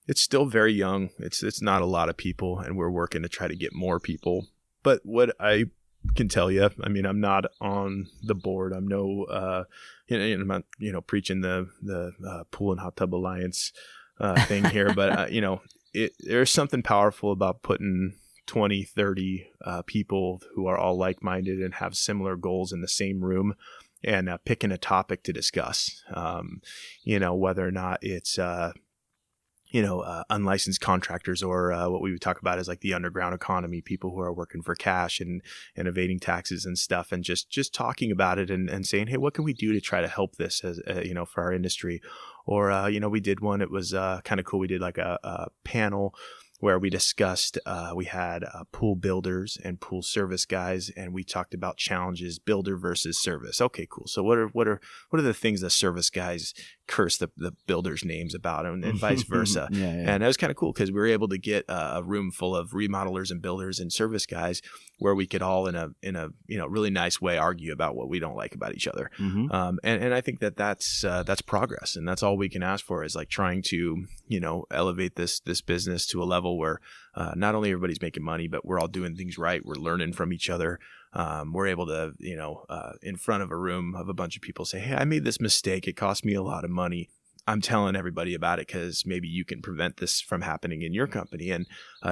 it's still very young. It's not a lot of people, and we're working to try to get more people. But what I can tell you, I mean, I'm not on the board. I'm no, I'm not, preaching the Pool and Hot Tub Alliance thing here, but there's something powerful about putting 20, 30 people who are all like-minded and have similar goals in the same room and picking a topic to discuss, whether or not it's, unlicensed contractors or what we would talk about as like the underground economy, people who are working for cash and evading taxes and stuff, and just talking about it and saying, hey, what can we do to try to help this as for our industry? Or we did one. It was kind of cool. We did like a panel where we discussed, we had pool builders and pool service guys, and we talked about challenges, builder versus service. Okay, cool. So what are the things the service guys curse the builders' names about, and vice versa? Yeah. And that was kind of cool because we were able to get a room full of remodelers and builders and service guys where we could all in a really nice way argue about what we don't like about each other. Mm-hmm. And I think that's progress, and that's all we can ask for is like trying to elevate this business to a level where not only everybody's making money, but we're all doing things right. We're learning from each other. We're able to, in front of a room of a bunch of people say, hey, I made this mistake. It cost me a lot of money. I'm telling everybody about it because maybe you can prevent this from happening in your company. And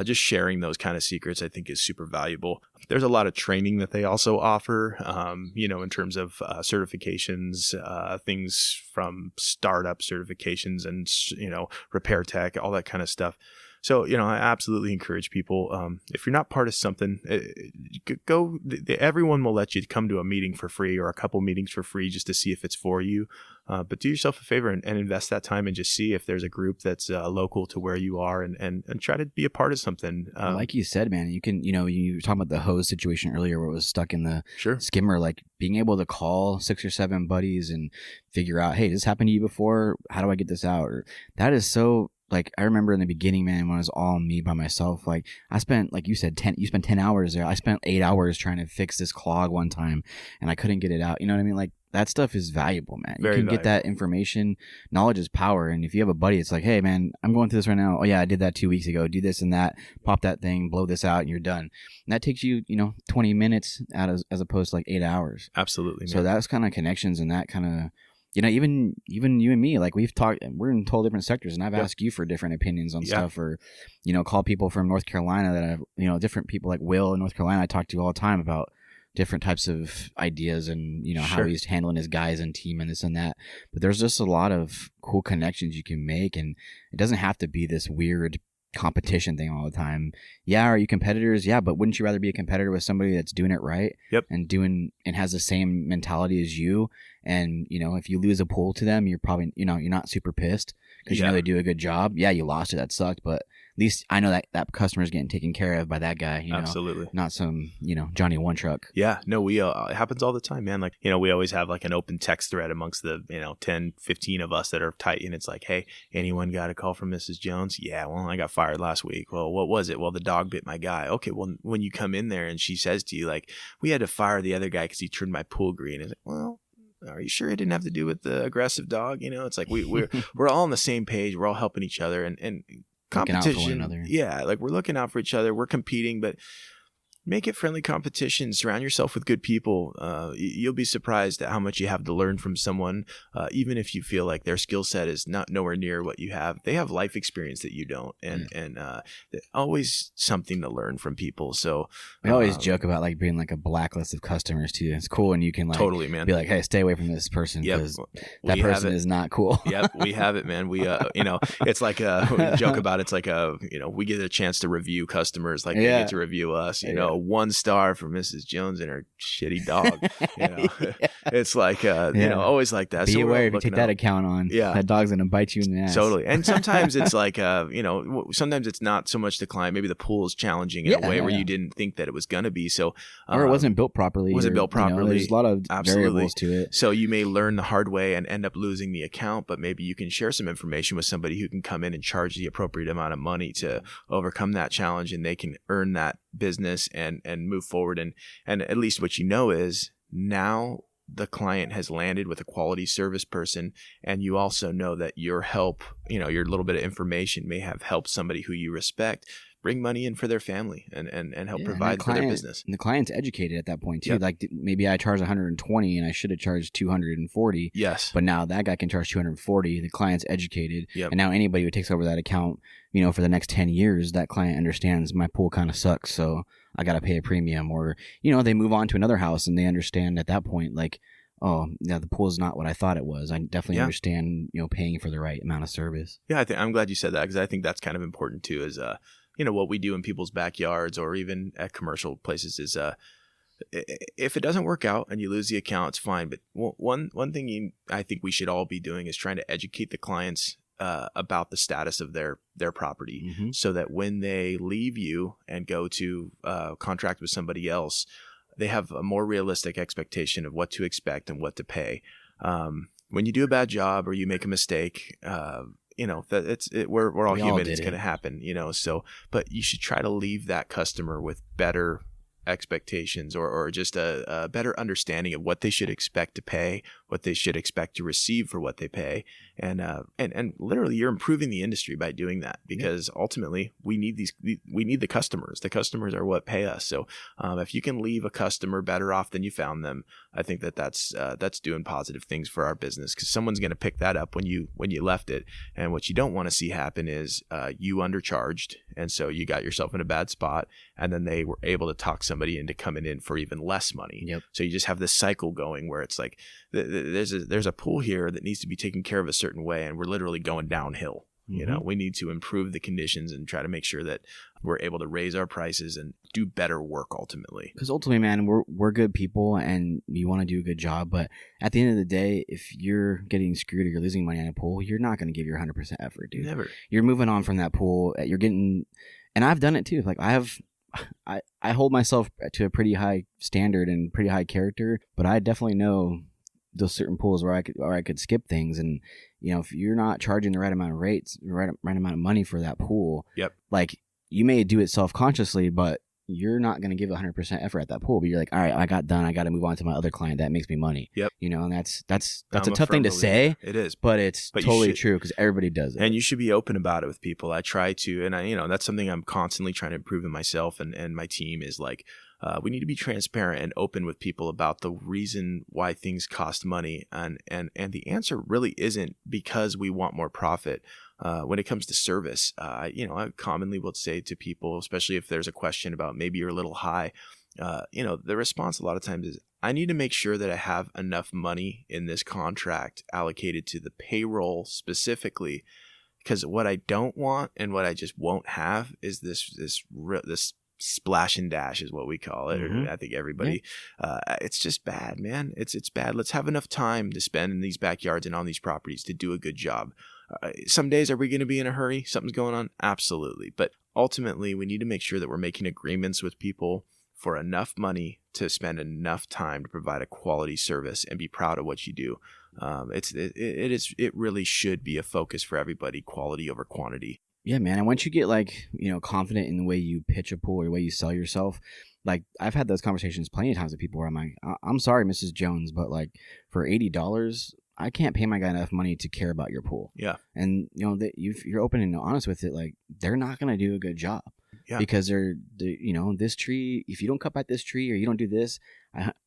just sharing those kind of secrets, I think, is super valuable. There's a lot of training that they also offer, in terms of certifications, things from startup certifications and, repair tech, all that kind of stuff. So, I absolutely encourage people, if you're not part of something, go, everyone will let you come to a meeting for free or a couple meetings for free just to see if it's for you. But do yourself a favor and invest that time and just see if there's a group that's local to where you are and try to be a part of something. Like you said, man, you can, you were talking about the hose situation earlier where it was stuck in the skimmer, like being able to call 6 or 7 buddies and figure out, hey, this happened to you before? How do I get this out? Or that is so... Like, I remember in the beginning, man, when it was all me by myself, like, I spent, like you said, you spent 10 hours there. I spent 8 hours trying to fix this clog one time, and I couldn't get it out. You know what I mean? Like, that stuff is valuable, man. You can get that information. Knowledge is power. And if you have a buddy, it's like, hey, man, I'm going through this right now. Oh, yeah, I did that 2 weeks ago. Do this and that. Pop that thing, blow this out, and you're done. And that takes you, 20 minutes out as opposed to like 8 hours. Absolutely, man. So that's kind of connections and that kind of... even you and me, like we've talked, we're in totally different sectors, and I've asked you for different opinions on stuff, or, call people from North Carolina that I've, different people like Will in North Carolina I talk to all the time about different types of ideas and, how he's handling his guys and team and this and that. But there's just a lot of cool connections you can make, and it doesn't have to be this weird competition thing all the time. Yeah, are you competitors? Yeah, but wouldn't you rather be a competitor with somebody that's doing it right? Yep. And has the same mentality as you? And if you lose a pool to them, you're probably you're not super pissed because they do a good job. Yeah, you lost it, that sucked, but at least I know that customer's getting taken care of by that guy. Absolutely. Not some Johnny One Truck. Yeah, no, we it happens all the time, man. Like we always have like an open text thread amongst the 10, 15 of us that are tight, and it's like, hey, anyone got a call from Mrs. Jones? Yeah, well, I got fired last week. Well, what was it? Well, the dog bit my guy. Okay, well, when you come in there and she says to you like, we had to fire the other guy because he turned my pool green, it's like, well, are you sure it didn't have to do with the aggressive dog? It's like we're all on the same page. We're all helping each other, and competition. Yeah, like we're looking out for each other. We're competing, but make it friendly competition. Surround yourself with good people. You'll be surprised at how much you have to learn from someone, even if you feel like their skill set is not nowhere near what you have. They have life experience that you don't, and always something to learn from people. So we always joke about like being like a blacklist of customers too. It's cool, and you can like totally, man, be like, hey, stay away from this person because that person is not cool. Yep, we have it, man. We it's like we joke about it's like we get a chance to review customers like they get to review us. 1 star for Mrs. Jones and her shitty dog. It's like always like that. Be aware if you take that account on. Yeah, that dog's gonna bite you in the ass. Totally. And sometimes it's like sometimes it's not so much the client. Maybe the pool is challenging in a way where you didn't think that it was gonna be. So or it wasn't built properly. There's a lot of variables to it. So you may learn the hard way and end up losing the account, but maybe you can share some information with somebody who can come in and charge the appropriate amount of money to overcome that challenge, and they can earn that business and move forward. And at least what is now the client has landed with a quality service person, and you also know that your help, your little bit of information may have helped somebody who you respect bring money in for their family and help provide for their business. And the client's educated at that point too. Yep. Like maybe I charge 120 and I should have charged 240. Yes. But now that guy can charge 240. The client's educated. Yep. And now anybody who takes over that account, for the next 10 years, that client understands my pool kind of sucks. So I got to pay a premium, or, they move on to another house and they understand at that point, like, oh, yeah, the pool is not what I thought it was. I definitely understand, paying for the right amount of service. Yeah. I'm glad you said that, because I think that's kind of important too, is, what we do in people's backyards or even at commercial places is, if it doesn't work out and you lose the account, it's fine. But one thing I think we should all be doing is trying to educate the clients about the status of their property, Mm-hmm. so that when they leave you and go to contract with somebody else, they have a more realistic expectation of what to expect and what to pay. When you do a bad job or you make a mistake, we're all human. It's going to happen, so, but you should try to leave that customer with better expectations or just a better understanding of what they should expect to pay, what they should expect to receive for what they pay. And literally you're improving the industry by doing that, because ultimately we need the customers. The customers are what pay us. So if you can leave a customer better off than you found them, I think that's doing positive things for our business, because someone's going to pick that up when you left it. And what you don't want to see happen is you undercharged, and so you got yourself in a bad spot, and then they were able to talk somebody into coming in for even less money. Yep. So you just have this cycle going where it's like there's a pool here that needs to be taken care of a certain way, and we're literally going downhill. Mm-hmm. We need to improve the conditions and try to make sure that we're able to raise our prices and do better work ultimately. Because ultimately, man, we're good people and you want to do a good job. But at the end of the day, if you're getting screwed or you're losing money on a pool, you're not going to give your 100% effort, dude. Never. You're moving on from that pool. You're getting, and I've done it too. Like I hold myself to a pretty high standard and pretty high character, but I definitely know those certain pools where I could skip things. And if you're not charging the right amount of rates, right amount of money for that pool, yep, like you may do it self-consciously, but you're not going to give 100% effort at that pool. But you're like, all right, I got done. I got to move on to my other client that makes me money. Yep. And that's a tough thing to say. It is, but it's totally true, because everybody does it. And you should be open about it with people. I try to, and that's something I'm constantly trying to improve in myself and my team is like, we need to be transparent and open with people about the reason why things cost money. And the answer really isn't because we want more profit. When it comes to service, I commonly will say to people, especially if there's a question about maybe you're a little high, the response a lot of times is, I need to make sure that I have enough money in this contract allocated to the payroll specifically, because what I don't want and what I just won't have is this splash and dash is what we call it. Mm-hmm. I think everybody, it's just bad, man. It's bad. Let's have enough time to spend in these backyards and on these properties to do a good job. Some days, are we going to be in a hurry? Something's going on? Absolutely. But ultimately, we need to make sure that we're making agreements with people for enough money to spend enough time to provide a quality service and be proud of what you do. It really should be a focus for everybody, quality over quantity. Yeah, man. And once you get confident in the way you pitch a pool or the way you sell yourself, like I've had those conversations plenty of times with people where I'm like, I'm sorry, Mrs. Jones, but like for $80, I can't pay my guy enough money to care about your pool. Yeah. And you're open and honest with it, like they're not going to do a good job. Yeah. Because this tree, if you don't cut back this tree or you don't do this,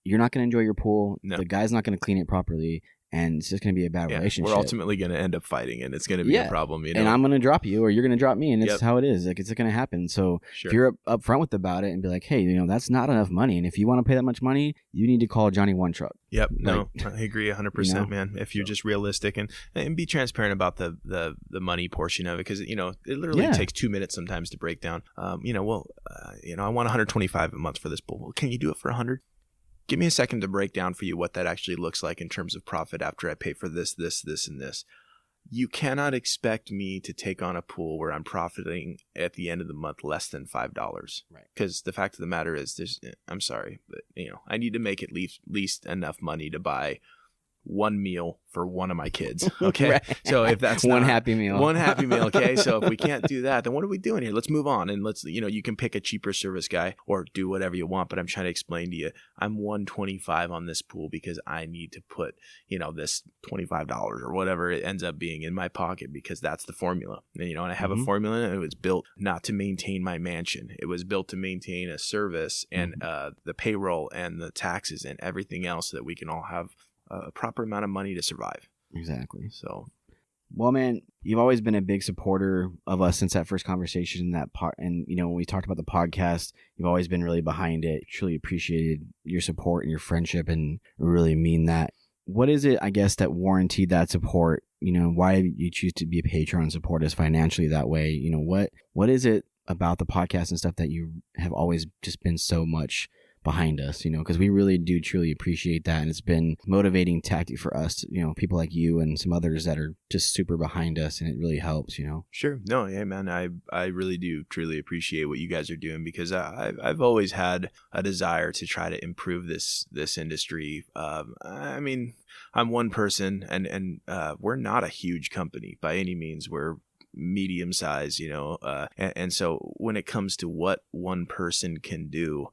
you're not going to enjoy your pool. No. The guy's not going to clean it properly. And it's just going to be a bad relationship. We're ultimately going to end up fighting, and it's going to be a problem. And I'm going to drop you, or you're going to drop me, and it's how it is. Like, it's going to happen. So if you're up front about it and be like, hey, that's not enough money, and if you want to pay that much money, you need to call Johnny One Truck. Yep. No, I agree 100%, man. If you're just realistic and be transparent about the money portion of it, because, it literally takes 2 minutes sometimes to break down. I want $125 a month for this pool. Well, can you do it for $100? Give me a second to break down for you what that actually looks like in terms of profit after I pay for this, and this. You cannot expect me to take on a pool where I'm profiting at the end of the month less than $5. Right. Because the fact of the matter is, I'm sorry, but I need to make at least enough money to buy one meal for one of my kids. Okay. Right. So if that's one not, happy meal. one happy meal. Okay. So if we can't do that, then what are we doing here? Let's move on. And let's, you can pick a cheaper service guy or do whatever you want. But I'm trying to explain to you, I'm $125 on this pool because I need to put, this $25 or whatever it ends up being in my pocket, because that's the formula. And, I have a formula, and it was built not to maintain my mansion. It was built to maintain a service and the payroll and the taxes and everything else, so that we can all have a proper amount of money to survive. Exactly. So, well, man, you've always been a big supporter of us since that first conversation, and when we talked about the podcast, you've always been really behind it. Truly appreciated your support and your friendship, and really mean that. What is it, I guess, that warranted that support? Why you choose to be a patron and support us financially that way? What is it about the podcast and stuff that you have always just been so much behind us, because we really do truly appreciate that. And it's been motivating tactic for us, people like you and some others that are just super behind us, and it really helps, Sure. No, yeah, man. I really do truly appreciate what you guys are doing, because I've always had a desire to try to improve this industry. I'm one person, and we're not a huge company by any means. We're medium size, and so when it comes to what one person can do,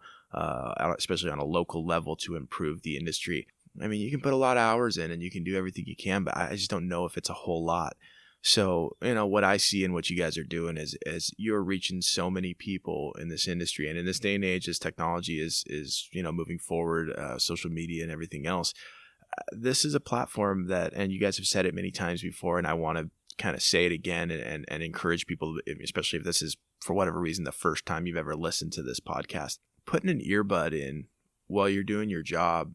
especially on a local level, to improve the industry, you can put a lot of hours in and you can do everything you can, but I just don't know if it's a whole lot. So, what I see and what you guys are doing is you're reaching so many people in this industry. And in this day and age, as technology is moving forward, social media and everything else, this is a platform that, and you guys have said it many times before, and I want to kind of say it again and encourage people, especially if this is, for whatever reason, the first time you've ever listened to this podcast, putting an earbud in while you're doing your job.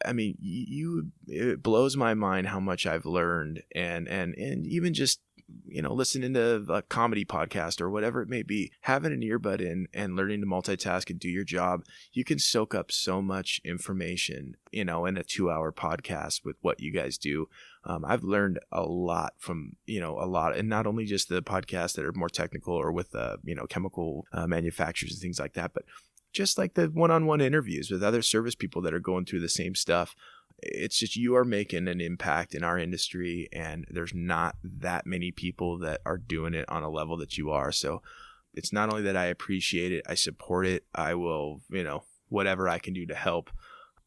It blows my mind how much I've learned, and even just, listening to a comedy podcast or whatever it may be, having an earbud in and learning to multitask and do your job, you can soak up so much information, in a 2-hour podcast with what you guys do. I've learned a lot from, and not only just the podcasts that are more technical or with, chemical manufacturers and things like that, but just like the one-on-one interviews with other service people that are going through the same stuff. It's just, you are making an impact in our industry, and there's not that many people that are doing it on a level that you are. So it's not only that I appreciate it, I support it. I will, whatever I can do to help,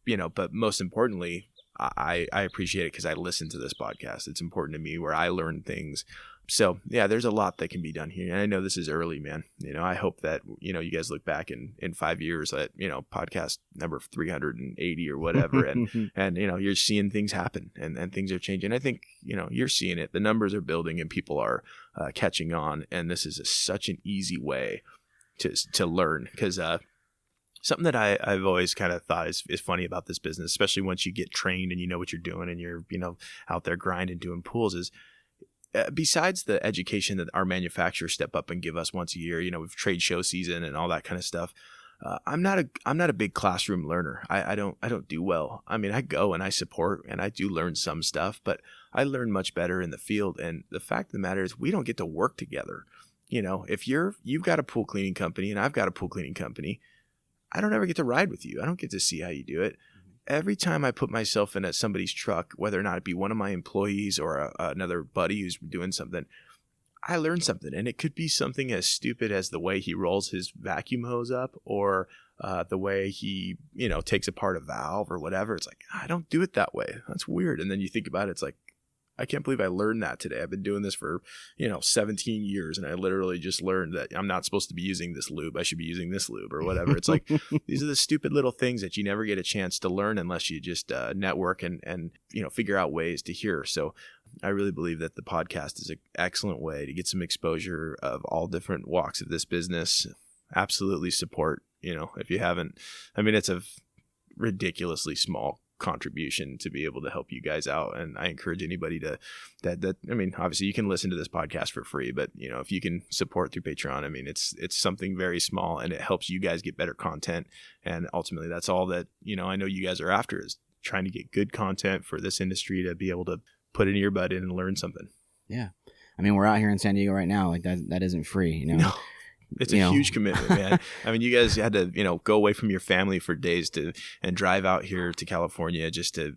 but most importantly, I appreciate it because I listen to this podcast. It's important to me, where I learn things. So yeah, there's a lot that can be done here. And I know this is early, man. I hope that, you guys look back in 5 years at, podcast number 380 or whatever. And you're seeing things happen and things are changing. I think, you're seeing it. The numbers are building and people are catching on. And this is such an easy way to learn, because something that I've always kind of thought is funny about this business, especially once you get trained and you know what you're doing and you're, out there grinding, doing pools, is besides the education that our manufacturers step up and give us once a year, with trade show season and all that kind of stuff. I'm not a big classroom learner. I don't do well. I go and I support and I do learn some stuff, but I learn much better in the field. And the fact of the matter is, we don't get to work together. If you've got a pool cleaning company and I've got a pool cleaning company, I don't ever get to ride with you. I don't get to see how you do it. Every time I put myself in somebody's truck, whether or not it be one of my employees or another buddy who's doing something, I learn something. And it could be something as stupid as the way he rolls his vacuum hose up, or the way he, takes apart a valve or whatever. It's like, I don't do it that way. That's weird. And then you think about it, it's like, I can't believe I learned that today. I've been doing this for, 17 years, and I literally just learned that I'm not supposed to be using this lube. I should be using this lube or whatever. It's like, these are the stupid little things that you never get a chance to learn unless you just network and figure out ways to hear. So I really believe that the podcast is an excellent way to get some exposure of all different walks of this business. Absolutely support, if you haven't. It's a ridiculously small contribution to be able to help you guys out, and I encourage anybody to obviously you can listen to this podcast for free, but if you can support through Patreon, it's something very small, and it helps you guys get better content, and ultimately that's all that I know you guys are after, is trying to get good content for this industry to be able to put an earbud in and learn something. Yeah, we're out here in San Diego right now, like that isn't free, No. It's a huge commitment, man. I mean, you guys had to, go away from your family for days and drive out here to California just to,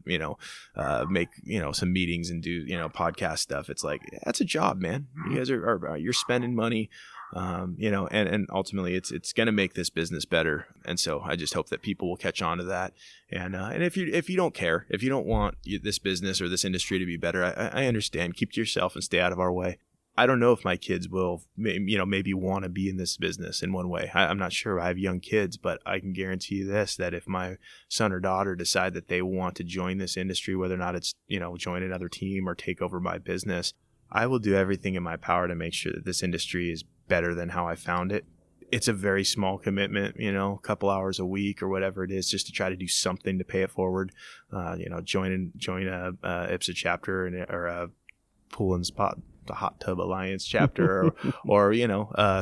make, some meetings and do, podcast stuff. It's like, that's a job, man. You guys you're spending money, and ultimately it's going to make this business better. And so I just hope that people will catch on to that. And if you don't care, if you don't want this business or this industry to be better, I understand. Keep to yourself and stay out of our way. I don't know if my kids will, maybe want to be in this business in one way. I'm not sure. I have young kids, but I can guarantee you this, that if my son or daughter decide that they want to join this industry, whether or not it's, join another team or take over my business, I will do everything in my power to make sure that this industry is better than how I found it. It's a very small commitment, a couple hours a week or whatever it is, just to try to do something to pay it forward. Join a IPSA chapter or a Pool and Spot, the Hot Tub Alliance chapter, or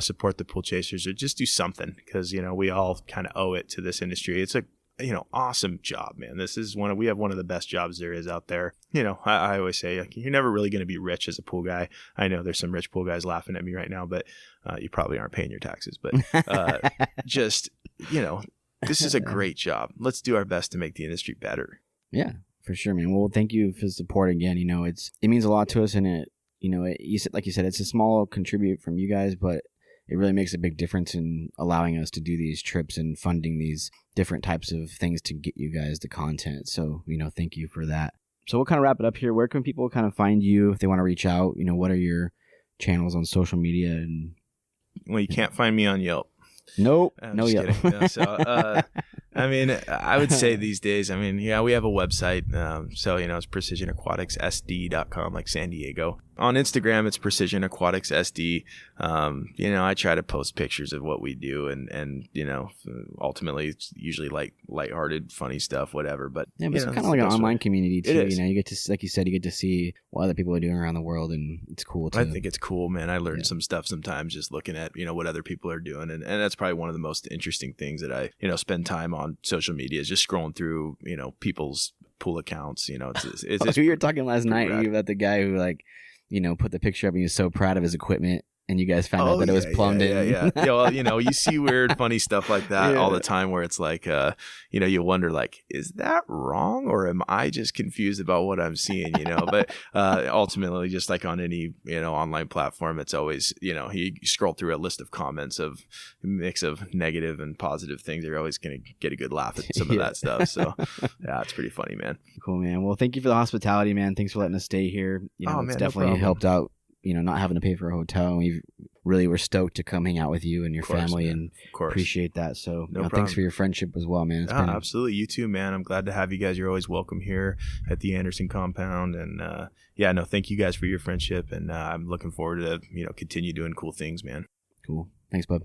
support the Pool Chasers, or just do something, because we all kind of owe it to this industry. It's a awesome job, man. This is we have one of the best jobs there is out there. I always say, like, you're never really going to be rich as a pool guy. I know there's some rich pool guys laughing at me right now, but you probably aren't paying your taxes. But this is a great job. Let's do our best to make the industry better. Yeah, for sure, man. Well, thank you for the support again. It means a lot to us, and like you said, it's a small contribute from you guys, but it really makes a big difference in allowing us to do these trips and funding these different types of things to get you guys the content. So, thank you for that. So we'll kind of wrap it up here. Where can people kind of find you if they want to reach out? What are your channels on social media? Well, you can't find me on Yelp. Nope. No Yelp. So, I would say these days, we have a website. So, it's precisionaquaticssd.com, like San Diego. On Instagram, it's Precision Aquatics SD. I try to post pictures of what we do, and ultimately it's usually like lighthearted, funny stuff, whatever. But yeah, but it's kind of like an online community too. You get to, like you said, you get to see what other people are doing around the world, and it's cool too. I think it's cool, man. I learn some stuff sometimes just looking at what other people are doing, and that's probably one of the most interesting things that I spend time on social media, is just scrolling through people's pool accounts. It's you were talking last night about the guy who put the picture up and he was so proud of his equipment, and you guys found out that it was plumbed in. Yeah. Well, you see weird, funny stuff like that all the time, where it's like, you wonder, like, is that wrong, or am I just confused about what I'm seeing? But ultimately, just like on any online platform, it's always you scroll through a list of comments of a mix of negative and positive things. You're always going to get a good laugh at some of that stuff. So yeah, it's pretty funny, man. Cool, man. Well, thank you for the hospitality, man. Thanks for letting us stay here. It's definitely helped out. Not having to pay for a hotel. We really were stoked to come hang out with you and your family, and appreciate that. So thanks for your friendship as well, man. Absolutely. You too, man. I'm glad to have you guys. You're always welcome here at the Anderson compound. And thank you guys for your friendship. And I'm looking forward to, continue doing cool things, man. Cool. Thanks, bud.